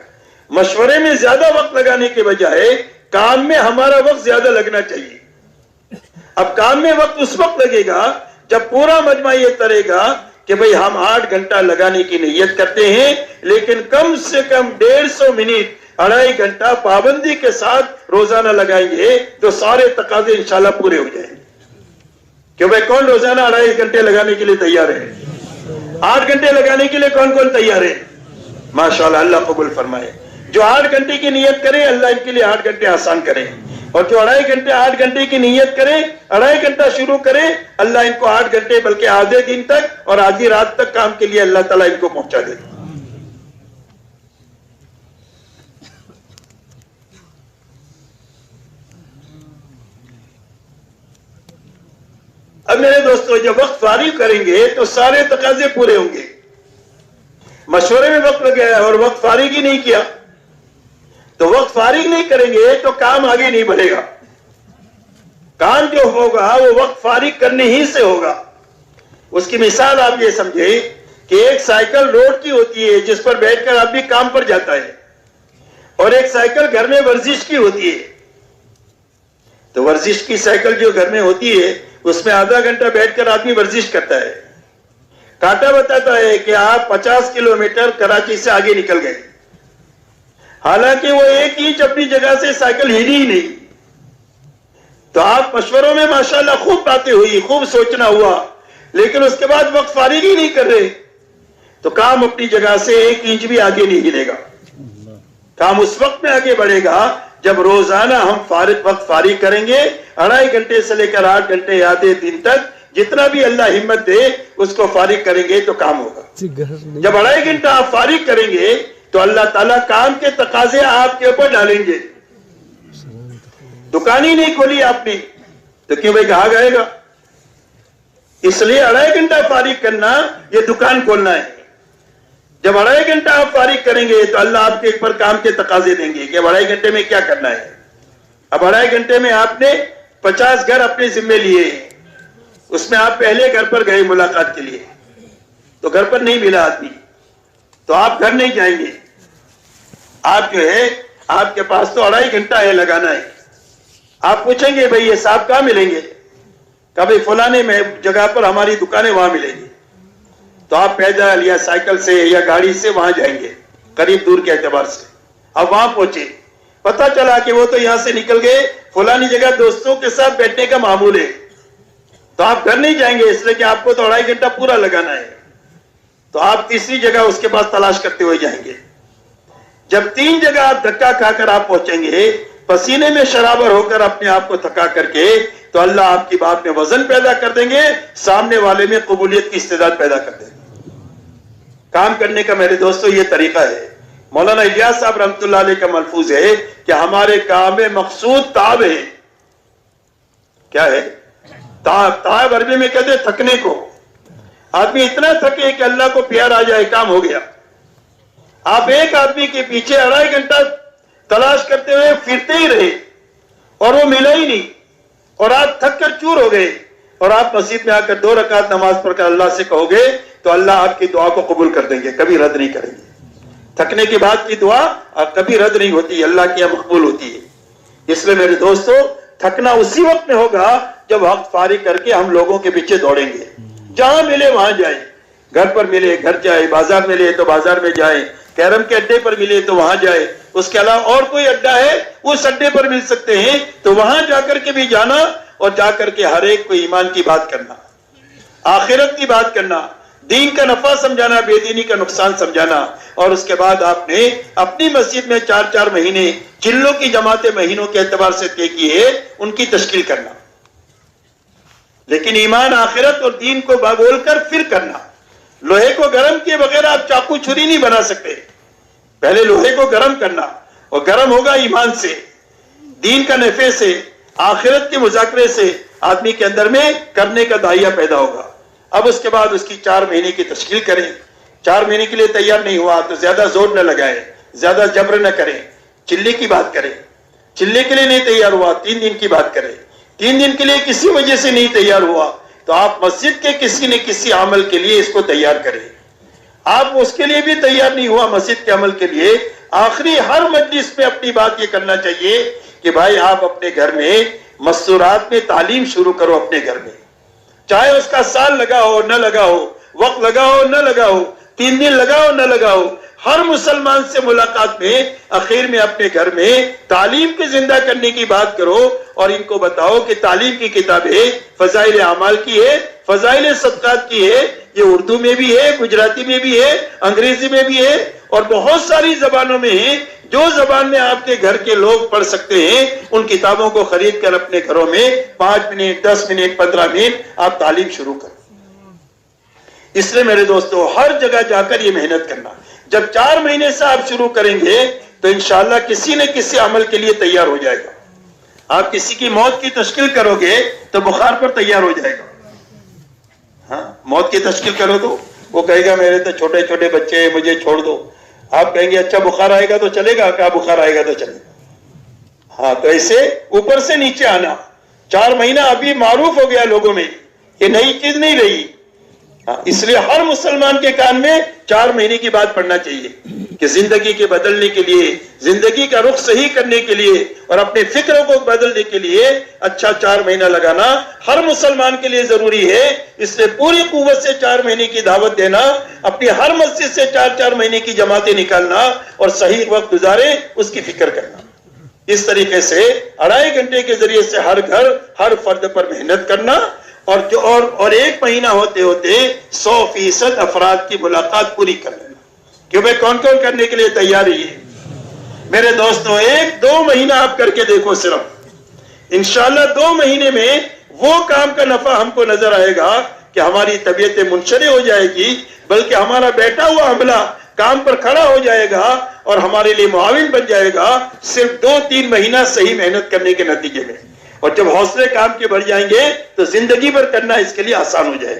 Speaker 2: مشورے میں زیادہ وقت لگانے کے بجائے کام میں ہمارا وقت زیادہ لگنا چاہیے. اب کام میں وقت اس وقت لگے گا جب پورا مجمع یہ کرے گا کہ بھئی ہم 8 گھنٹہ لگانے کی نیت کرتے ہیں، لیکن کم سے کم 150 منٹ 2.5 گھنٹہ پابندی کے ساتھ روزانہ لگائیں گے تو سارے تقاضے انشاءاللہ پورے ہو جائیں گے. کہ بھئی کون روزانہ 2.5 گھنٹے لگانے کے لیے تیار ہے؟ 8 گھنٹے لگانے کے لیے کون کون تیار ہے؟ ماشاءاللہ اللہ قبول فرمائے. جو 8 گھنٹے کی نیت کرے اللہ ان کے لیے 8 گھنٹے آسان کرے، اور جو 2.5 گھنٹے 8 گھنٹے کی نیت کرے 2.5 گھنٹہ شروع کرے اللہ ان کو 8 گھنٹے بلکہ آدھے دن تک اور آدھی رات تک کام کے لیے اللہ تعالیٰ ان کو پہنچا دے. اب میرے دوستو جب وقت فارغ کریں گے تو سارے تقاضے پورے ہوں گے. مشورے میں وقت لگایا اور وقت فارغ ہی نہیں کیا تو وقت فارغ نہیں کریں گے تو کام آگے نہیں بڑھے گا. کام جو ہوگا وہ وقت فارغ کرنے ہی سے ہوگا. اس کی مثال آپ یہ سمجھیں کہ ایک سائیکل روڈ کی ہوتی ہے جس پر بیٹھ کر آدمی کام پر جاتا ہے، اور ایک سائیکل گھر میں ورزش کی ہوتی ہے. تو ورزش کی سائیکل جو گھر میں ہوتی ہے اس میں آدھا گھنٹہ بیٹھ کر آدمی ورزش کرتا ہے. کاٹا بتاتا ہے کہ آپ 50 کلومیٹر کراچی سے آگے نکل گئے، حالانکہ وہ 1 انچ اپنی جگہ سے سائیکل ہلی ہی نہیں. تو آپ مشوروں میں ماشاءاللہ خوب باتیں ہوئی، خوب سوچنا ہوا، لیکن اس کے بعد وقت فارغ ہی نہیں کر رہے تو کام اپنی جگہ سے 1 انچ بھی آگے نہیں ہلے گا. کام اس وقت میں آگے بڑھے گا جب روزانہ ہم وقت فارغ کریں گے. 2.5 گھنٹے سے لے کر 8 گھنٹے آدھے دن تک جتنا بھی اللہ ہمت دے اس کو فارغ کریں گے تو کام ہوگا. جب 2.5 گھنٹہ آپ فارغ کریں گے تو اللہ تعالیٰ کام کے تقاضے آپ کے اوپر ڈالیں گے. دکان ہی نہیں کھولی آپ نے تو کیوں بھائی کہا گئے گا؟ اس لیے 2.5 گھنٹہ فارغ کرنا یہ دکان کھولنا ہے. جب 2.5 گھنٹہ آپ فارغ کریں گے تو اللہ آپ کے اوپر کام کے تقاضے دیں گے کہ 2.5 گھنٹے میں کیا کرنا ہے. اب 2.5 گھنٹے میں آپ نے 50 گھر اپنے ذمے لیے، اس میں آپ پہلے گھر پر گئے ملاقات کے لیے تو گھر پر نہیں ملا آدمی تو آپ گھر نہیں جائیں گے. آپ جو ہے آپ کے پاس تو 2.5 گھنٹہ ہے لگانا ہے. آپ پوچھیں گے بھئی یہ صاحب کہاں ملیں گے؟ کہ بھئی فلانے میں جگہ پر ہماری دکانیں وہاں ملیں گی. تو آپ پیدل یا سائیکل سے یا گاڑی سے وہاں جائیں گے قریب دور کے اعتبار سے. اب وہاں پہنچے پتا چلا کہ وہ تو یہاں سے نکل گئے فلانی جگہ دوستوں کے ساتھ بیٹھنے کا معمول ہے تو آپ گھر نہیں جائیں گے اس لیے کہ آپ کو تو 2.5 گھنٹہ پورا لگانا ہے. تو آپ تیسری جگہ اس کے پاس تلاش کرتے ہوئے جائیں گے. جب 3 جگہ آپ دھکا کھا کر آپ پہنچیں گے پسینے میں شرابر ہو کر اپنے آپ کو تھکا کر کے تو اللہ آپ کی بات میں وزن پیدا کر دیں گے، سامنے والے میں قبولیت کی استعداد پیدا کر دیں گے. کام کرنے کا میرے دوستو یہ طریقہ ہے. مولانا الیاس صاحب رحمت اللہ علیہ کا ملفوظ ہے کہ ہمارے کام میں مقصود تعب ہے. کیا ہے؟ تعب عربی میں کہتے ہیں تھکنے کو. آدمی اتنا تھکے کہ اللہ کو پیار آ جائے کام ہو گیا. آپ ایک آدمی کے پیچھے 2.5 گھنٹہ تلاش کرتے ہوئے پھرتے ہی رہے اور وہ ملا ہی نہیں اور آپ تھک کر چور ہو گئے اور آپ مسجد میں آ کر 2 رکعت نماز پڑھ کر اللہ سے کہو گے تو اللہ آپ کی دعا کو قبول کر دیں گے، کبھی رد نہیں کریں گے. تھکنے کے بعد کی دعا کبھی رد نہیں ہوتی، اللہ کی مقبول ہوتی ہے. اس لیے میرے دوستو تھکنا اسی وقت میں ہوگا جب وقت فارغ کر کے ہم لوگوں کے پیچھے دوڑیں گے. جہاں ملے وہاں جائیں، گھر پر ملے گھر جائے، بازار ملے تو بازار میں جائیں، کیرم کے اڈے پر ملے تو وہاں جائے. اس کے علاوہ اور کوئی اڈا ہے اس اڈے پر مل سکتے ہیں تو وہاں جا کر کے بھی جانا اور جا کر کے ہر ایک کو ایمان کی بات کرنا، آخرت کی بات کرنا، دین کا نفع سمجھانا، بے دینی کا نقصان سمجھانا. اور اس کے بعد آپ نے اپنی مسجد میں 4 مہینے چلوں کی جماعتیں مہینوں کے اعتبار سے طے کی ہے ان کی تشکیل کرنا، لیکن ایمان آخرت اور دین کو بول کر پھر کرنا. لوہے کو گرم کیے بغیر آپ چاقو چھری نہیں بنا سکتے. پہلے لوہے کو گرم کرنا اور گرم ہوگا ایمان سے، دین کا نفع سے، آخرت کے مذاکرے سے آدمی کے اندر میں کرنے کا داعیہ پیدا ہوگا. اب اس کے بعد اس کی 4 مہینے کی تشکیل کریں. 4 مہینے کے لیے تیار نہیں ہوا تو زیادہ زور نہ لگائیں، زیادہ جبر نہ کریں. چلے کی بات کریں، چلے کے لیے نہیں تیار ہوا 3 دن کی بات کریں. 3 دن کے لیے کسی وجہ سے نہیں تیار ہوا تو آپ مسجد کے کسی نہ کسی عمل کے لیے اس کو تیار کریں. آپ اس کے لیے بھی تیار نہیں ہوا مسجد کے عمل کے لیے، آخری ہر مجلس میں اپنی بات یہ کرنا چاہیے کہ بھائی آپ اپنے گھر میں مستورات میں تعلیم شروع کرو اپنے گھر میں، چاہے اس کا سال لگا ہو نہ لگا ہو، وقت لگا ہو نہ لگا ہو، 3 دن لگا ہو نہ لگا ہو، ہر مسلمان سے ملاقات میں اخیر میں اپنے گھر میں تعلیم کے زندہ کرنے کی بات کرو، اور ان کو بتاؤ کہ تعلیم کی کتابیں فضائل اعمال کی ہے، فضائل صدقات کی ہے، یہ اردو میں بھی ہے، گجراتی میں بھی ہے، انگریزی میں بھی ہے، اور بہت ساری زبانوں میں ہے۔ جو زبان میں آپ کے گھر کے لوگ پڑھ سکتے ہیں ان کتابوں کو خرید کر اپنے گھروں میں 5 منٹ 10 منٹ 15 منٹ آپ تعلیم شروع کریں۔ اس لیے میرے دوستو ہر جگہ جا کر یہ محنت کرنا، جب 4 مہینے سے آپ شروع کریں گے تو انشاءاللہ کسی نہ کسی عمل کے لیے تیار ہو جائے گا۔ آپ کسی کی موت کی تشکیل کرو گے تو بخار پر تیار ہو جائے گا۔ ہاں، موت کی تشکیل کرو تو وہ کہے گا میرے تو چھوٹے چھوٹے بچے ہیں، مجھے چھوڑ دو۔ آپ کہیں گے اچھا بخار آئے گا تو چلے گا، کیا بخار آئے گا تو چلے گا۔ ہاں، تو ایسے اوپر سے نیچے آنا، 4 مہینہ ابھی معروف ہو گیا لوگوں میں، یہ نئی چیز نہیں رہی۔ اس لیے ہر مسلمان کے کان میں 4 مہینے کی بات پڑھنا چاہیے کہ زندگی کے بدلنے کے لیے، زندگی کا رخ صحیح کرنے کے لیے اور اپنے فکروں کو بدلنے کے لیے اچھا 4 مہینہ لگانا ہر مسلمان کے لیے ضروری ہے۔ اس لیے پوری قوت سے 4 مہینے کی دعوت دینا، اپنی ہر مسجد سے 4 مہینے کی جماعتیں نکالنا اور صحیح وقت گزارے اس کی فکر کرنا۔ اس طریقے سے 2.5 گھنٹے کے ذریعے سے ہر گھر ہر فرد پر محنت کرنا، اور 1 مہینہ ہوتے ہوتے 100% افراد کی ملاقات پوری کر لینا کہ بھئی کون کون کرنے کے لیے تیار ہے۔ میرے دوستوں 1-2 مہینہ آپ کر کے دیکھو، صرف انشاءاللہ 2 مہینے میں وہ کام کا نفع ہم کو نظر آئے گا کہ ہماری طبیعت منشرح ہو جائے گی، بلکہ ہمارا بیٹھا ہوا عملہ کام پر کھڑا ہو جائے گا اور ہمارے لیے معاون بن جائے گا، صرف 2-3 مہینہ صحیح محنت کرنے کے نتیجے میں۔ اور جب حوصلے کام کے بڑھ جائیں گے تو زندگی بھر کرنا اس کے لیے آسان ہو جائے۔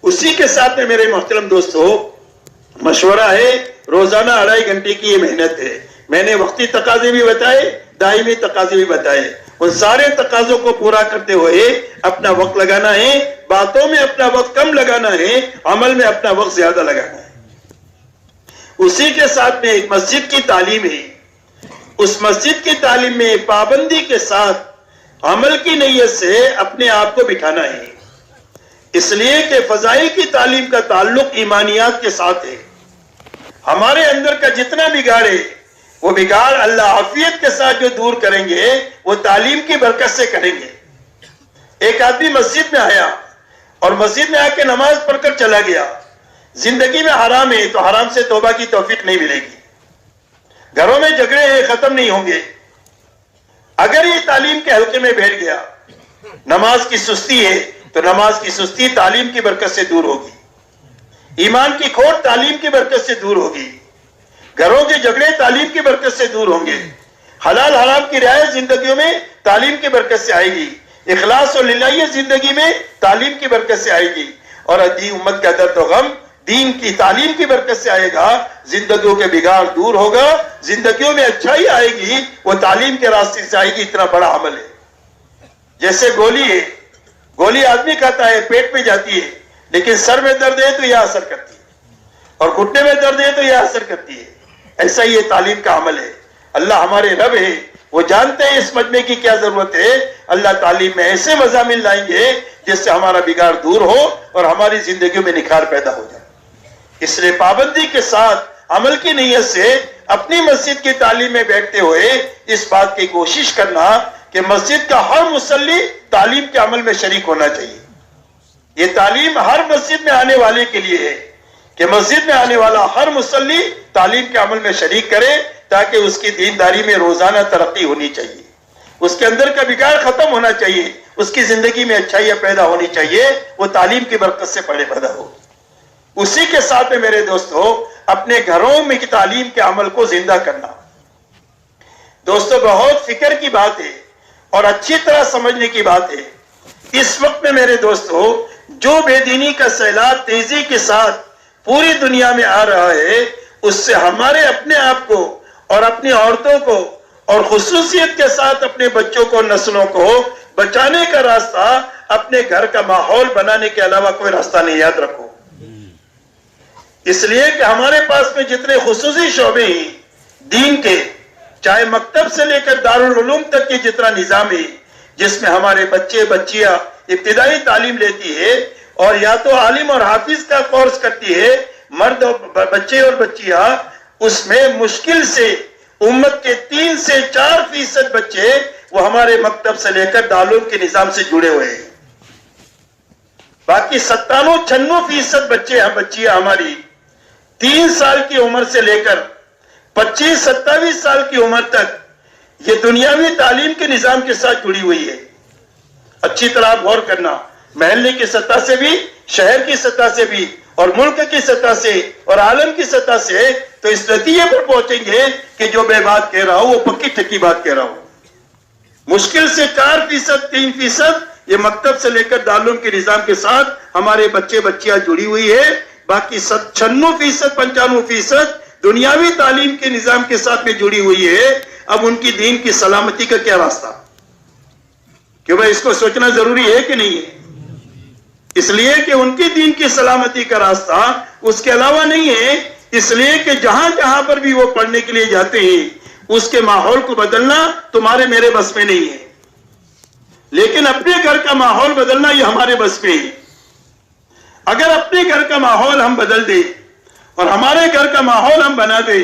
Speaker 2: اسی کے ساتھ میں میرے محترم دوستو مشورہ ہے، روزانہ 2.5 گھنٹے کی یہ محنت ہے۔ میں نے وقتی تقاضے بھی بتائے، دائمی تقاضے بھی بتائے، ان سارے تقاضوں کو پورا کرتے ہوئے اپنا وقت لگانا ہے، باتوں میں اپنا وقت کم لگانا ہے، عمل میں اپنا وقت زیادہ لگانا ہے۔ اسی کے ساتھ میں ایک مسجد کی تعلیم ہے، اس مسجد کی تعلیم میں پابندی کے ساتھ عمل کی نیت سے اپنے آپ کو بٹھانا ہے، اس لیے کہ فضائل کی تعلیم کا تعلق ایمانیات کے ساتھ ہے۔ ہمارے اندر کا جتنا بگاڑ ہے وہ بگاڑ اللہ عافیت کے ساتھ جو دور کریں گے وہ تعلیم کی برکت سے کریں گے۔ ایک آدمی مسجد میں آیا اور مسجد میں آ کے نماز پڑھ کر چلا گیا، زندگی میں حرام ہے تو حرام سے توبہ کی توفیق نہیں ملے گی، گھروں میں جھگڑے ہیں ختم نہیں ہوں گے۔ اگر یہ تعلیم کے حلقے میں بیٹھ گیا، نماز کی سستی ہے تو نماز کی سستی تعلیم کی برکت سے دور ہوگی، ایمان کی کھوٹ تعلیم کی برکت سے دور ہوگی، گھروں کے جھگڑے تعلیم کی برکت سے دور ہوں گے، حلال حرام کی رعایت زندگیوں میں تعلیم کی برکت سے آئے گی، اخلاص اور للہیت زندگی میں تعلیم کی برکت سے آئے گی، اور ادھی امت کا درد و غم دین کی تعلیم کی برکت سے آئے گا، زندگیوں کے بگاڑ دور ہوگا، زندگیوں میں اچھائی آئے گی، وہ تعلیم کے راستے سے آئے گی۔ اتنا بڑا عمل ہے، جیسے گولی ہے، گولی آدمی کھاتا ہے پیٹ میں جاتی ہے، لیکن سر میں درد ہے تو یہ اثر کرتی ہے، اور گھٹنے میں درد ہے تو یہ اثر کرتی ہے۔ ایسا ہی یہ تعلیم کا عمل ہے۔ اللہ ہمارے رب ہے، وہ جانتے ہیں اس مجمع کی کیا ضرورت ہے، اللہ تعلیم میں ایسے مضامین لائیں گے جس سے ہمارا بگاڑ دور ہو اور ہماری زندگیوں میں نکھار پیدا ہو جائے۔ اس لیے پابندی کے ساتھ عمل کی نیت سے اپنی مسجد کی تعلیم میں بیٹھتے ہوئے اس بات کی کوشش کرنا کہ مسجد کا ہر مصلی تعلیم کے عمل میں شریک ہونا چاہیے۔ یہ تعلیم ہر مسجد میں آنے والے کے لیے ہے کہ مسجد میں آنے والا ہر مصلی تعلیم کے عمل میں شریک کرے، تاکہ اس کی دینداری میں روزانہ ترقی ہونی چاہیے، اس کے اندر کا بگاڑ ختم ہونا چاہیے، اس کی زندگی میں اچھائیاں پیدا ہونی چاہیے، وہ تعلیم کی برکت سے پیدا ہو۔ اسی کے ساتھ میں میرے دوستو اپنے گھروں میں کی تعلیم کے عمل کو زندہ کرنا۔ دوستو بہت فکر کی بات ہے اور اچھی طرح سمجھنے کی بات ہے۔ اس وقت میں میرے دوستو جو بے دینی کا سیلاب تیزی کے ساتھ پوری دنیا میں آ رہا ہے، اس سے ہمارے اپنے آپ کو اور اپنی عورتوں کو اور خصوصیت کے ساتھ اپنے بچوں کو نسلوں کو بچانے کا راستہ اپنے گھر کا ماحول بنانے کے علاوہ کوئی راستہ نہیں. یاد رکھو اس لیے کہ ہمارے پاس میں جتنے خصوصی شعبے ہیں دین کے, چاہے مکتب سے لے کر دارالعلوم تک کے جتنا نظام ہے جس میں ہمارے بچے بچیاں ابتدائی تعلیم لیتی ہے اور یا تو عالم اور حافظ کا کورس کرتی ہے مرد اور بچے اور بچیاں, اس میں مشکل سے امت کے 3 سے 4% بچے وہ ہمارے مکتب سے لے کر دارالعلوم کے نظام سے جڑے ہوئے ہیں. باقی 97-96% بچے بچیاں ہماری 3 سال کی عمر سے لے کر 25-27 سال کی عمر تک یہ دنیاوی تعلیم کے نظام کے ساتھ جڑی ہوئی ہے. اچھی طرح غور کرنا, محلے کی سطح سے بھی, شہر کی سطح سے بھی, اور ملک کی سطح سے اور عالم کی سطح سے, تو اس نتیجے پر پہنچیں گے کہ جو میں بات کہہ رہا ہوں وہ پکی ٹھکی بات کہہ رہا ہوں. مشکل سے 4%, 3% یہ مکتب سے لے کر دارالعلوم کے نظام کے ساتھ ہمارے بچے بچیاں جڑی ہوئی ہے. باقی 96%, 95% دنیاوی تعلیم کے نظام کے ساتھ میں جڑی ہوئی ہے. اب ان کی دین کی سلامتی کا کیا راستہ؟ کہ بھائی اس کو سوچنا ضروری ہے کہ نہیں ہے. اس لیے کہ ان کی دین کی سلامتی کا راستہ اس کے علاوہ نہیں ہے. اس لیے کہ جہاں جہاں پر بھی وہ پڑھنے کے لیے جاتے ہیں اس کے ماحول کو بدلنا تمہارے میرے بس میں نہیں ہے, لیکن اپنے گھر کا ماحول بدلنا یہ ہمارے بس میں ہے. اگر اپنے گھر کا ماحول ہم بدل دیں اور ہمارے گھر کا ماحول ہم بنا دیں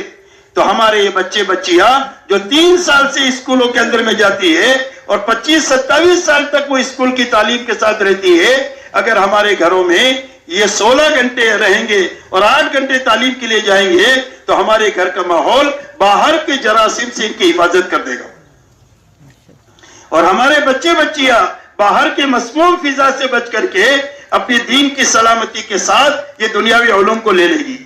Speaker 2: تو ہمارے یہ بچے بچیاں جو 3 سال سے اسکولوں کے اندر میں جاتی ہے اور 25-27 سال تک وہ اسکول کی تعلیم کے ساتھ رہتی ہے, اگر ہمارے گھروں میں یہ 16 گھنٹے رہیں گے اور 8 گھنٹے تعلیم کے لیے جائیں گے تو ہمارے گھر کا ماحول باہر کے جراثیم سے ان کی حفاظت کر دے گا, اور ہمارے بچے بچیاں باہر کے مسموم فضا سے بچ کر کے اپنی دین کی سلامتی کے ساتھ یہ دنیاوی علوم کو لے لے گی.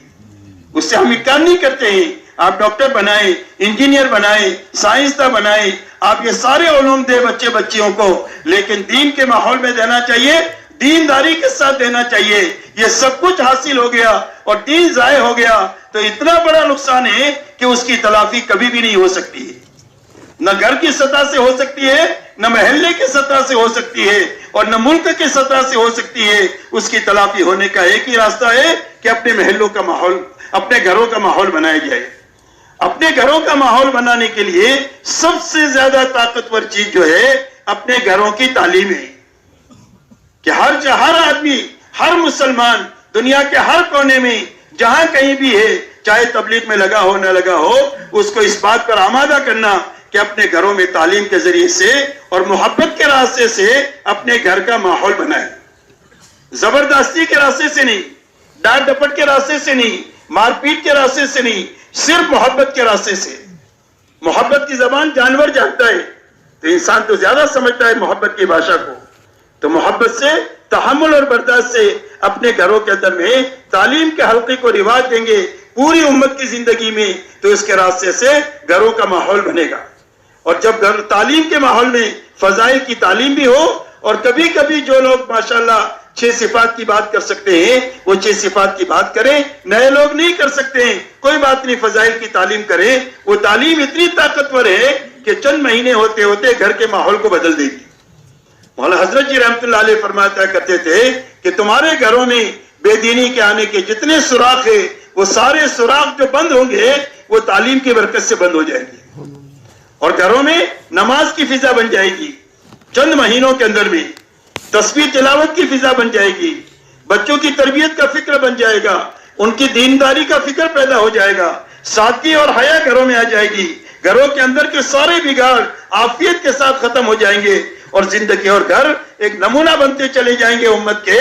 Speaker 2: اس سے ہم انکار نہیں کرتے ہیں, آپ ڈاکٹر بنائیں, انجینئر بنائیں, سائنسداں بنائیں, آپ یہ سارے علوم دے بچے بچیوں کو, لیکن دین کے ماحول میں دینا چاہیے, دینداری کے ساتھ دینا چاہیے. یہ سب کچھ حاصل ہو گیا اور دین ضائع ہو گیا تو اتنا بڑا نقصان ہے کہ اس کی تلافی کبھی بھی نہیں ہو سکتی ہے. نہ گھر کی سطح سے ہو سکتی ہے, نہ محلے کی سطح سے ہو سکتی ہے, اور نہ ملک کی سطح سے ہو سکتی ہے. اس کی تلافی ہونے کا ایک ہی راستہ ہے کہ اپنے محلوں کا ماحول, اپنے گھروں کا ماحول بنایا جائے. اپنے گھروں کا ماحول بنانے کے لیے سب سے زیادہ طاقتور چیز جو ہے اپنے گھروں کی تعلیم ہے, کہ ہر آدمی, ہر مسلمان دنیا کے ہر کونے میں جہاں کہیں بھی ہے, چاہے تبلیغ میں لگا ہو نہ لگا ہو, اس کو اس بات پر آمادہ کرنا کہ اپنے گھروں میں تعلیم کے ذریعے سے اور محبت کے راستے سے اپنے گھر کا ماحول بنائے. زبردستی کے راستے سے نہیں, ڈانٹ ڈپٹ کے راستے سے نہیں, مار پیٹ کے راستے سے نہیں, صرف محبت کے راستے سے. محبت کی زبان جانور جانتا ہے تو انسان تو زیادہ سمجھتا ہے محبت کی بھاشا کو. تو محبت سے, تحمل اور برداشت سے اپنے گھروں کے اندر میں تعلیم کے حلقے کو رواج دیں گے پوری امت کی زندگی میں, تو اس کے راستے سے گھروں کا ماحول بنے گا. اور جب گھر تعلیم کے ماحول میں فضائل کی تعلیم بھی ہو, اور کبھی کبھی جو لوگ ماشاءاللہ 6 صفات کی بات کر سکتے ہیں وہ 6 صفات کی بات کریں, نئے لوگ نہیں کر سکتے ہیں, کوئی بات نہیں, فضائل کی تعلیم کریں. وہ تعلیم اتنی طاقتور ہے کہ چند مہینے ہوتے ہوتے گھر کے ماحول کو بدل دے گی. مولانا حضرت جی رحمت اللہ علیہ فرمایا کرتے تھے کہ تمہارے گھروں میں بے دینی کے آنے کے جتنے سوراخ ہیں وہ سارے سوراخ جو بند ہوں گے وہ تعلیم کی برکت سے بند ہو جائیں گے, اور گھروں میں نماز کی فضا بن جائے گی. چند مہینوں کے اندر میں تسبیح تلاوت کی فضا بن جائے گی, بچوں کی تربیت کا فکر بن جائے گا, ان کی دینداری کا فکر پیدا ہو جائے گا, سادگی اور حیا گھروں میں آ جائے گی. گھروں کے اندر کے سارے بگاڑ عافیت کے ساتھ ختم ہو جائیں گے, اور زندگی اور گھر ایک نمونہ بنتے چلے جائیں گے امت کے.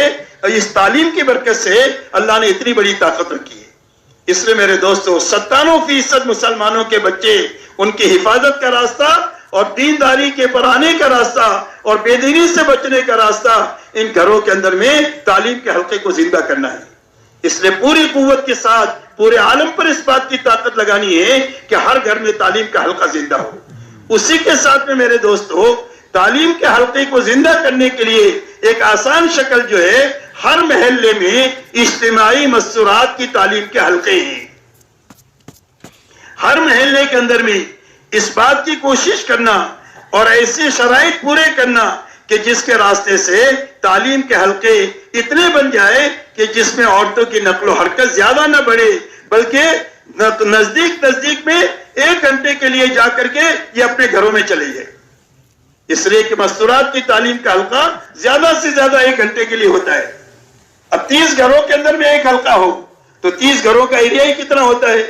Speaker 2: اس تعلیم کی برکت سے اللہ نے اتنی بڑی طاقت رکھی ہے. اس لیے میرے دوستو 97% مسلمانوں کے بچے, ان کی حفاظت کا راستہ اور دینداری کے پر آنے کا راستہ اور بے دینی سے بچنے کا راستہ ان گھروں کے اندر میں تعلیم کے حلقے کو زندہ کرنا ہے. اس لیے پوری قوت کے ساتھ پورے عالم پر اس بات کی طاقت لگانی ہے کہ ہر گھر میں تعلیم کا حلقہ زندہ ہو. اسی کے ساتھ میں میرے دوستو تعلیم کے حلقے کو زندہ کرنے کے لیے ایک آسان شکل جو ہے, ہر محلے میں اجتماعی مستورات کی تعلیم کے حلقے ہیں. ہر محلے کے اندر میں اس بات کی کوشش کرنا اور ایسے شرائط پورے کرنا کہ جس کے راستے سے تعلیم کے حلقے اتنے بن جائے کہ جس میں عورتوں کی نقل و حرکت زیادہ نہ بڑھے، بلکہ نزدیک میں 1 گھنٹے کے لیے جا کر کے یہ اپنے گھروں میں چلے جائے. اس لیے کہ مستورات کی تعلیم کا حلقہ زیادہ سے زیادہ 1 گھنٹے کے لیے ہوتا ہے. اب 30 گھروں کے اندر میں ایک حلقہ ہو تو 30 گھروں کا ایریا ہی کتنا ہوتا ہے.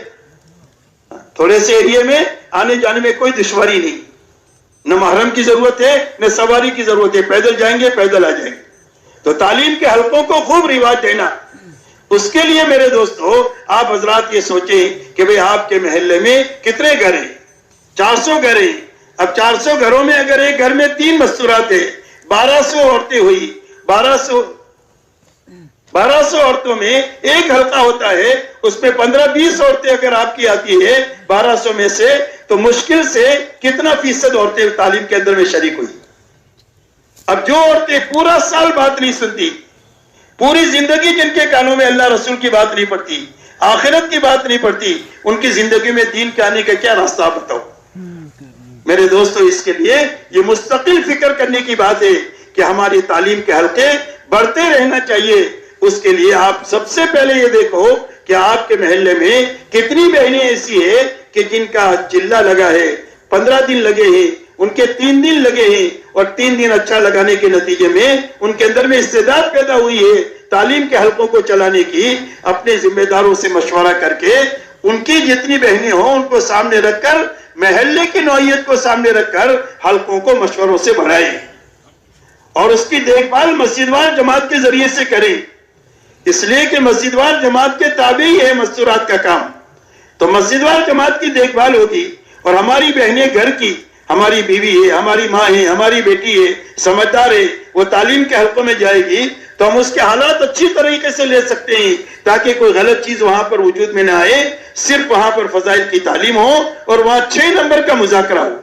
Speaker 2: تھوڑے سے ایریا میں آنے جانے میں کوئی دشواری نہیں، نہ محرم کی ضرورت ہے نہ سواری کی ضرورت ہے، پیدل جائیں گے پیدل آ جائیں گے. تو تعلیم کے حلقوں کو خوب رواج دینا. اس کے لیے میرے دوستو آپ حضرات یہ سوچیں کہ بھئی آپ کے محلے میں کتنے گھر ہیں؟ 400 گھر ہیں. اب 400 گھروں میں اگر ایک گھر میں 3 مستورات ہیں، 1200 عورتیں ہوئی. 1200 عورتوں میں ایک حلقہ ہوتا ہے، اس میں 15-20 عورتیں اگر آپ کی آتی ہے 1200 میں سے، تو مشکل سے کتنا فیصد عورتیں تعلیم کے اندر میں شریک ہوئی. اب جو عورتیں پورا سال بات نہیں سنتی، پوری زندگی جن کے کانوں میں اللہ رسول کی بات نہیں پڑتی، آخرت کی بات نہیں پڑتی، ان کی زندگی میں دین کے آنے کا کیا راستہ بتاؤ. میرے دوستو اس کے لیے یہ مستقل فکر کرنے کی بات ہے کہ ہماری تعلیم کے حلقے بڑھتے رہنا چاہیے. اس کے لیے آپ سب سے پہلے یہ دیکھو کہ آپ کے محلے میں کتنی بہنیں ایسی ہیں کہ جن کا چلہ لگا ہے، 15 دن لگے ہیں، ان کے 3 دن لگے ہیں، اور 3 دن اچھا لگانے کے نتیجے میں ان کے اندر میں استعداد پیدا ہوئی ہے تعلیم کے حلقوں کو چلانے کی. اپنے ذمہ داروں سے مشورہ کر کے ان کی جتنی بہنیں ہوں ان کو سامنے رکھ کر، محلے کی نوعیت کو سامنے رکھ کر حلقوں کو مشوروں سے بڑھائیں، اور اس کی دیکھ بھال مسجد وار جماعت کے ذریعے سے کریں. اس لیے کہ مسجد وار جماعت کے تابع ہی ہے مستورات کا کام. تو مسجد وار جماعت کی دیکھ بھال ہوگی، اور ہماری بہنیں گھر کی، ہماری بیوی ہے، ہماری ماں ہے، ہماری بیٹی ہے، سمجھدار ہے، وہ تعلیم کے حلقوں میں جائے گی تو ہم اس کے حالات اچھی طریقے سے لے سکتے ہیں تاکہ کوئی غلط چیز وہاں پر وجود میں نہ آئے. صرف وہاں پر فضائل کی تعلیم ہو اور وہاں 6 نمبر کا مذاکرہ ہو.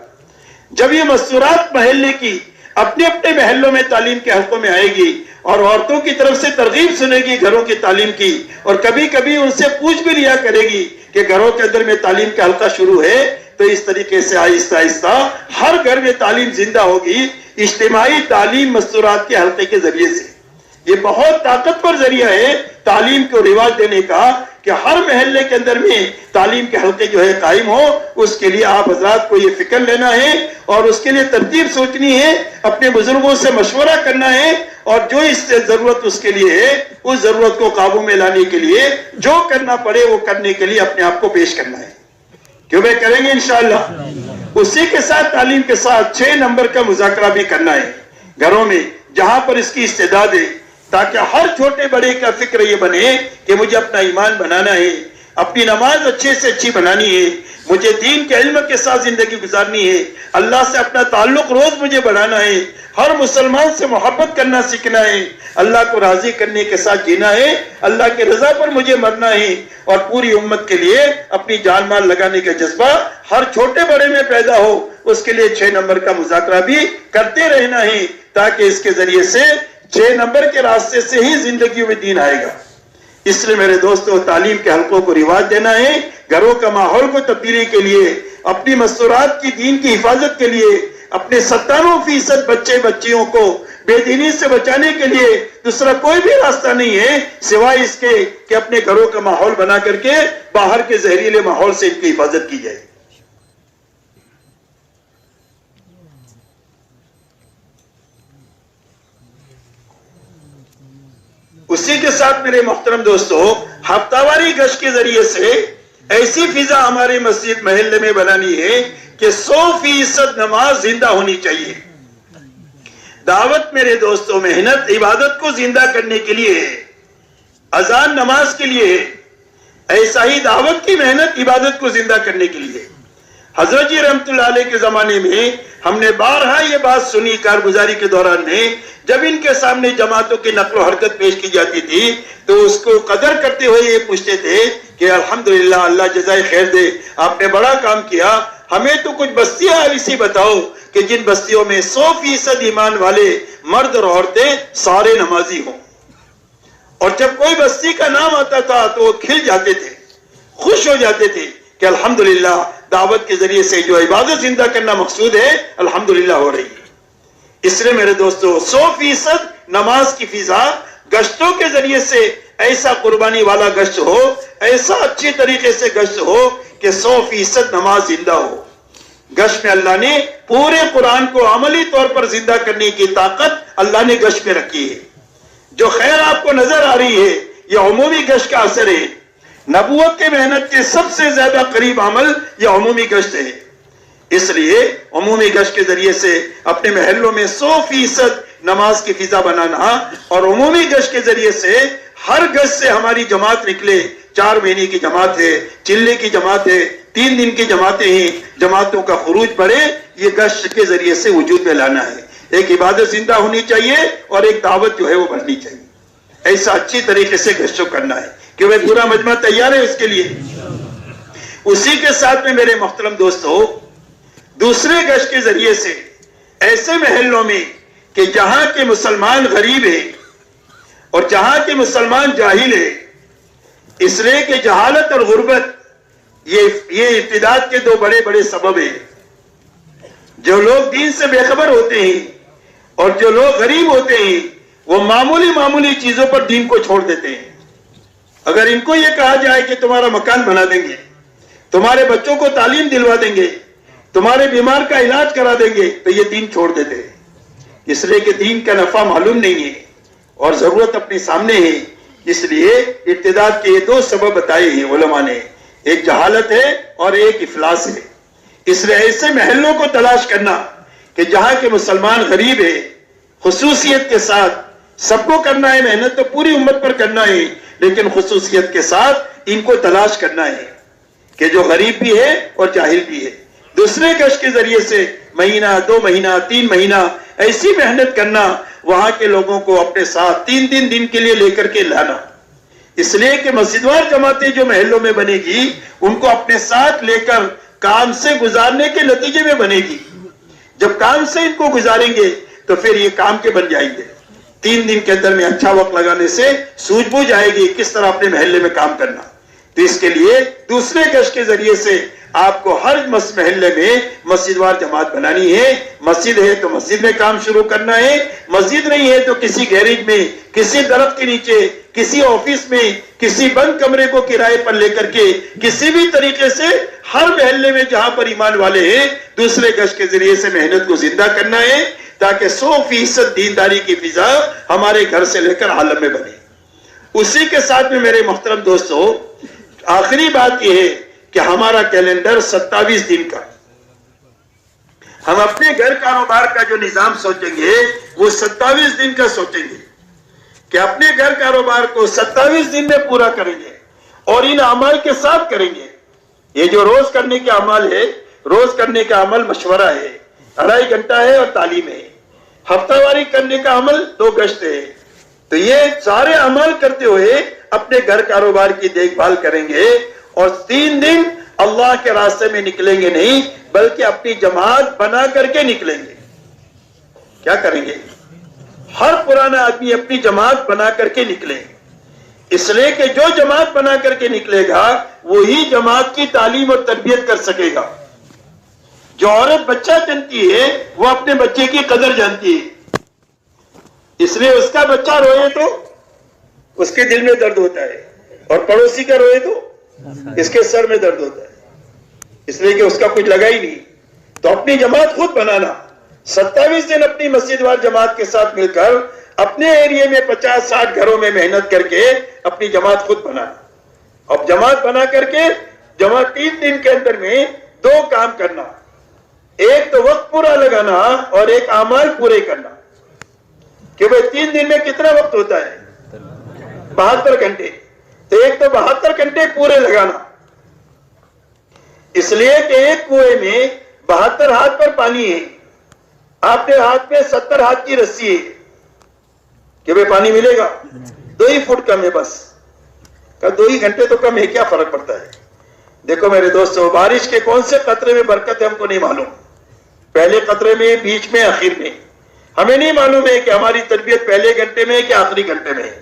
Speaker 2: جب یہ مستورات محلے کی اپنے اپنے محلوں میں تعلیم کے حلقوں میں آئے گی اور عورتوں کی طرف سے ترغیب سنے گی گھروں کی تعلیم کی، اور کبھی کبھی ان سے پوچھ بھی لیا کرے گی کہ گھروں کے اندر میں تعلیم کا حلقہ شروع ہے، تو اس طریقے سے آہستہ آہستہ ہر گھر میں تعلیم زندہ ہوگی. اجتماعی تعلیم مستورات کے حلقے کے ذریعے سے یہ بہت طاقتور ذریعہ ہے تعلیم کو رواج دینے کا کہ ہر محلے کے اندر میں تعلیم کے حلقے جو ہے قائم ہو. اس کے لیے آپ حضرات کو یہ فکر لینا ہے اور اس کے لیے ترتیب سوچنی ہے، اپنے بزرگوں سے مشورہ کرنا ہے، اور جو اس سے ضرورت اس کے لیے ہے اس ضرورت کو قابو میں لانے کے لیے جو کرنا پڑے وہ کرنے کے لیے اپنے آپ کو پیش کرنا ہے. کیوں بھائی کریں گے انشاءاللہ. اسی کے ساتھ تعلیم کے ساتھ 6 نمبر کا مذاکرہ بھی کرنا ہے گھروں میں جہاں پر اس کی استعداد ہے، تاکہ ہر چھوٹے بڑے کا فکر یہ بنے کہ مجھے اپنا ایمان بنانا ہے، اپنی نماز اچھے سے اچھی بنانی ہے، مجھے دین کے علم کے ساتھ زندگی گزارنی ہے، اللہ سے اپنا تعلق روز مجھے بڑھانا ہے، ہر مسلمان سے محبت کرنا سیکھنا ہے، اللہ کو راضی کرنے کے ساتھ جینا ہے، اللہ کے رضا پر مجھے مرنا ہے، اور پوری امت کے لیے اپنی جان مال لگانے کا جذبہ ہر چھوٹے بڑے میں پیدا ہو. اس کے لیے 6 نمبر کا مذاکرہ بھی کرتے رہنا ہے تاکہ اس کے ذریعے سے 6 نمبر کے راستے سے ہی زندگی میں دین آئے گا. اس لیے میرے دوستو تعلیم کے حلقوں کو رواج دینا ہے، گھروں کا ماحول کو تبدیلی کے لیے، اپنی مستورات کی دین کی حفاظت کے لیے، اپنے 97% بچے بچیوں کو بے دینی سے بچانے کے لیے دوسرا کوئی بھی راستہ نہیں ہے سوائے اس کے کہ اپنے گھروں کا ماحول بنا کر کے باہر کے زہریلے ماحول سے ان کی حفاظت کی جائے. اسی کے ساتھ میرے محترم دوستو ہفتہ واری گشت کے ذریعے سے ایسی فضا ہمارے مسجد محلے میں بنانی ہے کہ 100% نماز زندہ ہونی چاہیے. دعوت میرے دوستو محنت عبادت کو زندہ کرنے کے لیے ہے، اذان نماز کے لیے ہے، ایسا ہی دعوت کی محنت عبادت کو زندہ کرنے کے لیے. حضرت جی رحمت اللہ علیہ کے زمانے میں ہم نے بارہا یہ بات سنی کارگزاری کے دوران میں، جب ان کے سامنے جماعتوں کی نقل و حرکت پیش کی جاتی تھی تو اس کو قدر کرتے ہوئے یہ پوچھتے تھے کہ الحمدللہ اللہ جزائے خیر دے، آپ نے بڑا کام کیا، ہمیں تو کچھ بستیاں ایسی بتاؤ کہ جن بستیوں میں 100% ایمان والے مرد اور عورتیں سارے نمازی ہوں. اور جب کوئی بستی کا نام آتا تھا تو وہ کھل جاتے تھے، خوش ہو جاتے تھے کہ الحمدللہ دعوت کے ذریعے سے جو عبادت زندہ کرنا مقصود ہے الحمدللہ ہو رہی ہے. اس لیے میرے دوستو 100% نماز کی فضا گشتوں کے ذریعے سے ایسا قربانی والا گشت ہو, ایسا اچھی طریقے سے گشت ہو کہ 100% نماز زندہ ہو. گشت میں اللہ نے پورے قرآن کو عملی طور پر زندہ کرنے کی طاقت اللہ نے گشت میں رکھی ہے. جو خیر آپ کو نظر آ رہی ہے یہ عمومی گشت کا اثر ہے. نبوت کے محنت کے سب سے زیادہ قریب عمل یہ عمومی گشت ہے. اس لیے عمومی گشت کے ذریعے سے اپنے محلوں میں 100% نماز کی فضا بنانا, اور عمومی گشت کے ذریعے سے ہر گشت سے ہماری جماعت نکلے. 4 مہینے کی جماعت ہے, چلے کی جماعت ہے, 3 دن کی جماعتیں ہیں, جماعتوں کا خروج بڑھے, یہ گشت کے ذریعے سے وجود میں لانا ہے. ایک عبادت زندہ ہونی چاہیے اور ایک دعوت جو ہے وہ بڑھنی چاہیے. ایسا اچھی طریقے سے گشتوں کرنا ہے کہ وہ پورا مجمع تیار ہے اس کے لیے. اسی کے ساتھ میں میرے محترم دوستو, دوسرے گشت کے ذریعے سے ایسے محلوں میں کہ جہاں کے مسلمان غریب ہیں اور جہاں کے مسلمان جاہل ہیں, اس لیے کہ جہالت اور غربت یہ ارتداد کے 2 بڑے بڑے سبب ہیں. جو لوگ دین سے بے خبر ہوتے ہیں اور جو لوگ غریب ہوتے ہیں وہ معمولی چیزوں پر دین کو چھوڑ دیتے ہیں. اگر ان کو یہ کہا جائے کہ تمہارا مکان بنا دیں گے, تمہارے بچوں کو تعلیم دلوا دیں گے, تمہارے بیمار کا علاج کرا دیں گے, تو یہ دین چھوڑ دیتے ہیں. اس لیے کہ دین کا نفع معلوم نہیں ہے اور ضرورت اپنے سامنے ہے. اس لیے ارتداد کے یہ 2 سبب بتائے ہیں علماء نے, ایک جہالت ہے اور ایک افلاس ہے. اس لیے ایسے محلوں کو تلاش کرنا کہ جہاں کے مسلمان غریب ہے, خصوصیت کے ساتھ سب کو کرنا ہے, محنت تو پوری امت پر کرنا ہے, لیکن خصوصیت کے ساتھ ان کو تلاش کرنا ہے کہ جو غریب بھی ہے اور جاہل بھی ہے. دوسرے گشت کے ذریعے سے مہینہ, 2 مہینہ, 3 مہینہ ایسی محنت کرنا, وہاں کے لوگوں کو اپنے ساتھ 3 دن کے لیے لے کر کے لانا. اس لیے کہ مسجدوار جماعتیں جو محلوں میں بنے گی ان کو اپنے ساتھ لے کر کام سے گزارنے کے نتیجے میں بنے گی. جب کام سے ان کو گزاریں گے تو پھر یہ کام کے بن جائیں گے. 3 دن کے اندر میں اچھا وقت لگانے سے سوجھ بوجھ آئے گی کس طرح اپنے محلے میں کام کرنا. تو اس کے لیے دوسرے گشت کے ذریعے سے آپ کو ہر محلے میں مسجدوار جماعت بنانی ہے. مسجد ہے تو مسجد میں کام شروع کرنا ہے, مسجد نہیں ہے تو کسی گیریج میں, کسی درخت کے نیچے, کسی آفس میں, کسی بند کمرے کو کرائے پر لے کر کے کسی بھی طریقے سے ہر محلے میں جہاں پر ایمان والے ہیں دوسرے گشت کے ذریعے سے محنت کو زندہ کرنا ہے, تاکہ 100% دینداری کی فضا ہمارے گھر سے لے کر عالم میں بنے. اسی کے ساتھ میں میرے محترم دوستو, آخری بات یہ ہے کہ ہمارا کیلنڈر 27 دن کا, ہم اپنے گھر کاروبار کا جو نظام سوچیں گے وہ 27 دن کا سوچیں گے کہ اپنے گھر کاروبار کو 27 دن میں پورا کریں گے اور ان اعمال کے ساتھ کریں گے. یہ جو روز کرنے کے اعمال ہے, روز کرنے کا عمل مشورہ ہے, 2.5 گھنٹہ ہے اور تعلیم ہے. ہفتہ واری کرنے کا عمل 2 گشت ہے. تو یہ سارے عمل کرتے ہوئے اپنے گھر کاروبار کی دیکھ بھال کریں گے اور 3 دن اللہ کے راستے میں نکلیں گے نہیں بلکہ اپنی جماعت بنا کر کے نکلیں گے. کیا کریں گے؟ ہر پرانا آدمی اپنی جماعت بنا کر کے نکلے, اس لیے کہ جو جماعت بنا کر کے نکلے گا وہی جماعت کی تعلیم اور تربیت کر سکے گا. جو عورت بچہ جانتی ہے وہ اپنے بچے کی قدر جانتی ہے, اس لیے اس کا بچہ روئے تو اس کے دل میں درد ہوتا ہے اور پڑوسی کا روئے تو اس کے سر میں درد ہوتا ہے, اس لیے کہ اس کا کچھ لگا ہی نہیں. تو اپنی جماعت خود بنانا, 27 دن اپنی مسجد وار جماعت کے ساتھ مل کر اپنے ایریے میں 50-60 گھروں میں محنت کر کے اپنی جماعت خود بنانا. اب جماعت بنا کر کے جماعت 3 دن کے اندر میں 2 کام کرنا, ایک تو وقت پورا لگانا اور ایک اعمال پورے کرنا. کہ بھئی 3 دن میں کتنا وقت ہوتا ہے؟ 72 گھنٹے. تو ایک تو 72 گھنٹے پورے لگانا, اس لیے کہ ایک کنویں میں 72 ہاتھ پر پانی ہے, آپ کے ہاتھ میں 70 ہاتھ کی رسی ہے کہ بھئی پانی ملے گا, 2 ہی فٹ کم ہے بس. 2 ہی گھنٹے تو کم ہے, کیا فرق پڑتا ہے؟ دیکھو میرے دوستو, بارش کے کون سے قطرے میں برکت ہے ہم کو نہیں معلوم, پہلے قطرے میں, بیچ میں, آخر میں. ہمیں نہیں معلوم ہے کہ ہماری تربیت پہلے گھنٹے میں ہے کہ آخری گھنٹے میں ہے.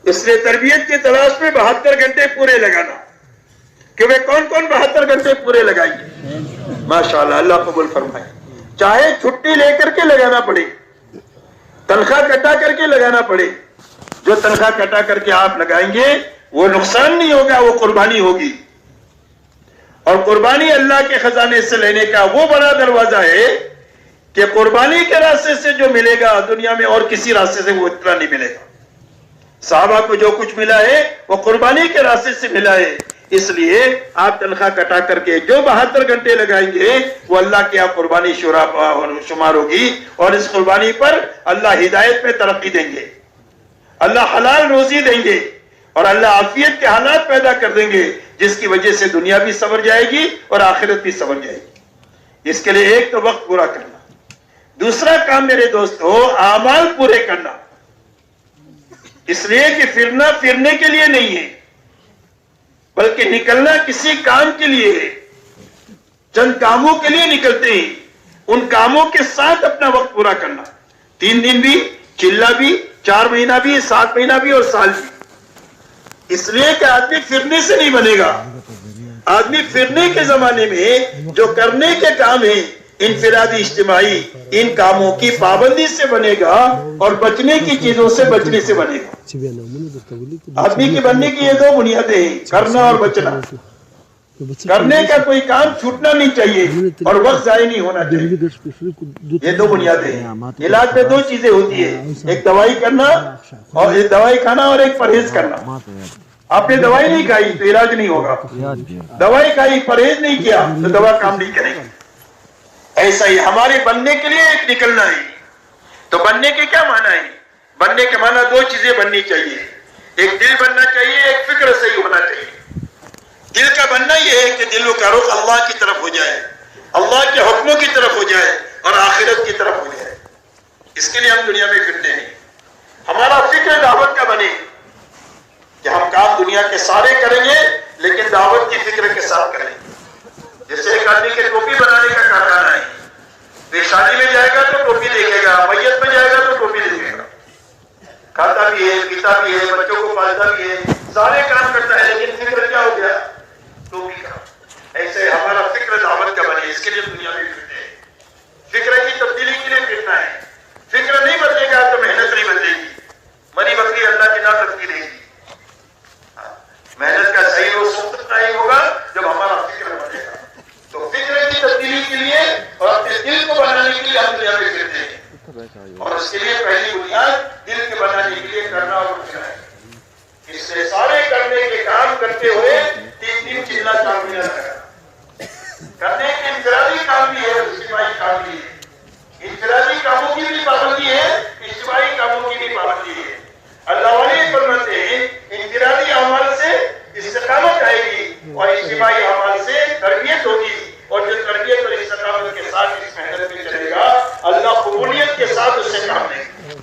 Speaker 2: اس لیے تربیت کی تلاش میں 72 گھنٹے پورے لگانا. کہ وہ کون کون 72 گھنٹے پورے لگائیے. ماشاءاللہ, اللہ قبول فرمائے. چاہے چھٹی لے کر کے لگانا پڑے, تنخواہ کٹا کر کے لگانا پڑے, جو تنخواہ کٹا کر کے آپ لگائیں گے وہ نقصان نہیں ہوگا, وہ قربانی ہوگی. اور قربانی اللہ کے خزانے سے لینے کا وہ بڑا دروازہ ہے کہ قربانی کے راستے سے جو ملے گا دنیا میں اور کسی راستے سے وہ اتنا نہیں ملے گا. صحابہ کو جو کچھ ملا ہے وہ قربانی کے راستے سے ملا ہے. اس لیے آپ تنخواہ کٹا کر کے جو 72 گھنٹے لگائیں گے وہ اللہ کے آپ قربانی شمار ہوگی, اور اس قربانی پر اللہ ہدایت میں ترقی دیں گے, اللہ حلال روزی دیں گے, اور اللہ عافیت کے حالات پیدا کر دیں گے, جس کی وجہ سے دنیا بھی سنور جائے گی اور آخرت بھی سنور جائے گی. اس کے لیے ایک تو وقت پورا کرنا, دوسرا کام میرے دوستو اعمال پورے کرنا. اس لیے کہ پھرنا پھرنے کے لیے نہیں ہے, بلکہ نکلنا کسی کام کے لیے ہے. چند کاموں کے لیے نکلتے ہیں, ان کاموں کے ساتھ اپنا وقت پورا کرنا. 3 دن بھی, چلہ بھی, 4 مہینہ بھی, 7 مہینہ بھی اور سال بھی. اس لیے کہ آدمی پھرنے سے نہیں بنے گا. آدمی پھرنے کے زمانے میں جو کرنے کے کام ہیں انفرادی اجتماعی, ان کاموں کی پابندی سے بنے گا, اور بچنے کی چیزوں سے بچنے سے بنے گا. آدمی کے بننے کی یہ 2 بنیادیں ہیں, کرنا اور بچنا. کرنے کا کوئی کام چھوٹنا نہیں چاہیے اور وقت ضائع نہیں ہونا چاہیے. یہ 2 بنیادیں ہیں. علاج میں 2 چیزیں ہوتی ہیں, ایک دوائی کرنا اور ایک دوائی کھانا, اور ایک پرہیز کرنا. آپ نے دوائی نہیں کھائی تو علاج نہیں ہوگا, دوائی کھائی پرہیز نہیں کیا تو دوا کام نہیں کرے گی. ایسا ہی ہمارے بننے کے لیے ایک نکلنا ہے. تو بننے کے کیا معنی ہے؟ بننے کے معنی 2 چیزیں بننی چاہیے. ایک دل بننا چاہیے, ایک فکر صحیح ہونا چاہیے. دل کا بننا یہ ہے کہ دل کا رخ اللہ کی طرف ہو جائے, اللہ کے حکموں کی طرف ہو جائے اور آخرت کی طرف ہو جائے. اس کے لیے ہم دنیا میں پھرتے ہیں. ہمارا فکر دعوت کا بنے کہ ہم کام دنیا کے سارے کریں گے لیکن دعوت کی فکر کے ساتھ کریں گے. جیسے ایک آدمی کے ٹوپی بنانے کا کارخانہ ہے, وہ شادی میں جائے گا تو ٹوپی دیکھے گا, میت میں جائے گا تو ٹوپی دیکھے گا. کھاتا بھی ہے, پیتا بھی ہے, بچوں کو پالتا بھی ہے, سارے کام کرتا ہے, لیکن فکر کیا ہو گیا؟ ٹوپی کا. ایسے ہمارا فکر دعوت کا بنے, اس کے لیے دنیا میں پھرتے ہیں. فکر کی تبدیلی کے لیے پھرنا ہے. فکر نہیں بدلے گا تو محنت نہیں بدلے گی. مری بکری اللہ کی نافرمانی دے گی. محنت کا صحیح اور سوچ نہیں ہوگا جب ہمارا فکر بنے گا. تو فکر کی تبدیلی کے لیے اور اپنے دل کو بنانے کے لیے ہم دنیا میں پھرتے ہیں. اور اس کے لیے پہلی بنیاد دل کے بنانے کے لیے کرنا اور بچنا ہے. اس سے سارے کرنے کے کام کرتے ہوئے 3 دن چلنا کام نہیں لگا. کرنے کے انفرادی کام بھی ہے, اجتماعی کام بھی ہے. انفرادی کاموں کی بھی پابندی ہے, اجتماعی کاموں کی بھی پابندی ہے. اللہ والے فرماتے ہیں انفرادی اعمال سے استقامت آئے گی اور اجتماعی اعمال سے تربیت ہوگی, اور جو تربیت اور استقامت کے ساتھ اس محنت میں چلے گا اللہ قبولیت کے ساتھ اس سے کام لے گا.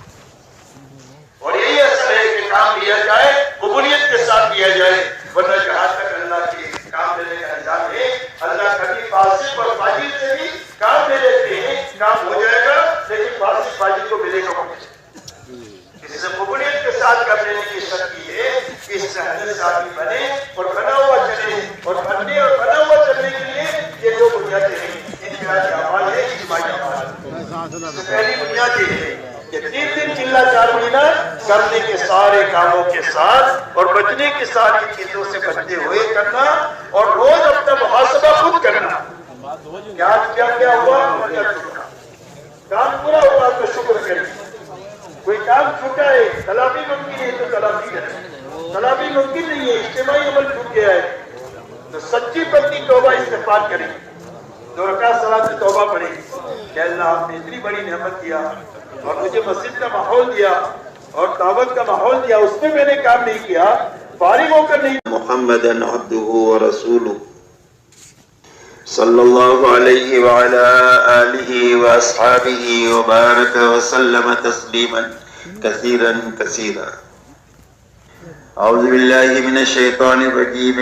Speaker 2: اور یہی اصل ہے کہ کام لیا جائے قبولیت کے ساتھ لیا جائے, ورنہ جہاں تک اللہ کے کام لینے کا انجام ہے, اللہ کبھی فاسق اور فاجر سے بھی کام لے لیتے ہیں, کام ہو جائے گا لیکن فاسق فاجر کو ملے گا. اس سے قبولیت کے ساتھ کام لینے کی شرط یہ ہے کہ اس سے حدیث آدمی بنے اور بنا ہوا چلے, اور بننے اور بنا ہوا چلنے کے لیے یہ 2 بنیادیں ہیں, انفرادی اعمال ہے, اجتماعی اعمال. پہلی بنیاد یہ ہے کہ 3 دن چلہ 4 مہینہ کرنے کے سارے کاموں کے ساتھ اور بچنے کی ساری چیزوں سے بچتے ہوئے کرنا, اور روز اپنا محاسبہ خود کرنا. کیا ہوا, کیا چھوٹا. کام پورا ہوا تو شکر کریں. کوئی کام چھوٹا ہے, تلافی ممکن ہے تو تلافی کریں. تلافی ممکن نہیں ہے, اجتماعی عمل چھوٹ گیا ہے تو سچی پکی توبہ استغفار کریں. 2 رکعت صلاۃ توبہ پڑھیں کہ اللہ آپ نے اتنی بڑی نعمت دیا اور مجھے مسجد کا ماحول دیا اور دعوت کا ماحول دیا, اس میں نے کام نہیں کیا, فارغ ہو کر نہیں. محمد عبدہ ورسولہ صلی اللہ علیہ وعلا آلہ واصحابہ وبارک وسلم تسلیما کثیرا کثیرا. اعوذ باللہ من الشیطان الرجیم.